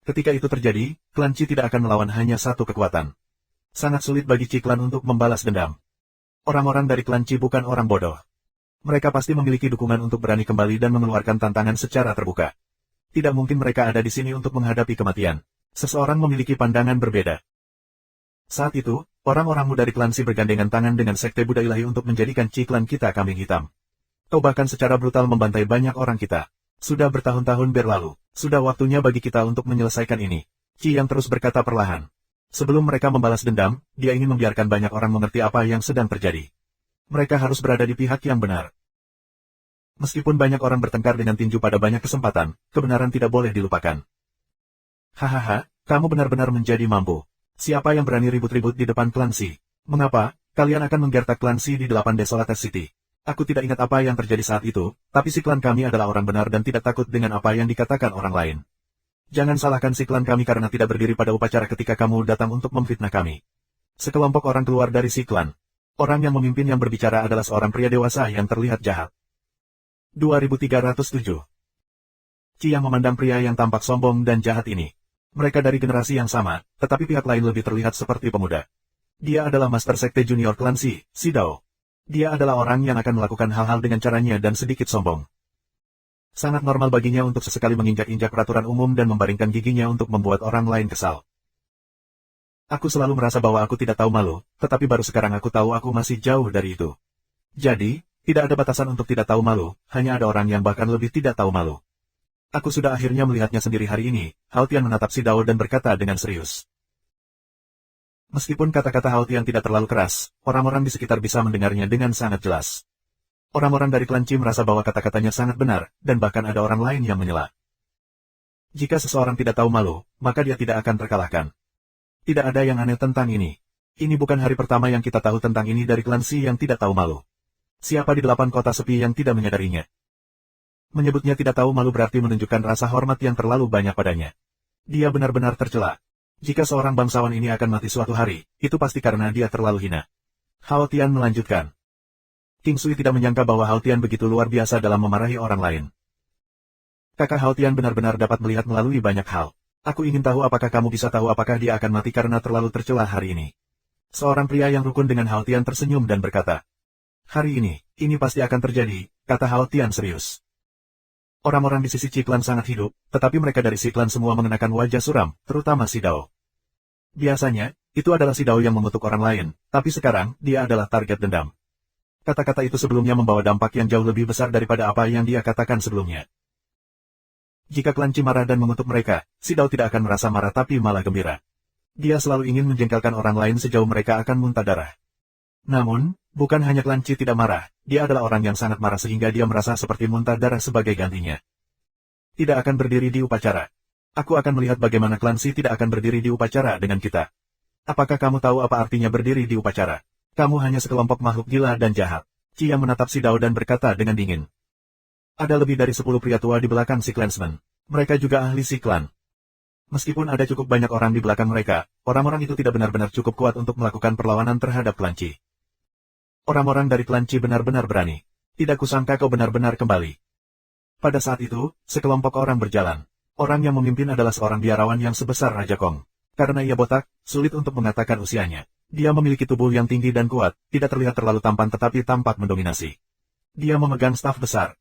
Ketika itu terjadi, klan Qi tidak akan melawan hanya satu kekuatan. Sangat sulit bagi Qi klan untuk membalas dendam. Orang-orang dari klan Qi bukan orang bodoh. Mereka pasti memiliki dukungan untuk berani kembali dan mengeluarkan tantangan secara terbuka. Tidak mungkin mereka ada di sini untuk menghadapi kematian. Seseorang memiliki pandangan berbeda. Saat itu, orang-orang muda dari klan Qi bergandengan tangan dengan Sekte Buddha Ilahi untuk menjadikan Qi klan kita kambing hitam. Kau bahkan secara brutal membantai banyak orang kita. Sudah bertahun-tahun berlalu. Sudah waktunya bagi kita untuk menyelesaikan ini. Qi yang terus berkata perlahan. Sebelum mereka membalas dendam, dia ingin membiarkan banyak orang mengerti apa yang sedang terjadi. Mereka harus berada di pihak yang benar. Meskipun banyak orang bertengkar dengan tinju pada banyak kesempatan, kebenaran tidak boleh dilupakan. Hahaha, kamu benar-benar menjadi mampu. Siapa yang berani ribut-ribut di depan klan Qi? Mengapa, kalian akan menggertak klan Qi di 8 Desolates City? Aku tidak ingat apa yang terjadi saat itu, tapi si klan kami adalah orang benar dan tidak takut dengan apa yang dikatakan orang lain. Jangan salahkan si klan kami karena tidak berdiri pada upacara ketika kamu datang untuk memfitnah kami. Sekelompok orang keluar dari si klan. Orang yang memimpin yang berbicara adalah seorang pria dewasa yang terlihat jahat. 2307. Qi yang memandang pria yang tampak sombong dan jahat ini. Mereka dari generasi yang sama, tetapi pihak lain lebih terlihat seperti pemuda. Dia adalah Master Sekte Junior klan Qi, Dao. Dia adalah orang yang akan melakukan hal-hal dengan caranya dan sedikit sombong. Sangat normal baginya untuk sesekali menginjak-injak peraturan umum dan membaringkan giginya untuk membuat orang lain kesal. Aku selalu merasa bahwa aku tidak tahu malu, tetapi baru sekarang aku tahu aku masih jauh dari itu. Jadi, tidak ada batasan untuk tidak tahu malu, hanya ada orang yang bahkan lebih tidak tahu malu. Aku sudah akhirnya melihatnya sendiri hari ini. Hao Tian menatap Dao dan berkata dengan serius. Meskipun kata-kata Hao Tian tidak terlalu keras, orang-orang di sekitar bisa mendengarnya dengan sangat jelas. Orang-orang dari klan Qi merasa bahwa kata-katanya sangat benar, dan bahkan ada orang lain yang menyela. Jika seseorang tidak tahu malu, maka dia tidak akan terkalahkan. Tidak ada yang aneh tentang ini. Ini bukan hari pertama yang kita tahu tentang ini dari klan Qi yang tidak tahu malu. Siapa di 8 kota sepi yang tidak menyadarinya? Menyebutnya tidak tahu malu berarti menunjukkan rasa hormat yang terlalu banyak padanya. Dia benar-benar tercela. Jika seorang bangsawan ini akan mati suatu hari, itu pasti karena dia terlalu hina. Hao Tian melanjutkan. King Sui tidak menyangka bahwa Hao Tian begitu luar biasa dalam memarahi orang lain. Kakak Hao Tian benar-benar dapat melihat melalui banyak hal. Aku ingin tahu apakah kamu bisa tahu apakah dia akan mati karena terlalu tercela hari ini. Seorang pria yang rukun dengan Hao Tian tersenyum dan berkata. Hari ini pasti akan terjadi, kata Hao Tian serius. Orang-orang di sisi Qi klan sangat hidup, tetapi mereka dari si klan semua mengenakan wajah suram, terutama Dao. Biasanya, itu adalah Dao yang mengutuk orang lain, tapi sekarang, dia adalah target dendam. Kata-kata itu sebelumnya membawa dampak yang jauh lebih besar daripada apa yang dia katakan sebelumnya. Jika klan Qi marah dan mengutuk mereka, Dao tidak akan merasa marah tapi malah gembira. Dia selalu ingin menjengkelkan orang lain sejauh mereka akan muntah darah. Namun, bukan hanya klan Qi tidak marah, dia adalah orang yang sangat marah sehingga dia merasa seperti muntah darah sebagai gantinya. Tidak akan berdiri di upacara. Aku akan melihat bagaimana klan Qi tidak akan berdiri di upacara dengan kita. Apakah kamu tahu apa artinya berdiri di upacara? Kamu hanya sekelompok makhluk gila dan jahat. Qi yang menatap Dao dan berkata dengan dingin. Ada lebih dari 10 pria tua di belakang si clansman. Mereka juga ahli si klan. Meskipun ada cukup banyak orang di belakang mereka, orang-orang itu tidak benar-benar cukup kuat untuk melakukan perlawanan terhadap klan Qi. Orang-orang dari klan Qi benar-benar berani. Tidak kusangka kau benar-benar kembali. Pada saat itu, sekelompok orang berjalan. Orang yang memimpin adalah seorang biarawan yang sebesar Raja Kong. Karena ia botak, sulit untuk mengatakan usianya. Dia memiliki tubuh yang tinggi dan kuat, tidak terlihat terlalu tampan tetapi tampak mendominasi. Dia memegang staf besar.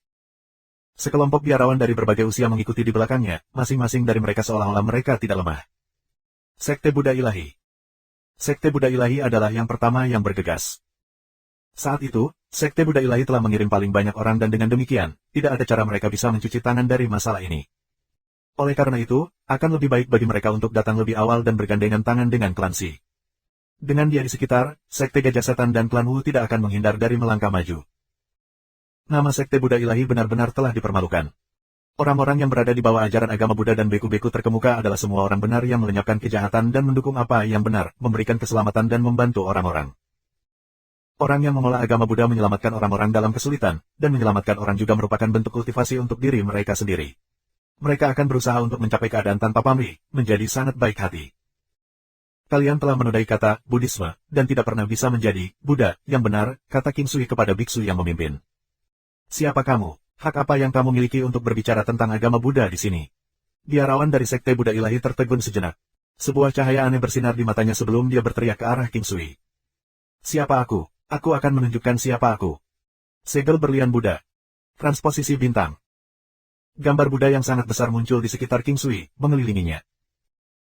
Sekelompok biarawan dari berbagai usia mengikuti di belakangnya, masing-masing dari mereka seolah-olah mereka tidak lemah. Sekte Buddha Ilahi. Sekte Buddha Ilahi adalah yang pertama yang bergegas. Saat itu, Sekte Buddha Ilahi telah mengirim paling banyak orang dan dengan demikian, tidak ada cara mereka bisa mencuci tangan dari masalah ini. Oleh karena itu, akan lebih baik bagi mereka untuk datang lebih awal dan bergandengan tangan dengan klan Qi. Dengan dia di sekitar, Sekte Gajah Setan dan klan Wu tidak akan menghindar dari melangkah maju. Nama Sekte Buddha Ilahi benar-benar telah dipermalukan. Orang-orang yang berada di bawah ajaran agama Buddha dan beku-beku terkemuka adalah semua orang benar yang melenyapkan kejahatan dan mendukung apa yang benar, memberikan keselamatan dan membantu orang-orang. Orang yang mengolah agama Buddha menyelamatkan orang-orang dalam kesulitan, dan menyelamatkan orang juga merupakan bentuk kultivasi untuk diri mereka sendiri. Mereka akan berusaha untuk mencapai keadaan tanpa pamrih, menjadi sangat baik hati. Kalian telah menodai kata Buddhisme, dan tidak pernah bisa menjadi Buddha yang benar, kata King Sui kepada biksu yang memimpin. Siapa kamu? Hak apa yang kamu miliki untuk berbicara tentang agama Buddha di sini? Biarawan dari Sekte Buddha Ilahi tertegun sejenak. Sebuah cahaya aneh bersinar di matanya sebelum dia berteriak ke arah King Sui. Siapa aku? Aku akan menunjukkan siapa aku. Segel berlian Buddha. Transposisi bintang. Gambar Buddha yang sangat besar muncul di sekitar King Sui, mengelilinginya.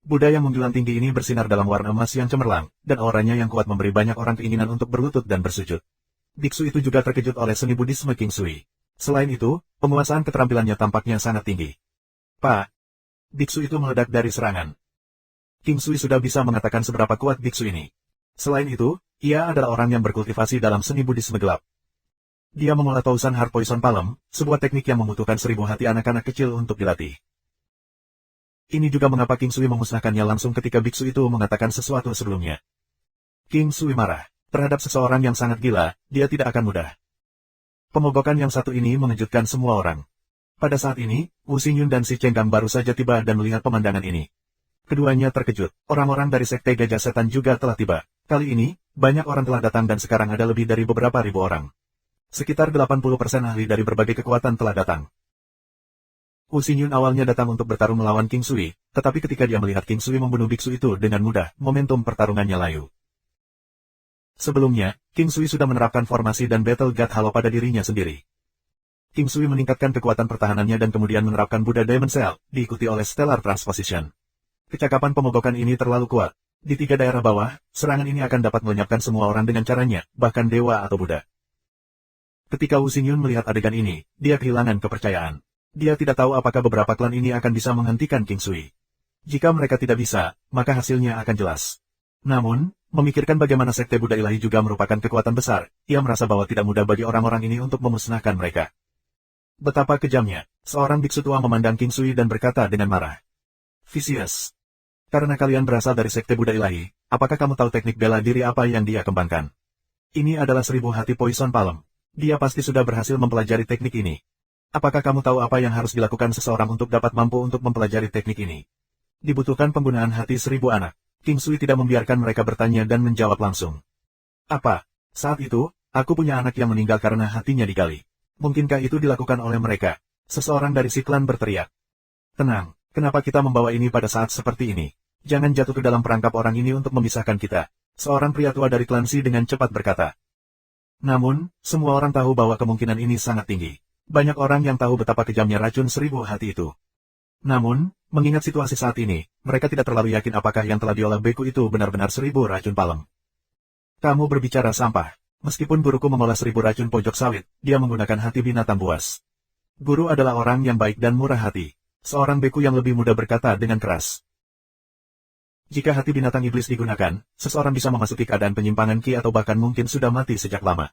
Buddha yang menjulang tinggi ini bersinar dalam warna emas yang cemerlang, dan auranya yang kuat memberi banyak orang keinginan untuk berlutut dan bersujud. Biksu itu juga terkejut oleh seni Buddhisme King Sui. Selain itu, penguasaan keterampilannya tampaknya sangat tinggi. Pak! Biksu itu meledak dari serangan. King Sui sudah bisa mengatakan seberapa kuat biksu ini. Selain itu, ia adalah orang yang berkultivasi dalam seni Buddhisme gelap. Dia mengolah Thousand Heart Poison Palm, sebuah teknik yang membutuhkan 1000 hati anak-anak kecil untuk dilatih. Ini juga mengapa King Sui memusnahkannya langsung ketika biksu itu mengatakan sesuatu sebelumnya. King Sui marah. Terhadap seseorang yang sangat gila, dia tidak akan mudah. Pemogokan yang satu ini mengejutkan semua orang. Pada saat ini, Wu Xingyun dan Si Chenggang baru saja tiba dan melihat pemandangan ini. Keduanya terkejut. Orang-orang dari Sekte Gajah Setan juga telah tiba. Kali ini, banyak orang telah datang dan sekarang ada lebih dari beberapa ribu orang. Sekitar 80% ahli dari berbagai kekuatan telah datang. Wu Xingyun awalnya datang untuk bertarung melawan King Sui, tetapi ketika dia melihat King Sui membunuh biksu itu dengan mudah, momentum pertarungannya layu. Sebelumnya, King Sui sudah menerapkan formasi dan Battle God Halo pada dirinya sendiri. King Sui meningkatkan kekuatan pertahanannya dan kemudian menerapkan Buddha Diamond Cell, diikuti oleh Stellar Transposition. Kecakapan pemogokan ini terlalu kuat. Di 3 daerah bawah, serangan ini akan dapat melenyapkan semua orang dengan caranya, bahkan dewa atau Buddha. Ketika Wu Xingyun melihat adegan ini, dia kehilangan kepercayaan. Dia tidak tahu apakah beberapa klan ini akan bisa menghentikan King Sui. Jika mereka tidak bisa, maka hasilnya akan jelas. Namun, memikirkan bagaimana Sekte Buddha Ilahi juga merupakan kekuatan besar, ia merasa bahwa tidak mudah bagi orang-orang ini untuk memusnahkan mereka. Betapa kejamnya, seorang biksu tua memandang King Sui dan berkata dengan marah. Vicious. Karena kalian berasal dari Sekte Buddha Ilahi, apakah kamu tahu teknik bela diri apa yang dia kembangkan? Ini adalah 1000 hati Poison Palm. Dia pasti sudah berhasil mempelajari teknik ini. Apakah kamu tahu apa yang harus dilakukan seseorang untuk dapat mampu untuk mempelajari teknik ini? Dibutuhkan penggunaan hati 1000 anak. King Sui tidak membiarkan mereka bertanya dan menjawab langsung. Apa? Saat itu, aku punya anak yang meninggal karena hatinya digali. Mungkinkah itu dilakukan oleh mereka? Seseorang dari si klan berteriak. Tenang, kenapa kita membawa ini pada saat seperti ini? Jangan jatuh ke dalam perangkap orang ini untuk memisahkan kita. Seorang pria tua dari klan Si dengan cepat berkata. Namun, semua orang tahu bahwa kemungkinan ini sangat tinggi. Banyak orang yang tahu betapa kejamnya racun 1000 hati itu. Namun, mengingat situasi saat ini, mereka tidak terlalu yakin apakah yang telah diolah beku itu benar-benar 1000 racun palem. Kamu berbicara sampah. Meskipun guruku mengolah 1000 racun pojok sawit, dia menggunakan hati binatang buas. Guru adalah orang yang baik dan murah hati. Seorang beku yang lebih muda berkata dengan keras. Jika hati binatang iblis digunakan, seseorang bisa memasuki keadaan penyimpangan ki atau bahkan mungkin sudah mati sejak lama.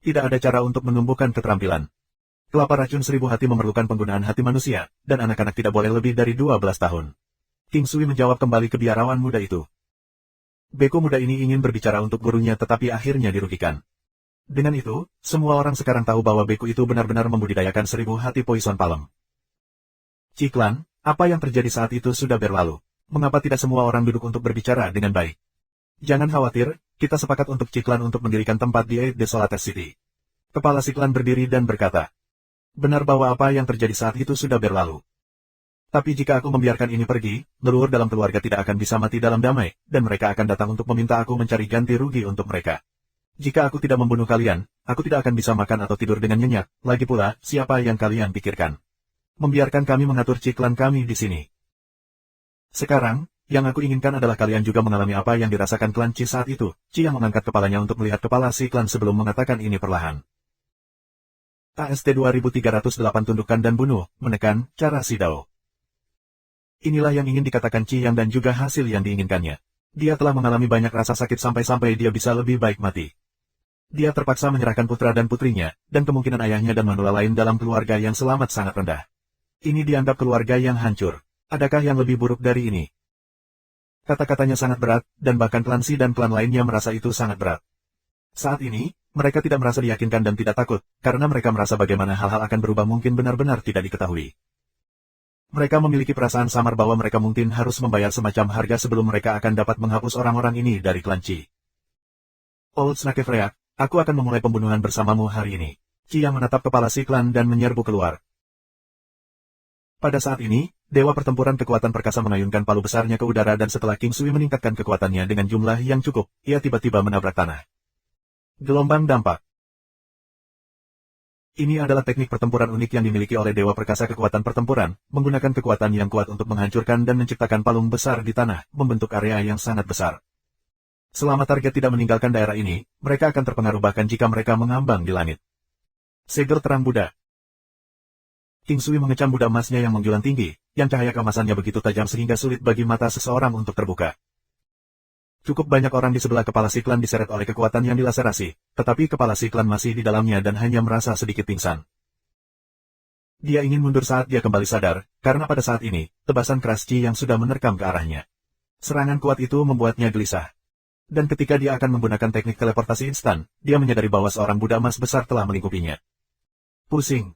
Tidak ada cara untuk menumbuhkan keterampilan. Kelapa racun 1000 hati memerlukan penggunaan hati manusia, dan anak-anak tidak boleh lebih dari 12 tahun. King Sui menjawab kembali ke biarawan muda itu. Beku muda ini ingin berbicara untuk gurunya tetapi akhirnya dirugikan. Dengan itu, semua orang sekarang tahu bahwa beku itu benar-benar membudidayakan 1000 hati Poison Palm. Ciklan, apa yang terjadi saat itu sudah berlalu. Mengapa tidak semua orang duduk untuk berbicara dengan baik? Jangan khawatir, kita sepakat untuk Ciklan untuk mendirikan tempat di Eight Desolated City. Kepala Ciklan berdiri dan berkata. Benar bahwa apa yang terjadi saat itu sudah berlalu. Tapi jika aku membiarkan ini pergi, leluhur dalam keluarga tidak akan bisa mati dalam damai, dan mereka akan datang untuk meminta aku mencari ganti rugi untuk mereka. Jika aku tidak membunuh kalian, aku tidak akan bisa makan atau tidur dengan nyenyak, lagi pula, siapa yang kalian pikirkan? Membiarkan kami mengatur Ciklan kami di sini. Sekarang, yang aku inginkan adalah kalian juga mengalami apa yang dirasakan klan Ci saat itu. Ci yang mengangkat kepalanya untuk melihat kepala si klan sebelum mengatakan ini perlahan. AST 2308 tundukkan dan bunuh, menekan, cara Sidao. Inilah yang ingin dikatakan Ci Yang dan juga hasil yang diinginkannya. Dia telah mengalami banyak rasa sakit sampai-sampai dia bisa lebih baik mati. Dia terpaksa menyerahkan putra dan putrinya, dan kemungkinan ayahnya dan manula lain dalam keluarga yang selamat sangat rendah. Ini dianggap keluarga yang hancur. Adakah yang lebih buruk dari ini? Kata-katanya sangat berat, dan bahkan klan Si dan klan lainnya merasa itu sangat berat. Saat ini, mereka tidak merasa diyakinkan dan tidak takut, karena mereka merasa bagaimana hal-hal akan berubah mungkin benar-benar tidak diketahui. Mereka memiliki perasaan samar bahwa mereka mungkin harus membayar semacam harga sebelum mereka akan dapat menghapus orang-orang ini dari klan Qi. Old Snakefreak, aku akan memulai pembunuhan bersamamu hari ini. Qi yang menatap kepala si klan dan menyerbu keluar. Pada saat ini, Dewa Pertempuran Kekuatan Perkasa mengayunkan palu besarnya ke udara dan setelah King Sui meningkatkan kekuatannya dengan jumlah yang cukup, ia tiba-tiba menabrak tanah. Gelombang dampak. Ini adalah teknik pertempuran unik yang dimiliki oleh Dewa Perkasa Kekuatan Pertempuran, menggunakan kekuatan yang kuat untuk menghancurkan dan menciptakan palung besar di tanah, membentuk area yang sangat besar. Selama target tidak meninggalkan daerah ini, mereka akan terpengaruh bahkan jika mereka mengambang di langit. Segel terang Buddha. King Sui mengecam Buddha emasnya yang menjulang tinggi, yang cahaya keemasannya begitu tajam sehingga sulit bagi mata seseorang untuk terbuka. Cukup banyak orang di sebelah kepala si klan diseret oleh kekuatan yang dilaserasi, tetapi kepala si klan masih di dalamnya dan hanya merasa sedikit pingsan. Dia ingin mundur saat dia kembali sadar, karena pada saat ini, tebasan keras Qi yang sudah menerkam ke arahnya. Serangan kuat itu membuatnya gelisah. Dan ketika dia akan menggunakan teknik teleportasi instan, dia menyadari bahwa seorang Buddha emas besar telah melingkupinya. Pusing.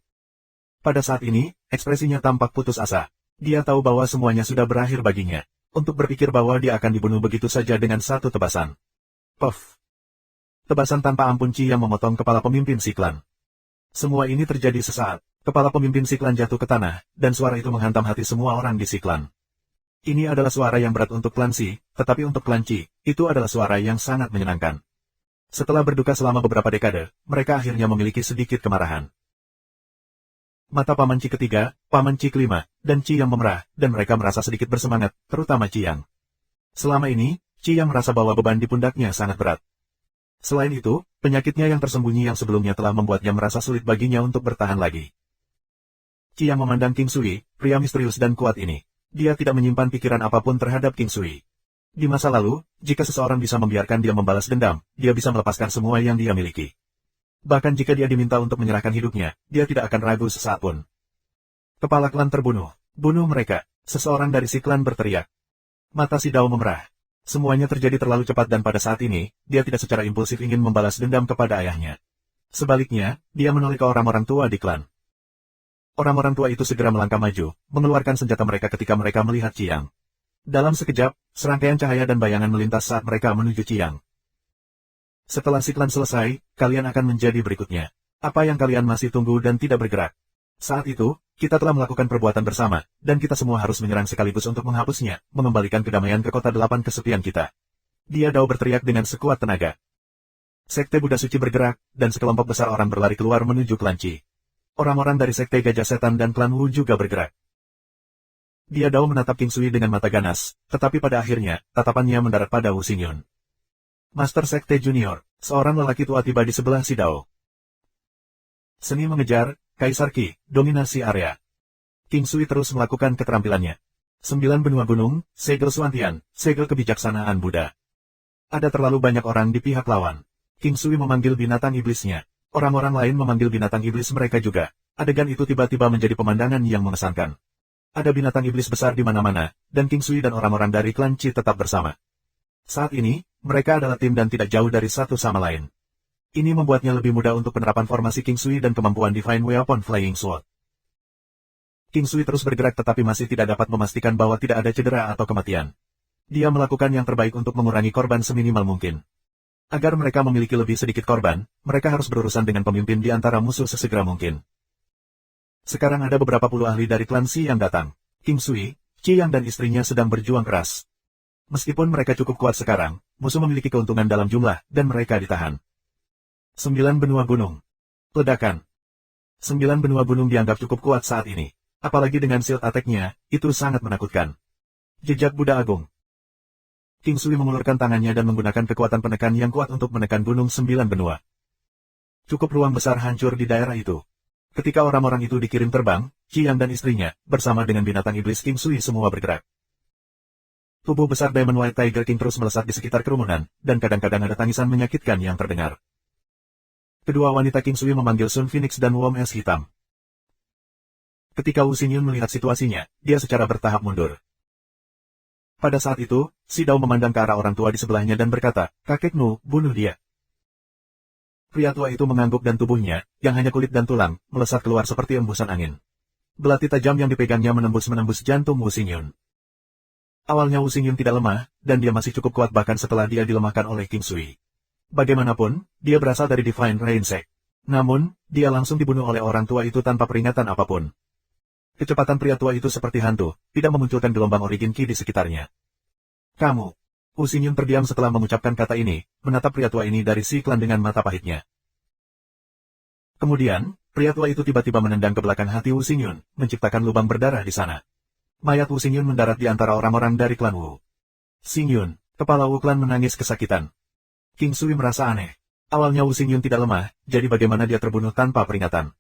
Pada saat ini, ekspresinya tampak putus asa. Dia tahu bahwa semuanya sudah berakhir baginya. Untuk berpikir bahwa dia akan dibunuh begitu saja dengan satu tebasan. Puff. Tebasan tanpa ampun Qi yang memotong kepala pemimpin si klan. Semua ini terjadi sesaat. Kepala pemimpin si klan jatuh ke tanah, dan suara itu menghantam hati semua orang di si klan. Ini adalah suara yang berat untuk klan Si, tetapi untuk klan Qi, itu adalah suara yang sangat menyenangkan. Setelah berduka selama beberapa dekade, mereka akhirnya memiliki sedikit kemarahan. Mata Paman Qi ketiga, Paman Qi kelima, dan Qi yang memerah, dan mereka merasa sedikit bersemangat, terutama Qi yang. Selama ini, Qi yang merasa bahwa beban di pundaknya sangat berat. Selain itu, penyakitnya yang tersembunyi yang sebelumnya telah membuatnya merasa sulit baginya untuk bertahan lagi. Qi yang memandang King Sui, pria misterius dan kuat ini. Dia tidak menyimpan pikiran apapun terhadap King Sui. Di masa lalu, jika seseorang bisa membiarkan dia membalas dendam, dia bisa melepaskan semua yang dia miliki. Bahkan jika dia diminta untuk menyerahkan hidupnya, dia tidak akan ragu sesaat pun. Kepala klan terbunuh. Bunuh mereka. Seseorang dari si klan berteriak. Mata si Dao memerah. Semuanya terjadi terlalu cepat dan pada saat ini, dia tidak secara impulsif ingin membalas dendam kepada ayahnya. Sebaliknya, dia menoleh ke orang-orang tua di klan. Orang-orang tua itu segera melangkah maju, mengeluarkan senjata mereka ketika mereka melihat Ciang. Dalam sekejap, serangkaian cahaya dan bayangan melintas saat mereka menuju Ciang. Setelah si klan selesai, kalian akan menjadi berikutnya. Apa yang kalian masih tunggu dan tidak bergerak? Saat itu, kita telah melakukan perbuatan bersama, dan kita semua harus menyerang sekaligus untuk menghapusnya, mengembalikan kedamaian ke kota 8 kesepian kita. Dia Dao berteriak dengan sekuat tenaga. Sekte Buddha Suci bergerak, dan sekelompok besar orang berlari keluar menuju klan Qi. Orang-orang dari Sekte Gajah Setan dan klan Wu juga bergerak. Dia Dao menatap King Sui dengan mata ganas, tetapi pada akhirnya, tatapannya mendarat pada Wu Xingyun. Master Sekte Junior, seorang lelaki tua tiba di sebelah si Dao. Seni mengejar, Kaisar Qi, dominasi area. King Sui terus melakukan keterampilannya. 9 benua gunung, segel Suantian, segel kebijaksanaan Buddha. Ada terlalu banyak orang di pihak lawan. King Sui memanggil binatang iblisnya. Orang-orang lain memanggil binatang iblis mereka juga. Adegan itu tiba-tiba menjadi pemandangan yang mengesankan. Ada binatang iblis besar di mana-mana, dan King Sui dan orang-orang dari klan Qi tetap bersama. Saat ini, mereka adalah tim dan tidak jauh dari satu sama lain. Ini membuatnya lebih mudah untuk penerapan formasi King Sui dan kemampuan Divine Weapon Flying Sword. King Sui terus bergerak tetapi masih tidak dapat memastikan bahwa tidak ada cedera atau kematian. Dia melakukan yang terbaik untuk mengurangi korban seminimal mungkin. Agar mereka memiliki lebih sedikit korban, mereka harus berurusan dengan pemimpin di antara musuh sesegera mungkin. Sekarang ada beberapa puluh ahli dari klan Si yang datang. King Sui, Qi Yang dan istrinya sedang berjuang keras. Meskipun mereka cukup kuat sekarang, musuh memiliki keuntungan dalam jumlah, dan mereka ditahan. 9 benua gunung. Ledakan. 9 benua gunung dianggap cukup kuat saat ini. Apalagi dengan shield attack-nya, itu sangat menakutkan. Jejak Buddha Agung. King Sui mengulurkan tangannya dan menggunakan kekuatan penekan yang kuat untuk menekan gunung 9 benua. Cukup ruang besar hancur di daerah itu. Ketika orang-orang itu dikirim terbang, Qi Yang dan istrinya, bersama dengan binatang iblis King Sui semua bergerak. Tubuh besar Demon White Tiger King terus melesat di sekitar kerumunan, dan kadang-kadang ada tangisan menyakitkan yang terdengar. Kedua wanita King Sui memanggil Sun Phoenix dan Wom Es Hitam. Ketika Wu Xingyun melihat situasinya, dia secara bertahap mundur. Pada saat itu, si Dao memandang ke arah orang tua di sebelahnya dan berkata, "Kakekmu, bunuh dia." Pria tua itu mengangguk dan tubuhnya, yang hanya kulit dan tulang, melesat keluar seperti embusan angin. Belati tajam yang dipegangnya menembus jantung Wu Xingyun. Awalnya Wu Xingyun tidak lemah, dan dia masih cukup kuat bahkan setelah dia dilemahkan oleh King Sui. Bagaimanapun, dia berasal dari Divine Rain Sect. Namun, dia langsung dibunuh oleh orang tua itu tanpa peringatan apapun. Kecepatan pria tua itu seperti hantu, tidak memunculkan gelombang origin Qi di sekitarnya. "Kamu." Wu Xingyun terdiam setelah mengucapkan kata ini, menatap pria tua ini dari si klan dengan mata pahitnya. Kemudian, pria tua itu tiba-tiba menendang ke belakang hati Wu Xingyun, menciptakan lubang berdarah di sana. Mayat Wu Xingyun mendarat di antara orang-orang dari klan Wu. "Xingyun," kepala Wu klan menangis kesakitan. King Sui merasa aneh. Awalnya Wu Xingyun tidak lemah, jadi bagaimana dia terbunuh tanpa peringatan?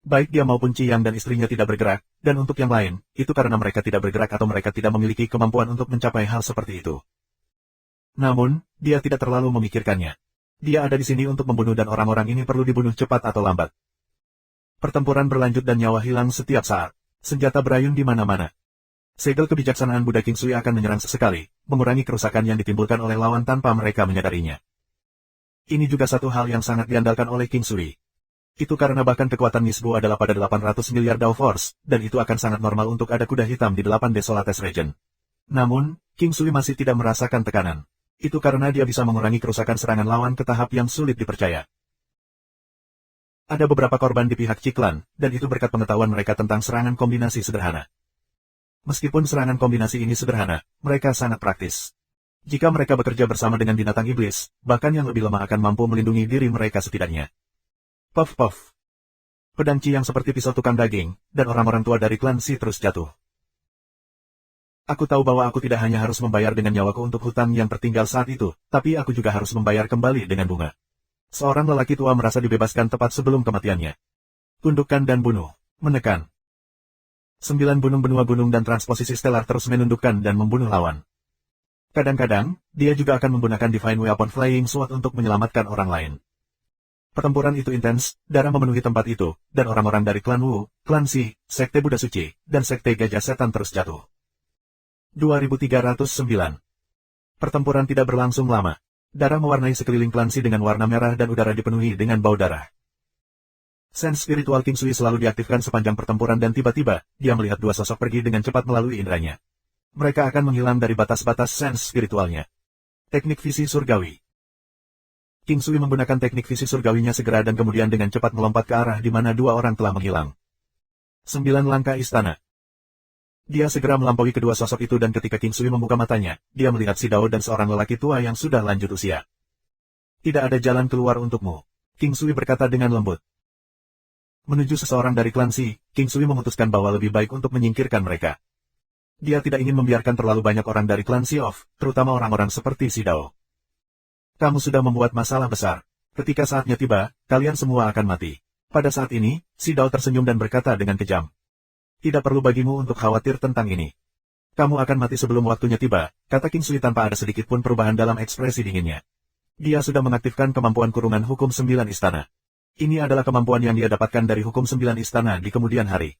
Baik dia maupun Qi Yang dan istrinya tidak bergerak, dan untuk yang lain, itu karena mereka tidak bergerak atau mereka tidak memiliki kemampuan untuk mencapai hal seperti itu. Namun, dia tidak terlalu memikirkannya. Dia ada di sini untuk membunuh dan orang-orang ini perlu dibunuh cepat atau lambat. Pertempuran berlanjut dan nyawa hilang setiap saat. Senjata berayun di mana-mana. Segel kebijaksanaan Buddha King Sui akan menyerang sesekali, mengurangi kerusakan yang ditimbulkan oleh lawan tanpa mereka menyadarinya. Ini juga satu hal yang sangat diandalkan oleh King Sui. Itu karena bahkan kekuatan Nisbu adalah pada 800 miliar Dao Force, dan itu akan sangat normal untuk ada kuda hitam di 8 Desolates Region. Namun, King Sui masih tidak merasakan tekanan. Itu karena dia bisa mengurangi kerusakan serangan lawan ke tahap yang sulit dipercaya. Ada beberapa korban di pihak Qi Clan, dan itu berkat pengetahuan mereka tentang serangan kombinasi sederhana. Meskipun serangan kombinasi ini sederhana, mereka sangat praktis. Jika mereka bekerja bersama dengan binatang iblis, bahkan yang lebih lemah akan mampu melindungi diri mereka setidaknya. Puff puff. Pedang Qi yang seperti pisau tukang daging, dan orang-orang tua dari klan Si terus jatuh. Aku tahu bahwa aku tidak hanya harus membayar dengan nyawaku untuk hutang yang tertinggal saat itu, tapi aku juga harus membayar kembali dengan bunga. Seorang lelaki tua merasa dibebaskan tepat sebelum kematiannya. Tundukkan dan bunuh. Menekan. 9 benua gunung dan transposisi stellar terus menundukkan dan membunuh lawan. Kadang-kadang, dia juga akan menggunakan Divine Weapon Flying Sword untuk menyelamatkan orang lain. Pertempuran itu intens, darah memenuhi tempat itu, dan orang-orang dari klan Wu, klan Si, Sekte Buddha Suci, dan Sekte Gajah Setan terus jatuh. 2309. Pertempuran tidak berlangsung lama. Darah mewarnai sekeliling klan Si dengan warna merah dan udara dipenuhi dengan bau darah. Sense spiritual King Sui selalu diaktifkan sepanjang pertempuran dan tiba-tiba, dia melihat dua sosok pergi dengan cepat melalui inderanya. Mereka akan menghilang dari batas-batas sense spiritualnya. Teknik visi surgawi. King Sui menggunakan teknik visi surgawinya segera dan kemudian dengan cepat melompat ke arah di mana dua orang telah menghilang. 9 langkah istana. Dia segera melampaui kedua sosok itu dan ketika King Sui membuka matanya, dia melihat si Dao dan seorang lelaki tua yang sudah lanjut usia. "Tidak ada jalan keluar untukmu," King Sui berkata dengan lembut. Menuju seseorang dari klan Si, King Sui memutuskan bahwa lebih baik untuk menyingkirkan mereka. Dia tidak ingin membiarkan terlalu banyak orang dari klan Si off, terutama orang-orang seperti si Dao. "Kamu sudah membuat masalah besar. Ketika saatnya tiba, kalian semua akan mati." Pada saat ini, si Dao tersenyum dan berkata dengan kejam. "Tidak perlu bagimu untuk khawatir tentang ini. Kamu akan mati sebelum waktunya tiba," kata King Sui tanpa ada sedikit pun perubahan dalam ekspresi dinginnya. Dia sudah mengaktifkan kemampuan kurungan hukum 9 istana. Ini adalah kemampuan yang dia dapatkan dari hukum 9 istana di kemudian hari.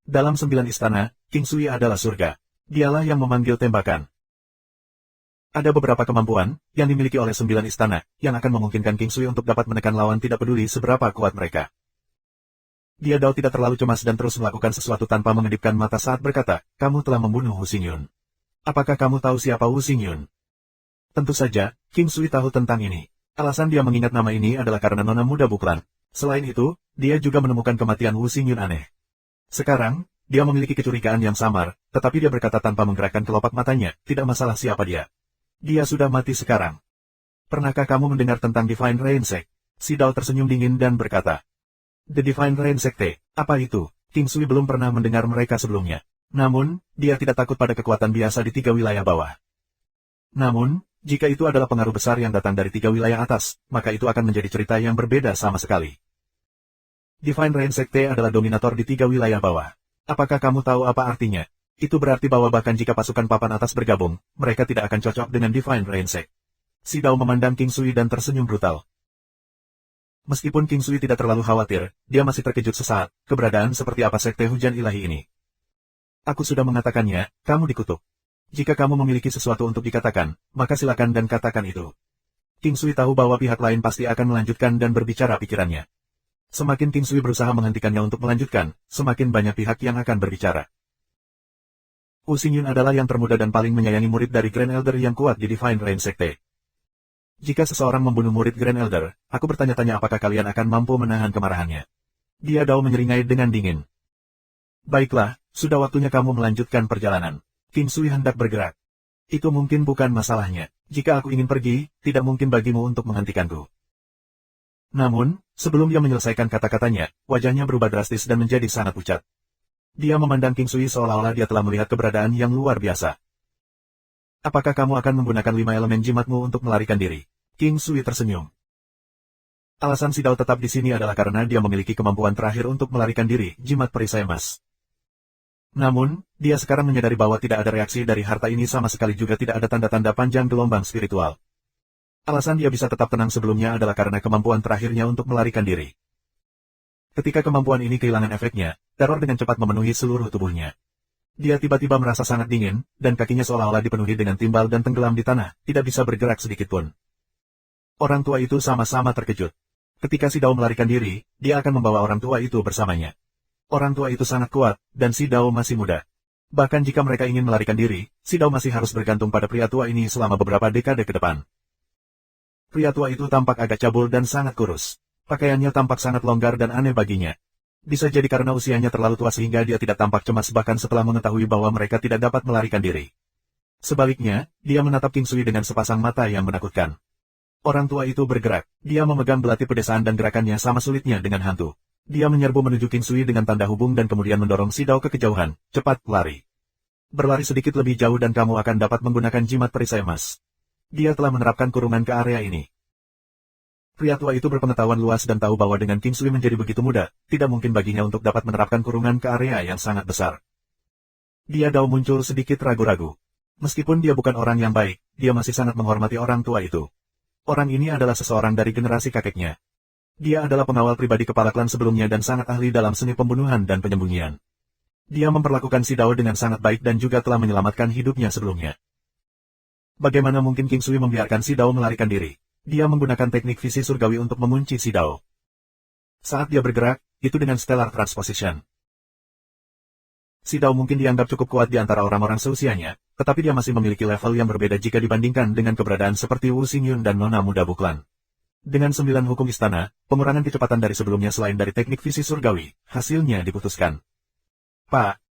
Dalam 9 istana, King Sui adalah surga. Dialah yang memanggil tembakan. Ada beberapa kemampuan yang dimiliki oleh 9 istana, yang akan memungkinkan King Sui untuk dapat menekan lawan tidak peduli seberapa kuat mereka. Dia Dao tidak terlalu cemas dan terus melakukan sesuatu tanpa mengedipkan mata saat berkata, "Kamu telah membunuh Wu Xingyun. Apakah kamu tahu siapa Wu Xingyun?" Tentu saja, King Sui tahu tentang ini. Alasan dia mengingat nama ini adalah karena nona muda Buklan. Selain itu, dia juga menemukan kematian Wu Xingyun aneh. Sekarang, dia memiliki kecurigaan yang samar, tetapi dia berkata tanpa menggerakkan kelopak matanya, "Tidak masalah siapa dia. Dia sudah mati sekarang." "Pernahkah kamu mendengar tentang Divine Rain Sect?" Si Dao tersenyum dingin dan berkata, "The Divine Rain Secte, apa itu?" King Sui belum pernah mendengar mereka sebelumnya. Namun, dia tidak takut pada kekuatan biasa di 3 wilayah bawah. Namun, jika itu adalah pengaruh besar yang datang dari 3 wilayah atas, maka itu akan menjadi cerita yang berbeda sama sekali. Divine Rain Secte adalah dominator di 3 wilayah bawah. Apakah kamu tahu apa artinya? Itu berarti bahwa bahkan jika pasukan papan atas bergabung, mereka tidak akan cocok dengan Divine Rain Sect. Si Dao memandang King Sui dan tersenyum brutal. Meskipun King Sui tidak terlalu khawatir, dia masih terkejut sesaat, keberadaan seperti apa sekte hujan ilahi ini. Aku sudah mengatakannya, kamu dikutuk. Jika kamu memiliki sesuatu untuk dikatakan, maka silakan dan katakan itu. King Sui tahu bahwa pihak lain pasti akan melanjutkan dan berbicara pikirannya. Semakin King Sui berusaha menghentikannya untuk melanjutkan, semakin banyak pihak yang akan berbicara. Wu Xingyun adalah yang termuda dan paling menyayangi murid dari Grand Elder yang kuat di Divine Rain Sekte. Jika seseorang membunuh murid Grand Elder, aku bertanya-tanya apakah kalian akan mampu menahan kemarahannya. Dia Dao menyeringai dengan dingin. Baiklah, sudah waktunya kamu melanjutkan perjalanan. King Sui hendak bergerak. Itu mungkin bukan masalahnya. Jika aku ingin pergi, tidak mungkin bagimu untuk menghentikanku. Namun, sebelum dia menyelesaikan kata-katanya, wajahnya berubah drastis dan menjadi sangat pucat. Dia memandang King Sui seolah-olah dia telah melihat keberadaan yang luar biasa. Apakah kamu akan menggunakan 5 elemen jimatmu untuk melarikan diri? King Sui tersenyum. Alasan si Dao tetap di sini adalah karena dia memiliki kemampuan terakhir untuk melarikan diri, jimat perisai emas. Namun, dia sekarang menyadari bahwa tidak ada reaksi dari harta ini sama sekali juga tidak ada tanda-tanda panjang gelombang spiritual. Alasan dia bisa tetap tenang sebelumnya adalah karena kemampuan terakhirnya untuk melarikan diri. Ketika kemampuan ini kehilangan efeknya, teror dengan cepat memenuhi seluruh tubuhnya. Dia tiba-tiba merasa sangat dingin, dan kakinya seolah-olah dipenuhi dengan timbal dan tenggelam di tanah, tidak bisa bergerak sedikitpun. Orang tua itu sama-sama terkejut. Ketika si Dao melarikan diri, dia akan membawa orang tua itu bersamanya. Orang tua itu sangat kuat, dan si Dao masih muda. Bahkan jika mereka ingin melarikan diri, si Dao masih harus bergantung pada pria tua ini selama beberapa dekade ke depan. Pria tua itu tampak agak cabul dan sangat kurus. Pakaiannya tampak sangat longgar dan aneh baginya. Bisa jadi karena usianya terlalu tua sehingga dia tidak tampak cemas bahkan setelah mengetahui bahwa mereka tidak dapat melarikan diri. Sebaliknya, dia menatap King Sui dengan sepasang mata yang menakutkan. Orang tua itu bergerak, dia memegang belati pedesaan dan gerakannya sama sulitnya dengan hantu. Dia menyerbu menuju King Sui dengan tanda hubung dan kemudian mendorong si Dao ke kejauhan, cepat, lari. Berlari sedikit lebih jauh dan kamu akan dapat menggunakan jimat perisai emas. Dia telah menerapkan kurungan ke area ini. Pria tua itu berpengetahuan luas dan tahu bahwa dengan King Sui menjadi begitu muda, tidak mungkin baginya untuk dapat menerapkan kurungan ke area yang sangat besar. Dia Dao muncul sedikit ragu-ragu. Meskipun dia bukan orang yang baik, dia masih sangat menghormati orang tua itu. Orang ini adalah seseorang dari generasi kakeknya. Dia adalah pengawal pribadi kepala klan sebelumnya dan sangat ahli dalam seni pembunuhan dan penyembunyian. Dia memperlakukan si Dao dengan sangat baik dan juga telah menyelamatkan hidupnya sebelumnya. Bagaimana mungkin King Sui membiarkan si Dao melarikan diri? Dia menggunakan teknik visi surgawi untuk mengunci si Dao. Saat dia bergerak, itu dengan stellar transposition. Si Dao mungkin dianggap cukup kuat di antara orang-orang seusianya, tetapi dia masih memiliki level yang berbeda jika dibandingkan dengan keberadaan seperti Wu Xingyun dan Nona Muda Buklan. Dengan 9 hukum istana, pengurangan kecepatan dari sebelumnya selain dari teknik visi surgawi, hasilnya diputuskan. Pak,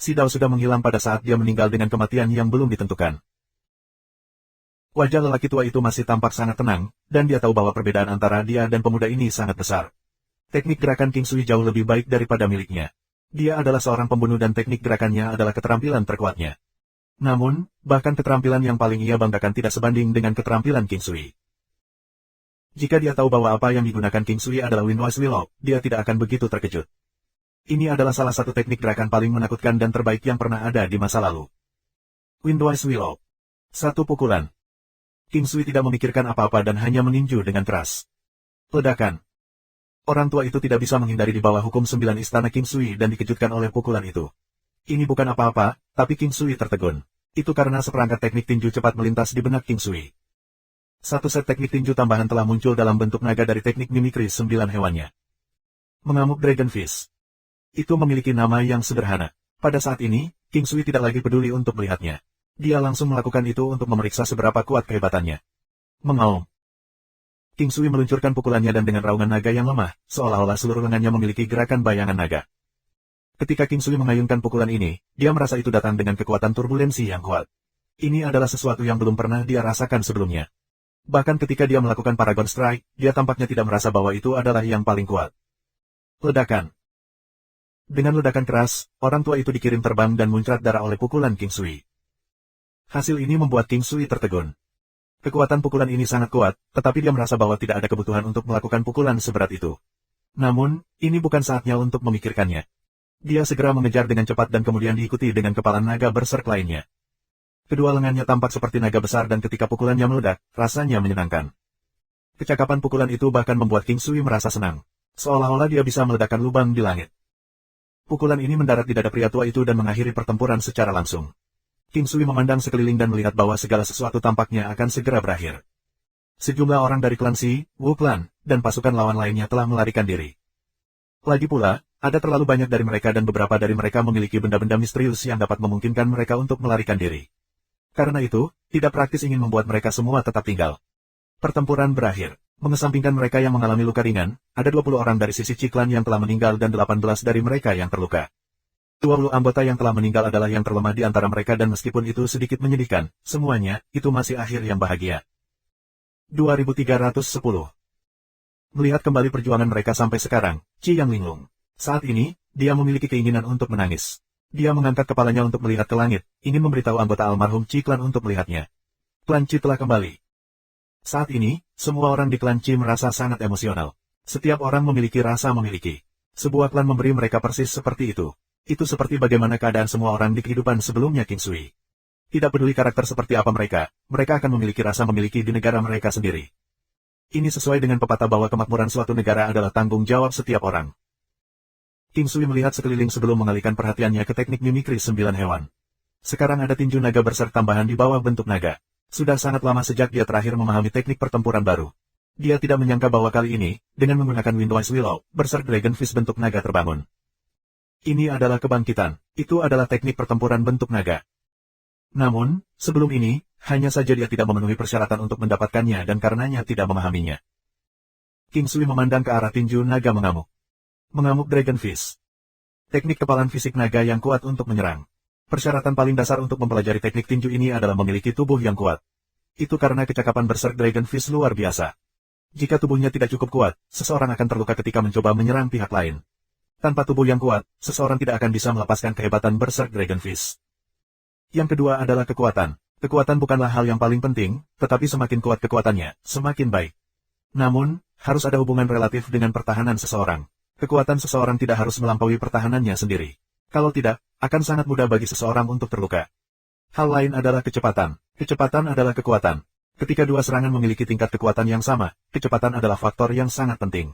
si Dao sudah menghilang pada saat dia meninggal dengan kematian yang belum ditentukan. Wajah lelaki tua itu masih tampak sangat tenang, dan dia tahu bahwa perbedaan antara dia dan pemuda ini sangat besar. Teknik gerakan King Sui jauh lebih baik daripada miliknya. Dia adalah seorang pembunuh dan teknik gerakannya adalah keterampilan terkuatnya. Namun, bahkan keterampilan yang paling ia banggakan tidak sebanding dengan keterampilan King Sui. Jika dia tahu bahwa apa yang digunakan King Sui adalah Windwise Willow, dia tidak akan begitu terkejut. Ini adalah salah satu teknik gerakan paling menakutkan dan terbaik yang pernah ada di masa lalu. Windwise Willow. Satu pukulan. King Sui tidak memikirkan apa-apa dan hanya meninju dengan keras. Ledakan. Orang tua itu tidak bisa menghindari di bawah hukum 9 istana King Sui dan dikejutkan oleh pukulan itu. Ini bukan apa-apa, tapi King Sui tertegun. Itu karena seperangkat teknik tinju cepat melintas di benak King Sui. Satu set teknik tinju tambahan telah muncul dalam bentuk naga dari teknik mimikri 9 hewannya. Mengamuk Dragon Fist. Itu memiliki nama yang sederhana. Pada saat ini, King Sui tidak lagi peduli untuk melihatnya. Dia langsung melakukan itu untuk memeriksa seberapa kuat kehebatannya. Mengaum. King Sui meluncurkan pukulannya dan dengan raungan naga yang lemah, seolah-olah seluruh lengannya memiliki gerakan bayangan naga. Ketika King Sui mengayunkan pukulan ini, dia merasa itu datang dengan kekuatan turbulensi yang kuat. Ini adalah sesuatu yang belum pernah dia rasakan sebelumnya. Bahkan ketika dia melakukan Paragon Strike, dia tampaknya tidak merasa bahwa itu adalah yang paling kuat. Ledakan. Dengan ledakan keras, orang tua itu dikirim terbang dan muncrat darah oleh pukulan King Sui. Hasil ini membuat King Sui tertegun. Kekuatan pukulan ini sangat kuat, tetapi dia merasa bahwa tidak ada kebutuhan untuk melakukan pukulan seberat itu. Namun, ini bukan saatnya untuk memikirkannya. Dia segera mengejar dengan cepat dan kemudian diikuti dengan kepala naga berserk lainnya. Kedua lengannya tampak seperti naga besar dan ketika pukulannya meledak, rasanya menyenangkan. Kecakapan pukulan itu bahkan membuat King Sui merasa senang. Seolah-olah dia bisa meledakkan lubang di langit. Pukulan ini mendarat di dada pria tua itu dan mengakhiri pertempuran secara langsung. King Sui memandang sekeliling dan melihat bahwa segala sesuatu tampaknya akan segera berakhir. Sejumlah orang dari klan Si, Wu Clan, dan pasukan lawan lainnya telah melarikan diri. Lagi pula, ada terlalu banyak dari mereka dan beberapa dari mereka memiliki benda-benda misterius yang dapat memungkinkan mereka untuk melarikan diri. Karena itu, tidak praktis ingin membuat mereka semua tetap tinggal. Pertempuran berakhir. Mengesampingkan mereka yang mengalami luka ringan, ada 20 orang dari sisi Ciklan yang telah meninggal dan 18 dari mereka yang terluka. 20 anggota yang telah meninggal adalah yang terlemah di antara mereka dan meskipun itu sedikit menyedihkan, semuanya, itu masih akhir yang bahagia. 2310. Melihat kembali perjuangan mereka sampai sekarang, Qi Yang linglung. Saat ini, dia memiliki keinginan untuk menangis. Dia mengangkat kepalanya untuk melihat ke langit, ingin memberitahu anggota almarhum Ciklan untuk melihatnya. Klan Qi telah kembali. Saat ini, semua orang di klan Qi merasa sangat emosional. Setiap orang memiliki rasa memiliki. Sebuah klan memberi mereka persis seperti itu. Itu seperti bagaimana keadaan semua orang di kehidupan sebelumnya King Sui. Tidak peduli karakter seperti apa mereka akan memiliki rasa memiliki di negara mereka sendiri. Ini sesuai dengan pepatah bahwa kemakmuran suatu negara adalah tanggung jawab setiap orang. King Sui melihat sekeliling sebelum mengalihkan perhatiannya ke teknik mimikri 9 hewan. Sekarang ada tinju naga berserk tambahan di bawah bentuk naga. Sudah sangat lama sejak dia terakhir memahami teknik pertempuran baru. Dia tidak menyangka bahwa kali ini, dengan menggunakan Windwise Willow, berserk Dragon Fist bentuk naga terbangun. Ini adalah kebangkitan, itu adalah teknik pertempuran bentuk naga. Namun, sebelum ini, hanya saja dia tidak memenuhi persyaratan untuk mendapatkannya dan karenanya tidak memahaminya. King Sui memandang ke arah tinju naga mengamuk. Mengamuk Dragon Fist. Teknik kepalan fisik naga yang kuat untuk menyerang. Persyaratan paling dasar untuk mempelajari teknik tinju ini adalah memiliki tubuh yang kuat. Itu karena kecakapan berserk Dragon Fist luar biasa. Jika tubuhnya tidak cukup kuat, seseorang akan terluka ketika mencoba menyerang pihak lain. Tanpa tubuh yang kuat, seseorang tidak akan bisa melepaskan kehebatan berserk Dragon Fist. Yang kedua adalah kekuatan. Kekuatan bukanlah hal yang paling penting, tetapi semakin kuat kekuatannya, semakin baik. Namun, harus ada hubungan relatif dengan pertahanan seseorang. Kekuatan seseorang tidak harus melampaui pertahanannya sendiri. Kalau tidak, akan sangat mudah bagi seseorang untuk terluka. Hal lain adalah kecepatan. Kecepatan adalah kekuatan. Ketika dua serangan memiliki tingkat kekuatan yang sama, kecepatan adalah faktor yang sangat penting.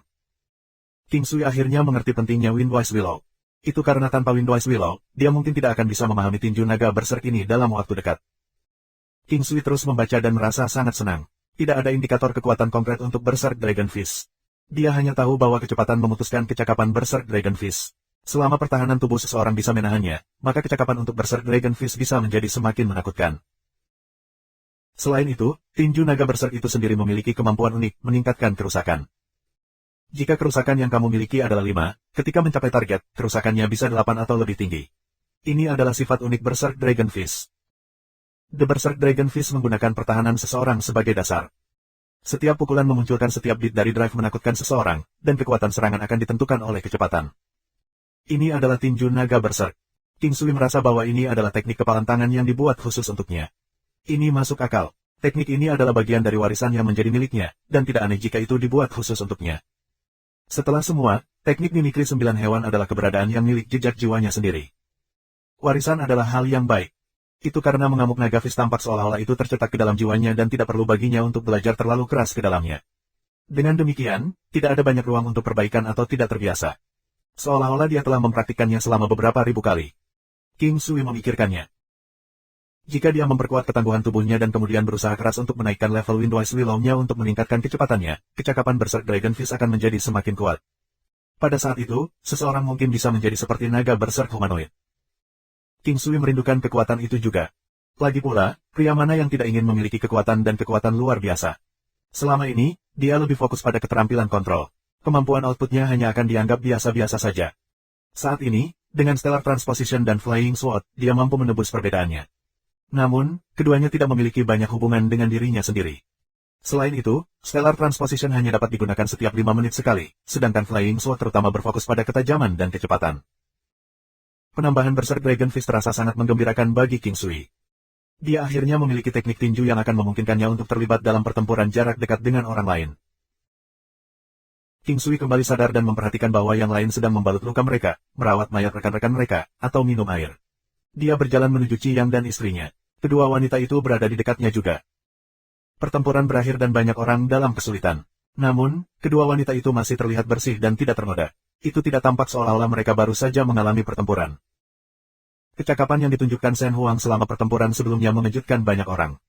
King Sui akhirnya mengerti pentingnya Windwise Willow. Itu karena tanpa Windwise Willow, dia mungkin tidak akan bisa memahami tinju naga berserk ini dalam waktu dekat. King Sui terus membaca dan merasa sangat senang. Tidak ada indikator kekuatan konkret untuk berserk Dragon Fist. Dia hanya tahu bahwa kecepatan memutuskan kecakapan berserk Dragon Fist. Selama pertahanan tubuh seseorang bisa menahannya, maka kecakapan untuk berserk Dragon Fist bisa menjadi semakin menakutkan. Selain itu, tinju naga berserk itu sendiri memiliki kemampuan unik meningkatkan kerusakan. Jika kerusakan yang kamu miliki adalah 5, ketika mencapai target, kerusakannya bisa 8 atau lebih tinggi. Ini adalah sifat unik berserk Dragon Fist. The Berserk Dragon Fist menggunakan pertahanan seseorang sebagai dasar. Setiap pukulan memunculkan setiap bit dari drive menakutkan seseorang, dan kekuatan serangan akan ditentukan oleh kecepatan. Ini adalah tinju naga berserk. King Sui merasa bahwa ini adalah teknik kepalan tangan yang dibuat khusus untuknya. Ini masuk akal. Teknik ini adalah bagian dari warisan yang menjadi miliknya, dan tidak aneh jika itu dibuat khusus untuknya. Setelah semua, teknik mimikri 9 hewan adalah keberadaan yang milik jejak jiwanya sendiri. Warisan adalah hal yang baik. Itu karena mengamuk naga Fist tampak seolah-olah itu tercetak ke dalam jiwanya dan tidak perlu baginya untuk belajar terlalu keras ke dalamnya. Dengan demikian, tidak ada banyak ruang untuk perbaikan atau tidak terbiasa. Seolah-olah dia telah mempraktikkannya selama beberapa ribu kali. King Sui memikirkannya. Jika dia memperkuat ketangguhan tubuhnya dan kemudian berusaha keras untuk menaikkan level Windwise Willow-nya untuk meningkatkan kecepatannya, kecakapan berserk Dragon Fist akan menjadi semakin kuat. Pada saat itu, seseorang mungkin bisa menjadi seperti naga berserk humanoid. King Sui merindukan kekuatan itu juga. Lagi pula, pria mana yang tidak ingin memiliki kekuatan dan kekuatan luar biasa. Selama ini, dia lebih fokus pada keterampilan kontrol. Kemampuan outputnya hanya akan dianggap biasa-biasa saja. Saat ini, dengan Stellar Transposition dan Flying Sword, dia mampu menebus perbedaannya. Namun, keduanya tidak memiliki banyak hubungan dengan dirinya sendiri. Selain itu, Stellar Transposition hanya dapat digunakan setiap 5 menit sekali, sedangkan Flying Sword terutama berfokus pada ketajaman dan kecepatan. Penambahan Berserk Dragon Fist terasa sangat menggembirakan bagi King Sui. Dia akhirnya memiliki teknik tinju yang akan memungkinkannya untuk terlibat dalam pertempuran jarak dekat dengan orang lain. King Sui kembali sadar dan memperhatikan bahwa yang lain sedang membalut luka mereka, merawat mayat rekan-rekan mereka, atau minum air. Dia berjalan menuju Qi Yang dan istrinya. Kedua wanita itu berada di dekatnya juga. Pertempuran berakhir dan banyak orang dalam kesulitan. Namun, kedua wanita itu masih terlihat bersih dan tidak ternoda. Itu tidak tampak seolah-olah mereka baru saja mengalami pertempuran. Kecakapan yang ditunjukkan Shen Huang selama pertempuran sebelumnya mengejutkan banyak orang.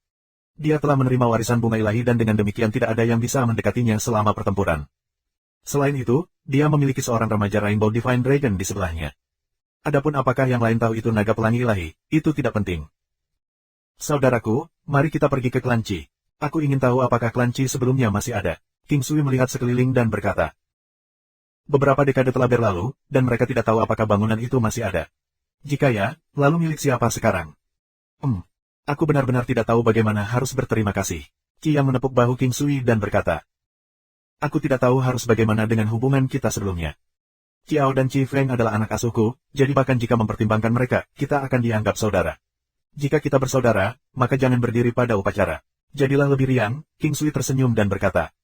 Dia telah menerima warisan bunga ilahi dan dengan demikian tidak ada yang bisa mendekatinya selama pertempuran. Selain itu, dia memiliki seorang remaja Rainbow Divine Dragon di sebelahnya. Adapun apakah yang lain tahu itu naga pelangi ilahi, itu tidak penting. Saudaraku, mari kita pergi ke klan Qi. Aku ingin tahu apakah klan Qi sebelumnya masih ada. King Sui melihat sekeliling dan berkata. Beberapa dekade telah berlalu, dan mereka tidak tahu apakah bangunan itu masih ada. Jika ya, lalu milik siapa sekarang? Aku benar-benar tidak tahu bagaimana harus berterima kasih. Qi yang menepuk bahu King Sui dan berkata. Aku tidak tahu harus bagaimana dengan hubungan kita sebelumnya. Qiao dan Qi Feng adalah anak asuhku, jadi bahkan jika mempertimbangkan mereka, kita akan dianggap saudara. Jika kita bersaudara, maka jangan berdiri pada upacara. Jadilah lebih riang, King Sui tersenyum dan berkata.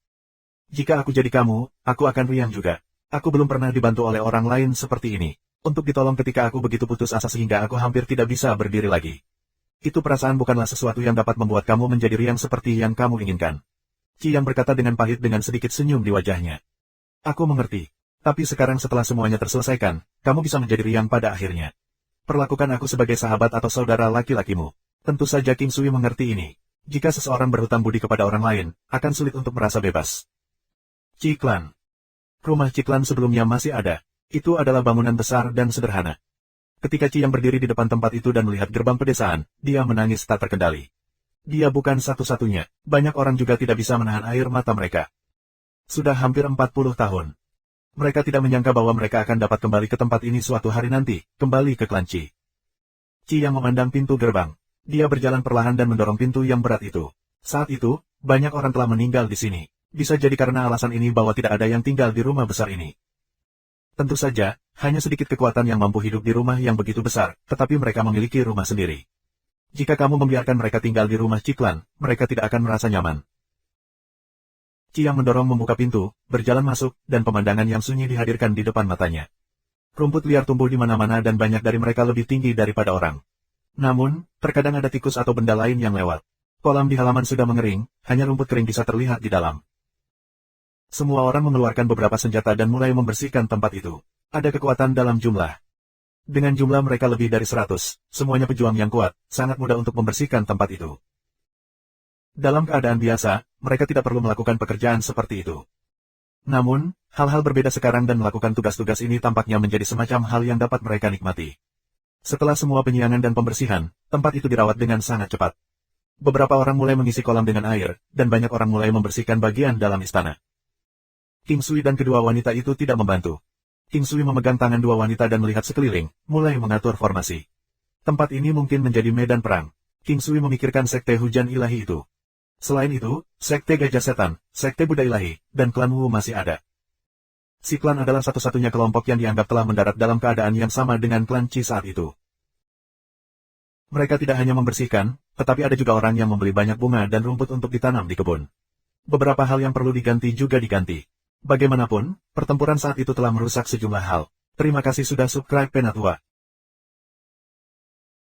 Jika aku jadi kamu, aku akan riang juga. Aku belum pernah dibantu oleh orang lain seperti ini. Untuk ditolong ketika aku begitu putus asa sehingga aku hampir tidak bisa berdiri lagi. Itu perasaan bukanlah sesuatu yang dapat membuat kamu menjadi riang seperti yang kamu inginkan. Qi yang berkata dengan pahit dengan sedikit senyum di wajahnya. Aku mengerti. Tapi sekarang setelah semuanya terselesaikan, kamu bisa menjadi riang pada akhirnya. Perlakukan aku sebagai sahabat atau saudara laki-lakimu. Tentu saja King Sui mengerti ini. Jika seseorang berhutang budi kepada orang lain, akan sulit untuk merasa bebas. Qi Clan. Rumah Qi Clan sebelumnya masih ada. Itu adalah bangunan besar dan sederhana. Ketika Qi yang berdiri di depan tempat itu dan melihat gerbang pedesaan, dia menangis tak terkendali. Dia bukan satu-satunya, banyak orang juga tidak bisa menahan air mata mereka. Sudah hampir 40 tahun. Mereka tidak menyangka bahwa mereka akan dapat kembali ke tempat ini suatu hari nanti, kembali ke klan Qi. Qi yang memandang pintu gerbang. Dia berjalan perlahan dan mendorong pintu yang berat itu. Saat itu, banyak orang telah meninggal di sini. Bisa jadi karena alasan ini bahwa tidak ada yang tinggal di rumah besar ini. Tentu saja, hanya sedikit kekuatan yang mampu hidup di rumah yang begitu besar, tetapi mereka memiliki rumah sendiri. Jika kamu membiarkan mereka tinggal di rumah Qi Clan, mereka tidak akan merasa nyaman. Qi yang mendorong membuka pintu, berjalan masuk, dan pemandangan yang sunyi dihadirkan di depan matanya. Rumput liar tumbuh di mana-mana dan banyak dari mereka lebih tinggi daripada orang. Namun, terkadang ada tikus atau benda lain yang lewat. Kolam di halaman sudah mengering, hanya rumput kering bisa terlihat di dalam. Semua orang mengeluarkan beberapa senjata dan mulai membersihkan tempat itu. Ada kekuatan dalam jumlah. Dengan jumlah mereka lebih dari 100, semuanya pejuang yang kuat, sangat mudah untuk membersihkan tempat itu. Dalam keadaan biasa, mereka tidak perlu melakukan pekerjaan seperti itu. Namun, hal-hal berbeda sekarang dan melakukan tugas-tugas ini tampaknya menjadi semacam hal yang dapat mereka nikmati. Setelah semua penyiangan dan pembersihan, tempat itu dirawat dengan sangat cepat. Beberapa orang mulai mengisi kolam dengan air, dan banyak orang mulai membersihkan bagian dalam istana. King Sui dan kedua wanita itu tidak membantu. King Sui memegang tangan dua wanita dan melihat sekeliling, mulai mengatur formasi. Tempat ini mungkin menjadi medan perang. King Sui memikirkan sekte hujan ilahi itu. Selain itu, sekte gajah setan, sekte Buddha ilahi, dan klan Wu masih ada. Si klan adalah satu-satunya kelompok yang dianggap telah mendarat dalam keadaan yang sama dengan klan Qi saat itu. Mereka tidak hanya membersihkan, tetapi ada juga orang yang membeli banyak bunga dan rumput untuk ditanam di kebun. Beberapa hal yang perlu diganti juga diganti. Bagaimanapun, pertempuran saat itu telah merusak sejumlah hal. Terima kasih sudah subscribe Penatua.